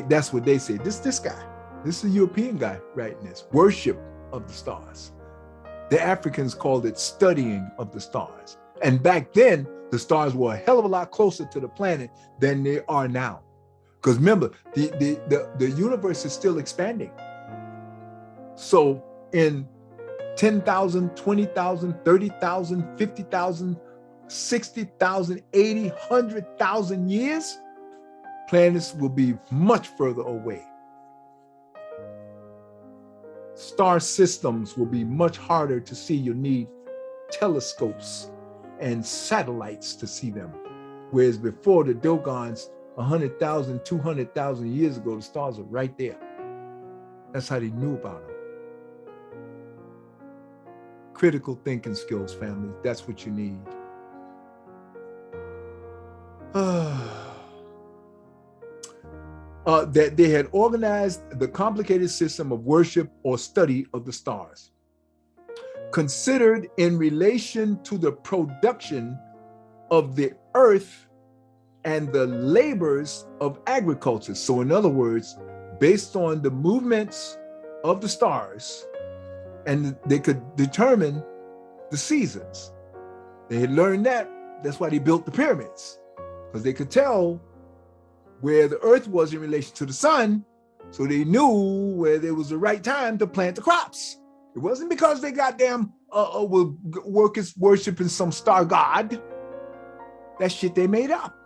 that's what they say. This guy, this is a European guy writing this, worship of the stars. The Africans called it studying of the stars. And back then, the stars were a hell of a lot closer to the planet than they are now. Because remember, the universe is still expanding. So in 10,000, 20,000, 30,000, 50,000, 60,000, 80, 100,000 years, planets will be much further away. Star systems will be much harder to see. You'll need telescopes and satellites to see them. Whereas before, the Dogons, 100,000, 200,000 years ago, the stars are right there. That's how they knew about them. Critical thinking skills, family. That's what you need. That they had organized the complicated system of worship or study of the stars, considered in relation to the production of the earth and the labors of agriculture. So in other words, based on the movements of the stars, and they could determine the seasons. They had learned that. That's why they built the pyramids, because they could tell where the earth was in relation to the sun, so they knew where there was the right time to plant the crops. It wasn't because they goddamn were workers worshiping some star god. That shit they made up.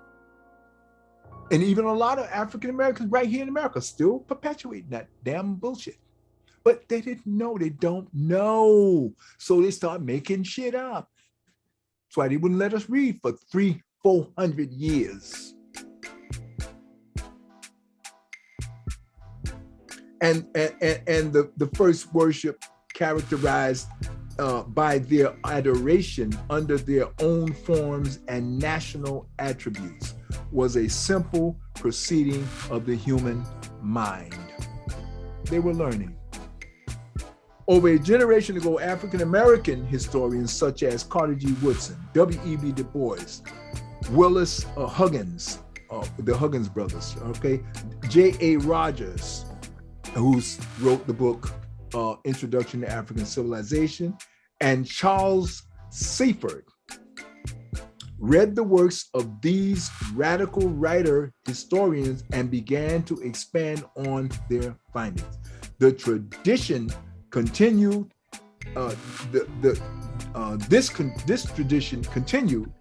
And even a lot of African Americans right here in America still perpetuating that damn bullshit. But they didn't know, they don't know. So they start making shit up. That's why they wouldn't let us read for 300-400 years. And the first worship characterized by their adoration under their own forms and national attributes was a simple proceeding of the human mind. They were learning. Over a generation ago, African-American historians such as Carter G. Woodson, W.E.B. Du Bois, Willis Huggins, the Huggins brothers, okay, J.A. Rogers, who wrote the book Introduction to African Civilization, and Charles Seaford, read the works of these radical writer historians and began to expand on their findings. The tradition continued, this tradition continued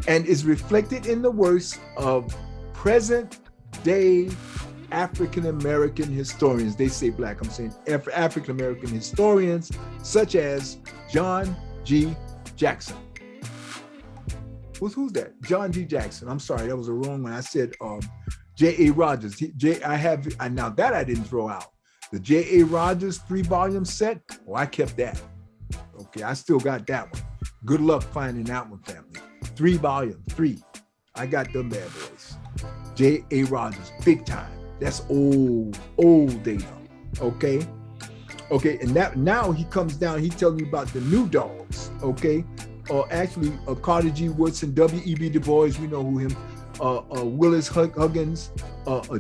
and is reflected in the works of present-day African-American historians. They say black, I'm saying African-American historians such as John G. Jackson. Who's that? John G. Jackson. I'm sorry, that was a wrong one. I said J.A. Rogers. Now that I didn't throw out. The J.A. Rogers 3-volume set, I kept that. Okay, I still got that one. Good luck finding that one, family. 3-volume, 3. I got them bad boys. J.A. Rogers, big time. That's old data, okay? Okay, and now he comes down, he tells you about the new dogs, okay? Actually, Carter G. Woodson, W.E.B. Du Bois, we know who him, Willis Huggins,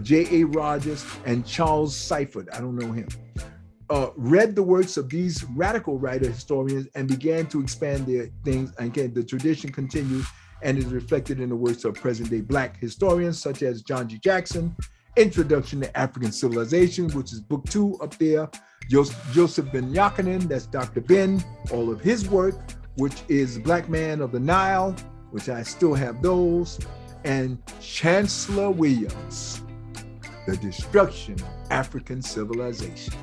J.A. Rogers, and Charles Seifert, I don't know him, read the works of these radical writer historians and began to expand their things. And again, the tradition continued and is reflected in the works of present-day Black historians such as John G. Jackson, Introduction to African Civilization, which is book 2 up there, Joseph Ben Yakinen, that's Dr. Ben, all of his work, which is Black Man of the Nile, which I still have those, and Chancellor Williams, The Destruction of African Civilization.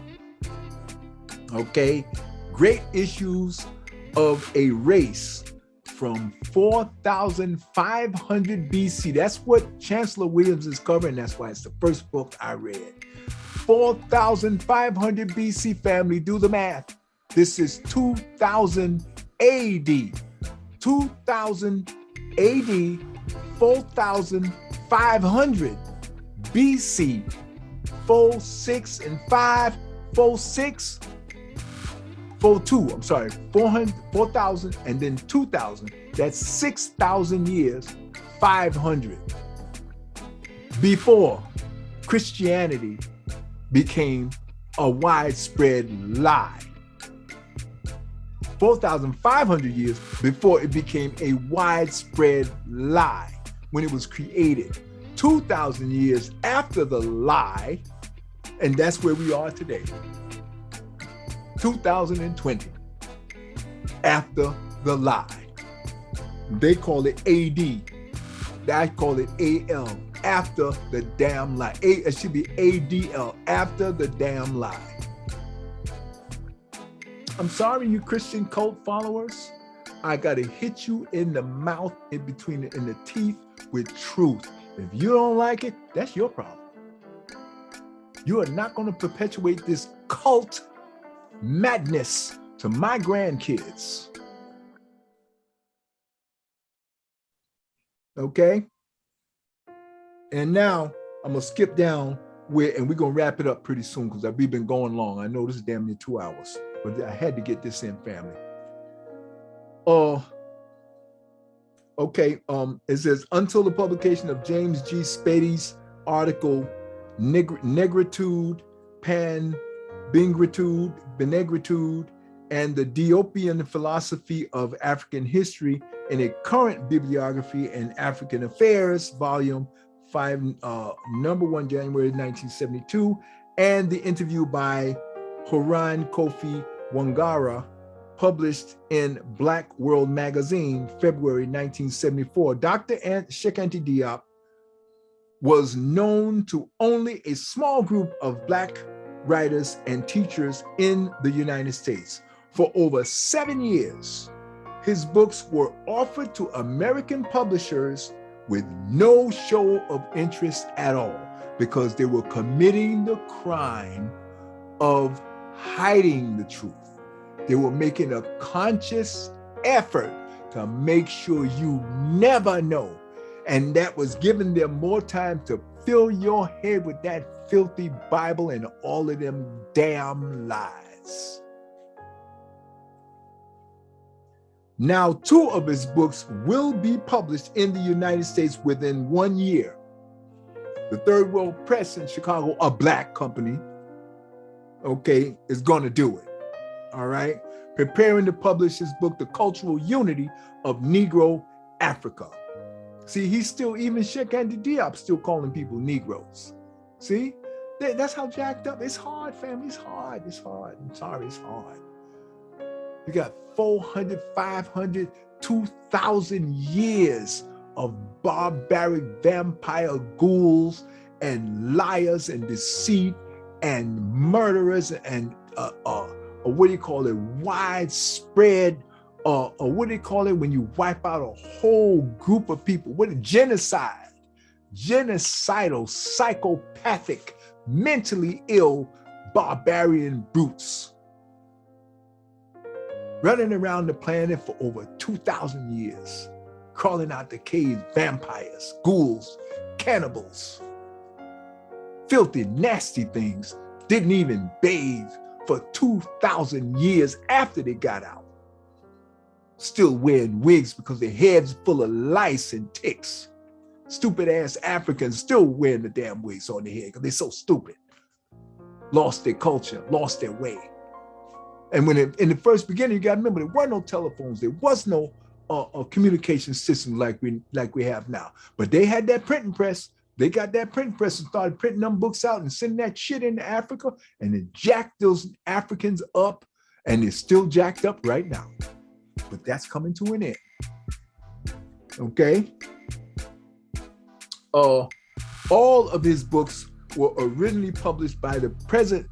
Okay, great issues of a race from 4,500 BC. That's what Chancellor Williams is covering. That's why it's the first book I read. 4,500 BC, family, do the math. This is 2000 AD. 2000 AD, 4,500 BC. 4, 6, and 5, 4, 6, 4, 2, I'm sorry, 400, 4,000, and then 2,000. That's 6,000 years, 500. Before Christianity became a widespread lie. 4,500 years before it became a widespread lie when it was created. 2,000 years after the lie, and that's where we are today. 2020, after the lie. They call it AD. I call it AL, after the damn lie. It should be ADL, after the damn lie. I'm sorry, you Christian cult followers. I gotta hit you in the mouth, in the teeth with truth. If you don't like it, that's your problem. You are not gonna perpetuate this cult madness to my grandkids. Okay? And now I'm gonna skip down and we're gonna wrap it up pretty soon because we've been going long. I know this is damn near 2 hours, but I had to get this in, family. Okay, it says, until the publication of James G. Spady's article, Negritude, Pan-Bingritude, Benegritude, and the Diopian Philosophy of African History in a Current Bibliography and African Affairs, Volume 5, number 1, January 1972, and the interview by Horan Kofi Wangara, published in Black World Magazine, February 1974. Dr. Cheikh Diop was known to only a small group of Black writers and teachers in the United States. For over 7 years, his books were offered to American publishers with no show of interest at all because they were committing the crime of hiding the truth. They were making a conscious effort to make sure you never know. And that was giving them more time to fill your head with that filthy Bible and all of them damn lies. Now, 2 of his books will be published in the United States within 1 year. The Third World Press in Chicago, a Black company, okay, is going to do it. All right, preparing to publish his book, The Cultural Unity of Negro Africa. See, he's still, even Cheikh Diop still calling people Negroes. See, that's how jacked up. It's hard, family, it's hard, it's hard. I'm sorry, it's hard. You got 400, 500, 2,000 years of barbaric vampire ghouls and liars and deceit and murderers and what do you call it, widespread, or what do you call it when you wipe out a whole group of people? What a genocide, genocidal, psychopathic, mentally ill, barbarian brutes running around the planet for over 2,000 years, crawling out the caves, vampires, ghouls, cannibals, filthy, nasty things, didn't even bathe for 2,000 years after they got out, still wearing wigs because their heads full of lice and ticks. Stupid ass Africans still wearing the damn wigs on their head because they're so stupid. Lost their culture, lost their way. And when in the first beginning, you got to remember, there were no telephones, there was no communication system like we have now. But they had that printing press. They got that printing press and started printing them books out and sending that shit into Africa, and it jacked those Africans up, and it's still jacked up right now. But that's coming to an end. Okay? All of his books were originally published by the Présence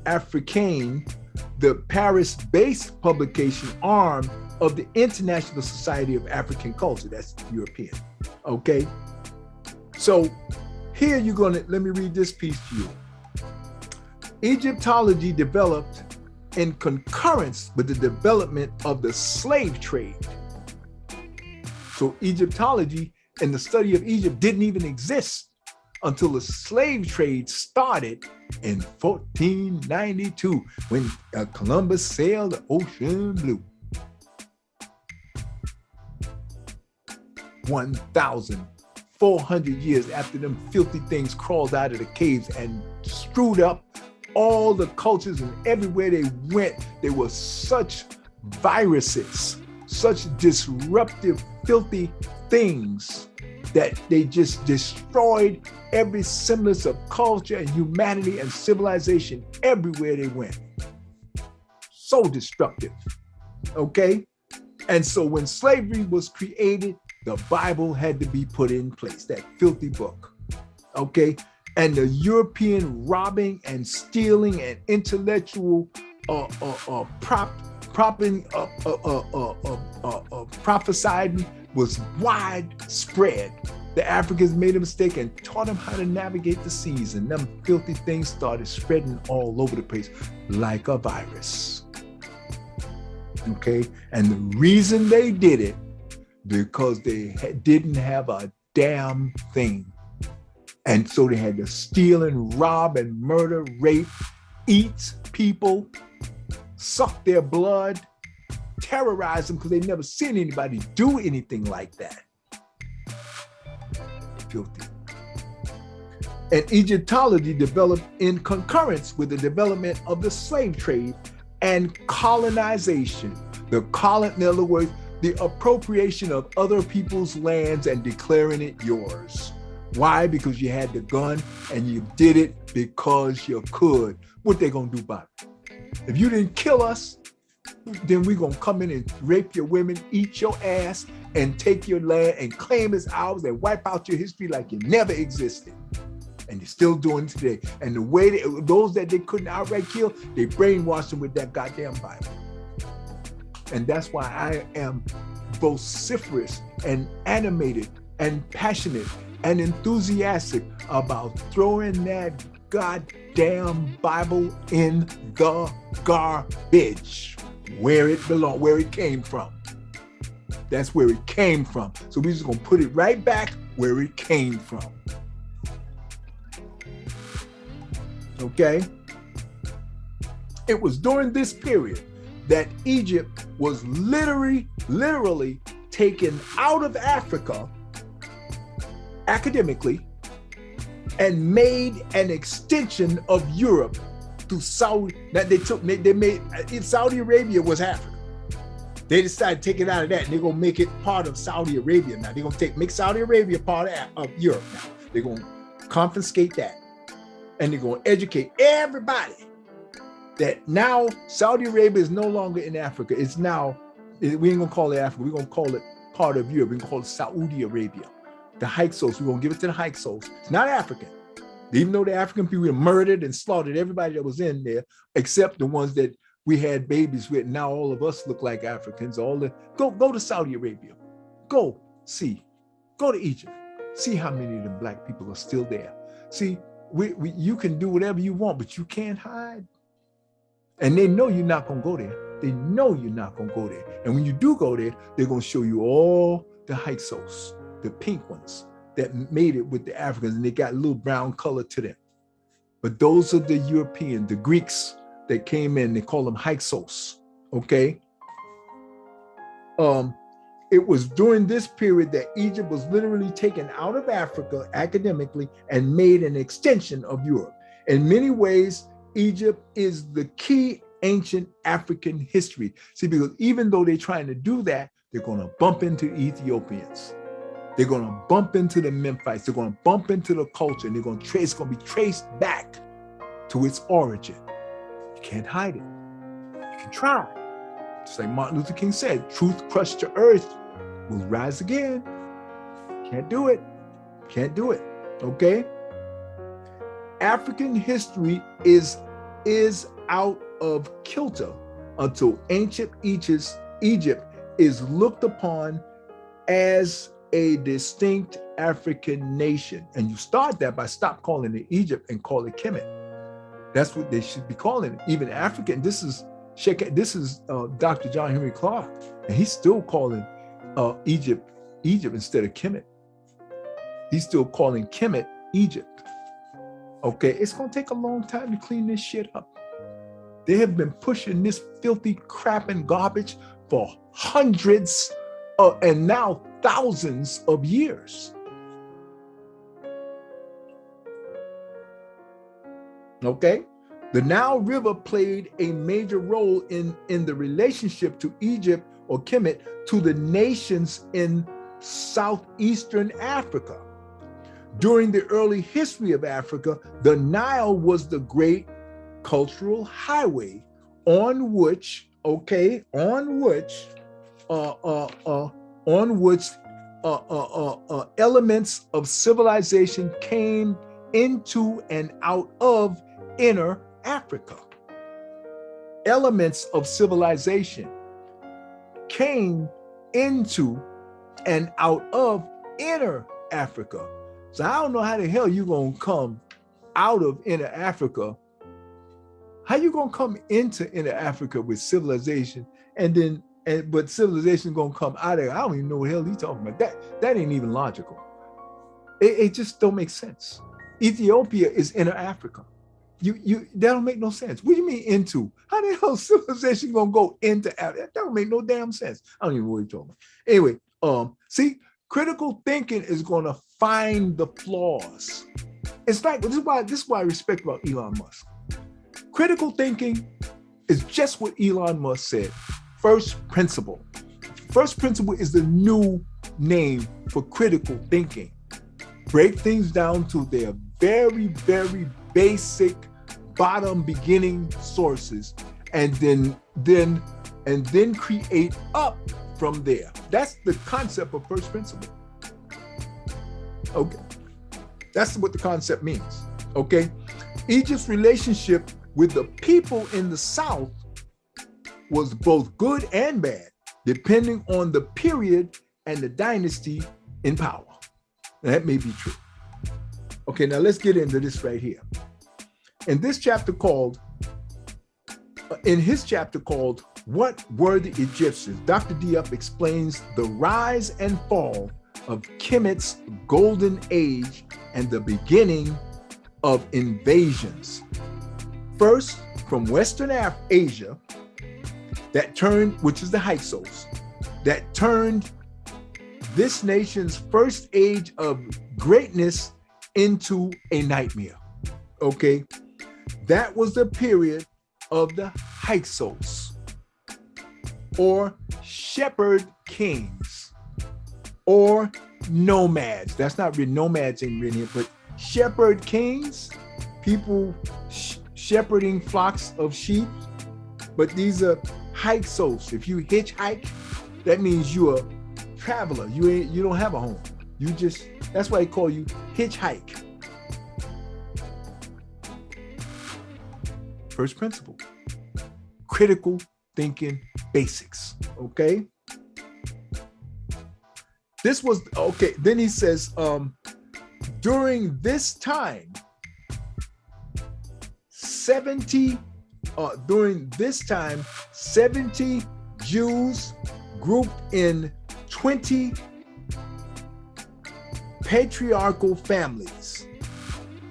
Africaine, the Paris-based publication arm of the International Society of African Culture. That's European. Okay? So here let me read this piece to you. Egyptology developed in concurrence with the development of the slave trade. So Egyptology and the study of Egypt didn't even exist until the slave trade started in 1492 when Columbus sailed the ocean blue. 1,400 years after them filthy things crawled out of the caves and screwed up all the cultures, and everywhere they went, there were such viruses, such disruptive, filthy things that they just destroyed every semblance of culture and humanity and civilization everywhere they went. So destructive, okay? And so when slavery was created, the Bible had to be put in place, that filthy book, okay? And the European robbing and stealing and intellectual prophesying was widespread. The Africans made a mistake and taught them how to navigate the seas, and them filthy things started spreading all over the place like a virus. Okay, and the reason they did it, because they didn't have a damn thing. And so they had to steal and rob and murder, rape, eat people, suck their blood, terrorize them because they'd never seen anybody do anything like that. Filthy. And Egyptology developed in concurrence with the development of the slave trade and colonization. In other words, the appropriation of other people's lands and declaring it yours. Why? Because you had the gun and you did it because you could. What they gonna do about it? If you didn't kill us, then we're gonna come in and rape your women, eat your ass, and take your land and claim it's ours and wipe out your history like you never existed. And they're still doing it today. And the way those that they couldn't outright kill, they brainwashed them with that goddamn Bible. And that's why I am vociferous and animated and passionate and enthusiastic about throwing that goddamn Bible in the garbage where it belongs, where it came from. That's where it came from. So we're just gonna put it right back where it came from. Okay? It was during this period that Egypt was literally taken out of Africa academically and made an extension of Europe through Saudi. That they made Saudi Arabia was Africa. They decided to take it out of that, and they're gonna make it part of Saudi Arabia now. They're gonna make Saudi Arabia part of Europe now. They're gonna confiscate that, and they're gonna educate everybody that now Saudi Arabia is no longer in Africa. It's now, we ain't gonna call it Africa. We're gonna call it part of Europe. We're gonna call it Saudi Arabia. The Hyksos, we're gonna give it to the Hyksos. It's not African. Even though the African people murdered and slaughtered everybody that was in there, except the ones that we had babies with. Now all of us look like Africans. Go to Saudi Arabia. Go see. Go to Egypt. See how many of them black people are still there. See, you can do whatever you want, but you can't hide. And they know you're not gonna go there. They know you're not gonna go there. And when you do go there, they're gonna show you all the Hyksos, the pink ones that made it with the Africans, and they got a little brown color to them. but those are the European, the Greeks that came in. They call them Hyksos. Okay. It was during this period that Egypt was literally taken out of Africa academically and made an extension of Europe. In many ways, Egypt is the key ancient African history. See, because even though they're trying to do that, they're going to bump into Ethiopians. They're going to bump into the Memphites. They're going to bump into the culture, and it's going to be traced back to its origin. You can't hide it. You can try. Just like Martin Luther King said, truth crushed to earth will rise again. Can't do it. Can't do it. Okay? African history is out of kilter until ancient Egypt is looked upon as a distinct African nation. And you start that by stop calling it Egypt and call it Kemet. That's what they should be calling it. Even African. This is Dr. John H Clarke, and he's still calling Egypt instead of Kemet. He's still calling Kemet Egypt. Okay, it's gonna take a long time to clean this shit up. They have been pushing this filthy crap and garbage for hundreds and now thousands of years. Okay, the Nile River played a major role in the relationship to Egypt or Kemet to the nations in southeastern Africa. During the early history of Africa, the Nile was the great cultural highway on which elements of civilization came into and out of inner Africa. Elements of civilization came into and out of inner Africa. So I don't know how the hell you gonna come out of inner Africa. How you gonna come into inner Africa with civilization but civilization gonna come out of it? I don't even know what the hell he's talking about. That ain't even logical. It just don't make sense. Ethiopia is inner Africa. That don't make no sense. What do you mean into? How the hell civilization gonna go into Africa? That don't make no damn sense. I don't even know what you're talking about. Anyway, see, critical thinking is gonna find the flaws. It's like this is why I respect about Elon Musk. Critical thinking is just what Elon Musk said. First principle. First principle is the new name for critical thinking. Break things down to their very, very basic bottom beginning sources, and then create up from there. That's the concept of first principle. Okay, that's what the concept means. Okay, Egypt's relationship with the people in the south was both good and bad, depending on the period and the dynasty in power. That may be true. Okay, now let's get into this right here. In his chapter called, What Were the Egyptians? Dr. Diop explains the rise and fall of Kemet's golden age and the beginning of invasions. First, from Western Asia, which is the Hyksos, that turned this nation's first age of greatness into a nightmare. Okay, that was the period of the Hyksos, or shepherd kings, or nomads. That's not written, nomads ain't written here, but shepherd kings, people shepherding flocks of sheep. But these are Hyksos. If you hitchhike, that means you're a traveler. You don't have a home. That's why they call you hitchhike. First principle, critical thinking basics. Okay. Then he says, during this time, 70 Jews grouped in 20 patriarchal families.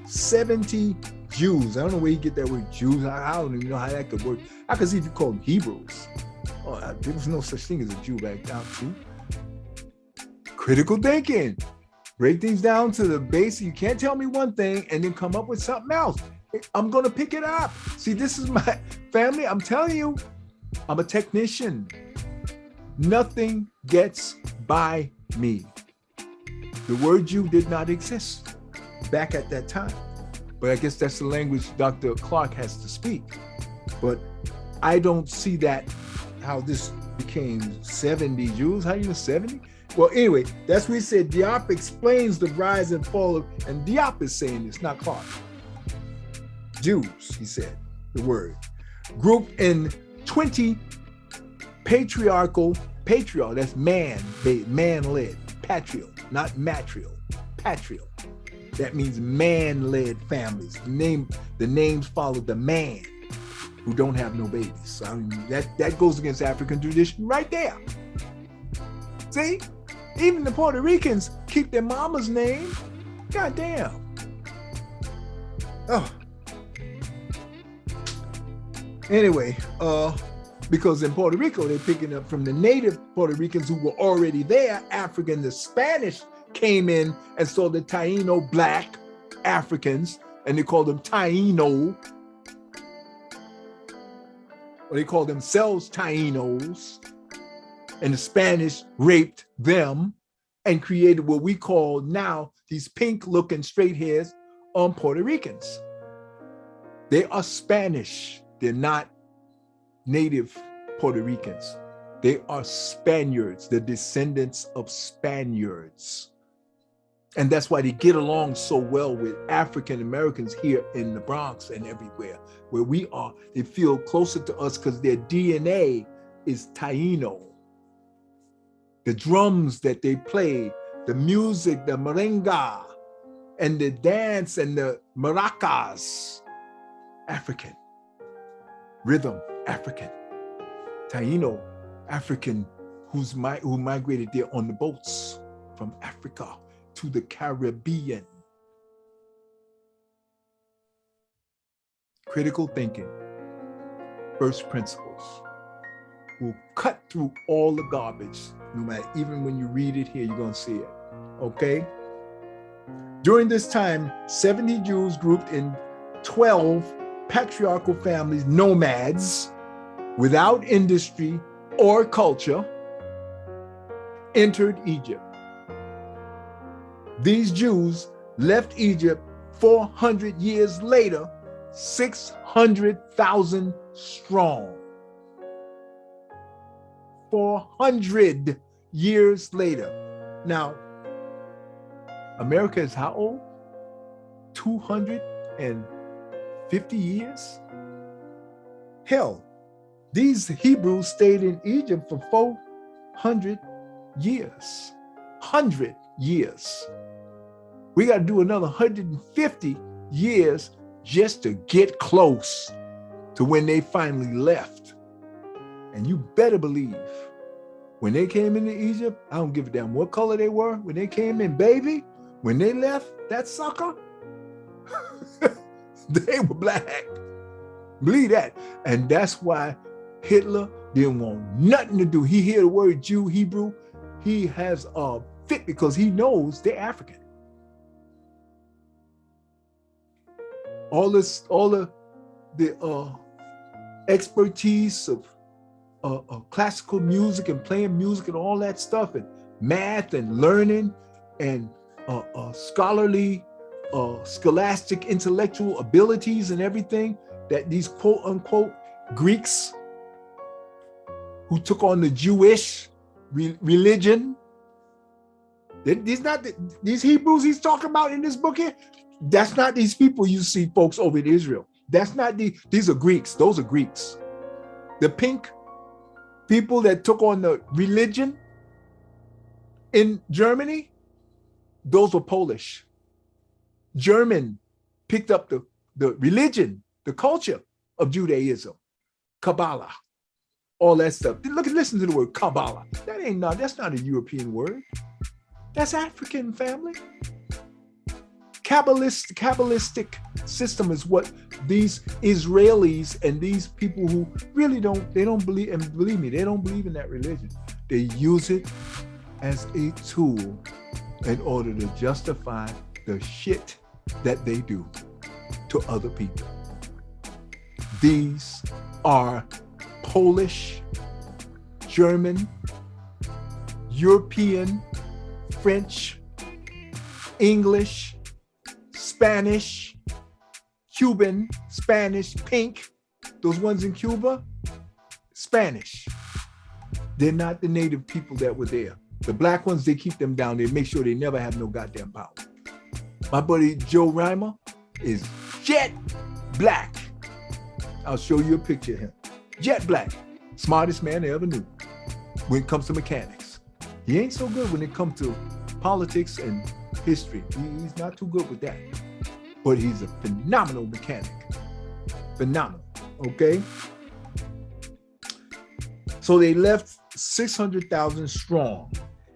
70 Jews. I don't know where you get that word Jews. I don't even know how that could work. I could see if you call them Hebrews. Oh, there was no such thing as a Jew back down too. Critical thinking. Break things down to the basic. You can't tell me one thing and then come up with something else. I'm going to pick it up. See, this is my family. I'm telling you, I'm a technician. Nothing gets by me. The word Jew did not exist back at that time. But I guess that's the language Dr. Clarke has to speak. But I don't see that, how this became 70 Jews. How do you know 70? Well, anyway, that's what he said. Diop explains the rise and fall of, and Diop is saying this, not Clarke. Jews, he said, the word, grouped in 20 patriarch, that's man-led, patrial, not matrial, patrial. That means man-led families. The names follow the man who don't have no babies. So I mean, that goes against African tradition right there. See? Even the Puerto Ricans keep their mama's name. God damn. Oh. Anyway, because in Puerto Rico, they're picking up from the native Puerto Ricans who were already there, African. The Spanish came in and saw the Taino black Africans, and they called them Taino. Or they called themselves Tainos. And the Spanish raped them and created what we call now these pink-looking straight hairs on Puerto Ricans. They are Spanish. They're not native Puerto Ricans. They are Spaniards, the descendants of Spaniards. And that's why they get along so well with African Americans here in the Bronx and everywhere where we are. They feel closer to us because their DNA is Taino. The drums that they play, the music, the merengue, and the dance and the maracas, African. Rhythm, African. Taino, African, who migrated there on the boats from Africa to the Caribbean. Critical thinking, first principles, will cut through all the garbage. No matter, even when you read it here, you're gonna see it, okay? During this time, 70 Jews grouped in 12 patriarchal families, nomads, without industry or culture, entered Egypt. These Jews left Egypt 400 years later, 600,000 strong. 400 years later. Now, America is how old? 250 years? Hell, these Hebrews stayed in Egypt for 400 years. 100 years. We got to do another 150 years just to get close to when they finally left. And you better believe, when they came into Egypt, I don't give a damn what color they were. When they came in, baby, when they left that sucker, they were black. Believe that. And that's why Hitler didn't want nothing to do. He hear the word Jew, Hebrew, he has a fit because he knows they're African. All the expertise of classical music and playing music and all that stuff, and math and learning and scholarly, scholastic, intellectual abilities and everything that these quote unquote Greeks who took on the Jewish religion, these Hebrews he's talking about in this book here, that's not these people you see folks over in Israel. That's not these are Greeks. Those are Greeks. The pink people that took on the religion in Germany, those were Polish. German picked up the religion, the culture of Judaism, Kabbalah, all that stuff. Listen to the word Kabbalah. That's not a European word. That's African, family. Kabbalistic system is what these Israelis and these people who really don't believe, and believe me, they don't believe in that religion. They use it as a tool in order to justify the shit that they do to other people. These are Polish, German, European, French, English, Spanish, Cuban, Spanish, pink, those ones in Cuba, Spanish. They're not the native people that were there. The black ones, they keep them down. They make sure they never have no goddamn power. My buddy Joe Reimer is jet black. I'll show you a picture of him. Jet black, smartest man I ever knew when it comes to mechanics. He ain't so good when it comes to politics and history. He's not too good with that. But he's a phenomenal mechanic. Phenomenal, okay? So they left 600,000 strong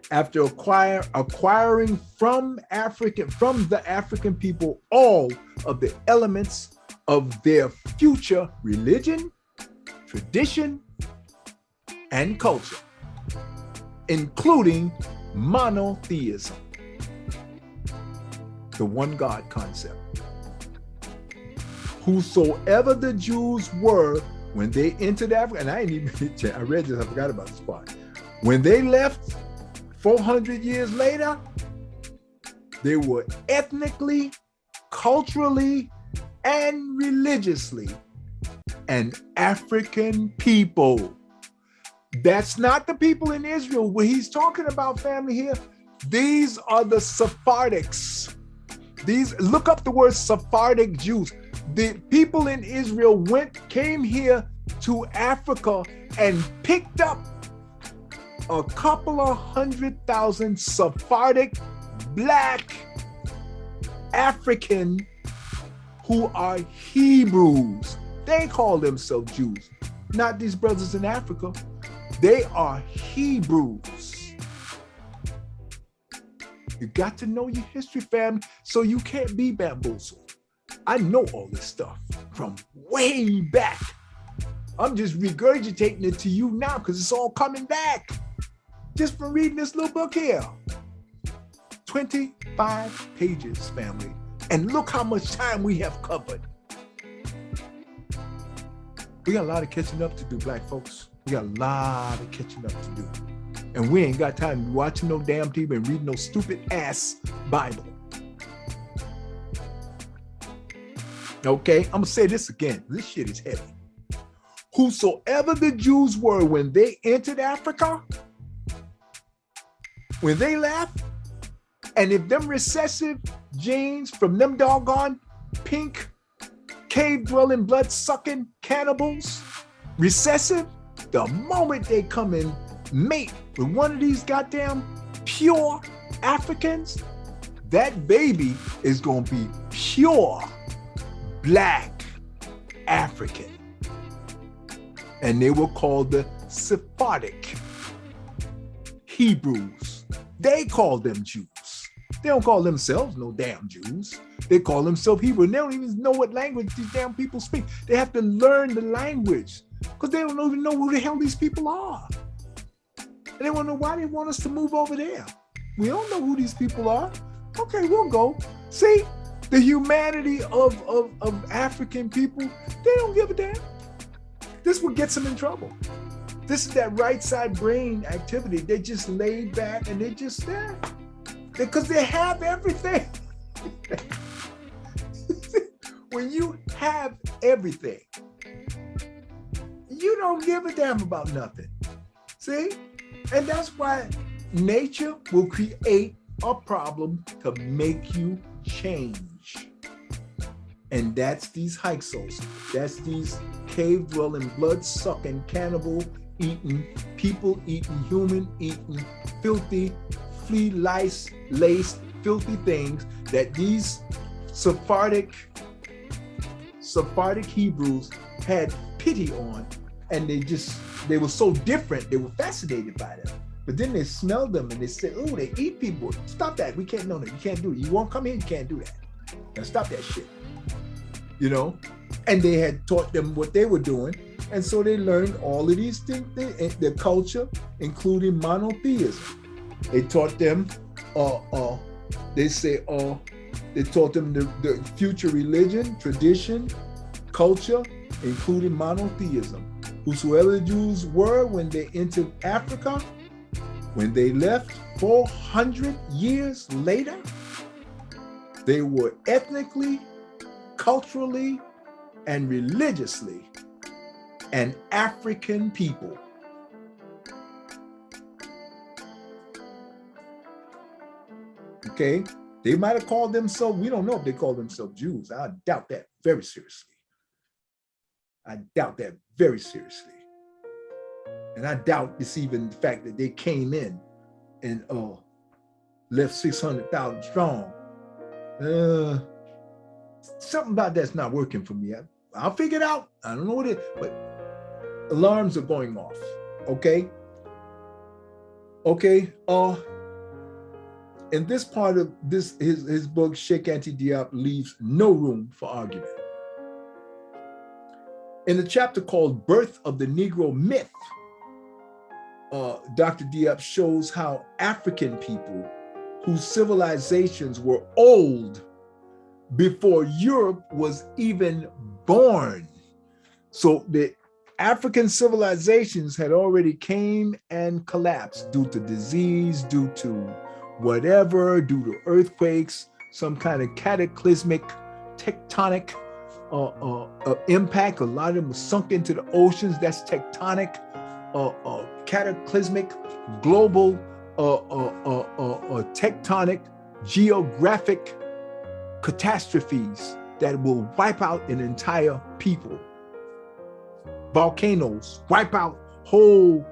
after acquiring from the African people all of the elements of their future religion, tradition, and culture, including monotheism, the one God concept. Whosoever the Jews were when they entered Africa, and I read this, I forgot about this part. When they left 400 years later, they were ethnically, culturally, and religiously an African people. That's not the people in Israel. What he's talking about, family, here, these are the Sephardics. Look up the word Sephardic Jews. The people in Israel came here to Africa and picked up a couple of 100,000 Sephardic black African who are Hebrews. They call themselves Jews, not these brothers in Africa. They are Hebrews. You got to know your history, fam, so you can't be bamboozled. I know all this stuff from way back. I'm just regurgitating it to you now because it's all coming back just from reading this little book here. 25 pages, family. And look how much time we have covered. We got a lot of catching up to do, black folks. We got a lot of catching up to do. And we ain't got time to be watching no damn TV and reading no stupid ass Bible. Okay, I'm gonna say this again. This shit is heavy. Whosoever the Jews were when they entered Africa, when they left, and if them recessive genes from them doggone pink, cave-dwelling, blood-sucking cannibals, recessive, the moment they come in mate with one of these goddamn pure Africans, that baby is gonna be pure black African. And they were called the Sephardic Hebrews. They call them Jews. They don't call themselves no damn Jews. They call themselves Hebrew. And they don't even know what language these damn people speak. They have to learn the language because they don't even know who the hell these people are. And they want to know why they want us to move over there. We don't know who these people are. Okay, we'll go. See, the humanity of African people, they don't give a damn. This is what gets them in trouble. This is that right side brain activity. They just laid back and they just there. Because they have everything. When you have everything, you don't give a damn about nothing. See? And that's why nature will create a problem to make you change. And that's these Hyksos. That's these cave-dwelling, blood-sucking, cannibal-eating, people-eating, human-eating, filthy, flea lice laced filthy things that these Sephardic Hebrews had pity on, and they were so different, they were fascinated by them. But then they smelled them and they said, oh, they eat people. Stop that. We can't, no, you can't do it. You won't come in, you can't do that. Now stop that shit. You know? And they had taught them what they were doing. And so they learned all of these things, their culture, including monotheism. They taught them, they taught them the future religion, tradition, culture, including monotheism. Whosoever the Jews were when they entered Africa, when they left 400 years later, they were ethnically, culturally, and religiously an African people. Okay? They might have called themselves, we don't know if they called themselves Jews. I doubt that very seriously. I doubt that very seriously. And I doubt it's even the fact that they came in and left 600,000 strong. Something about that's not working for me. I'll figure it out. I don't know what it is, but alarms are going off. Okay? Okay. In this part of this, his book, Chiek Anti-Diop, leaves no room for argument. In the chapter called Birth of the Negro Myth, Dr. Diop shows how African people whose civilizations were old before Europe was even born. So the African civilizations had already came and collapsed due to disease, due to whatever, due to earthquakes, some kind of cataclysmic tectonic impact. A lot of them were sunk into the oceans. That's tectonic, cataclysmic, global, tectonic, geographic catastrophes that will wipe out an entire people. Volcanoes wipe out whole,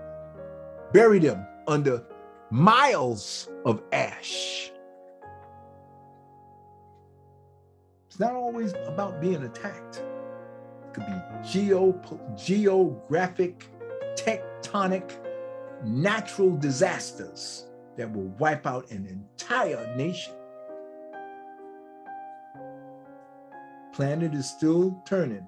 bury them under miles of ash. It's not always about being attacked. It could be geographic, tectonic, natural disasters that will wipe out an entire nation. Planet is still turning.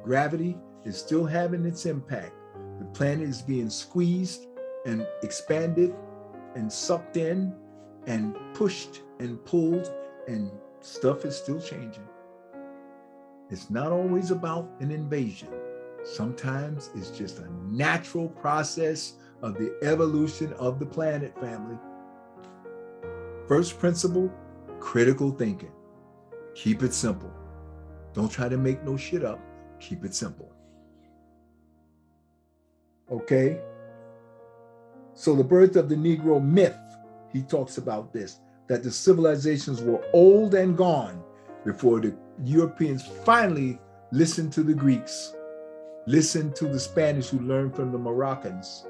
Gravity is still having its impact. The planet is being squeezed and expanded and sucked in and pushed and pulled, and stuff is still changing. It's not always about an invasion. Sometimes it's just a natural process of the evolution of the planet, family. First principle, critical thinking. Keep it simple. Don't try to make no shit up. Keep it simple. Okay? So the birth of the Negro myth, he talks about this, that the civilizations were old and gone before the Europeans finally listened to the Greeks, listened to the Spanish who learned from the Moroccans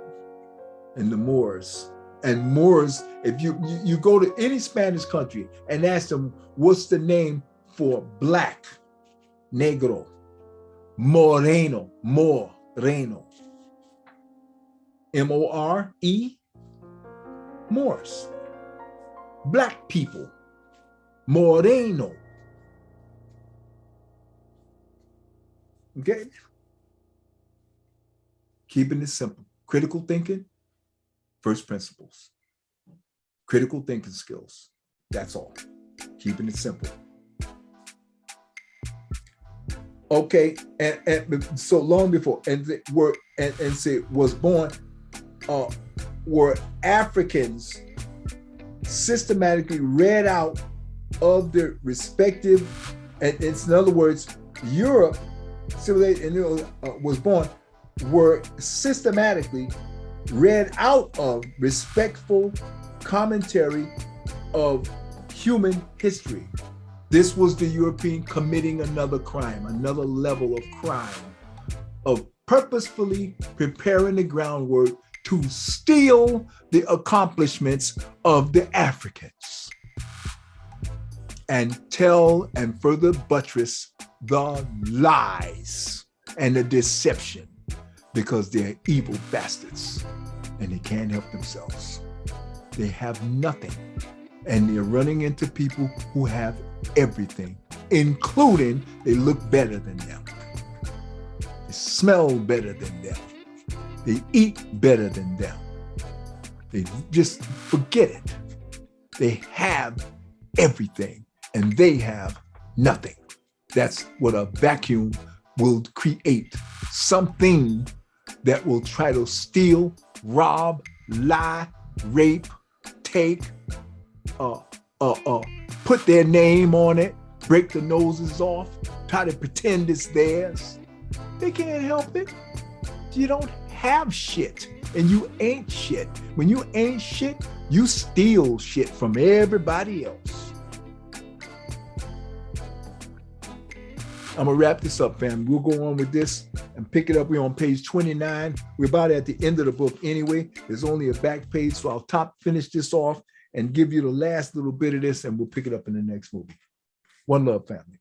and the Moors. And Moors, if you go to any Spanish country and ask them, what's the name for black? Negro, moreno, M-O-R-E, Moors. Black people, moreno. Okay? Keeping it simple. Critical thinking, first principles. Critical thinking skills. That's all. Keeping it simple. Okay, and so long before, was born, were Africans systematically read out of their respective, and it's in other words, Europe, civilization was born, were systematically read out of respectful commentary of human history. This was the European committing another crime, another level of crime, of purposefully preparing the groundwork to steal the accomplishments of the Africans and tell and further buttress the lies and the deception, because they're evil bastards and they can't help themselves. They have nothing, and they're running into people who have everything, including they look better than them. They smell better than them. They eat better than them. They just forget it. They have everything and they have nothing. That's what a vacuum will create. Something that will try to steal, rob, lie, rape, take, put their name on it, break the noses off, try to pretend it's theirs. They can't help it. You don't have shit and you ain't shit. When you ain't shit, you steal shit from everybody else. I'm gonna wrap this up, fam. We'll go on with this and pick it up. We're on page 29. We're about at the end of the book anyway. There's only a back page, so I'll finish this off and give you the last little bit of this, and we'll pick it up in the next movie. One love, family.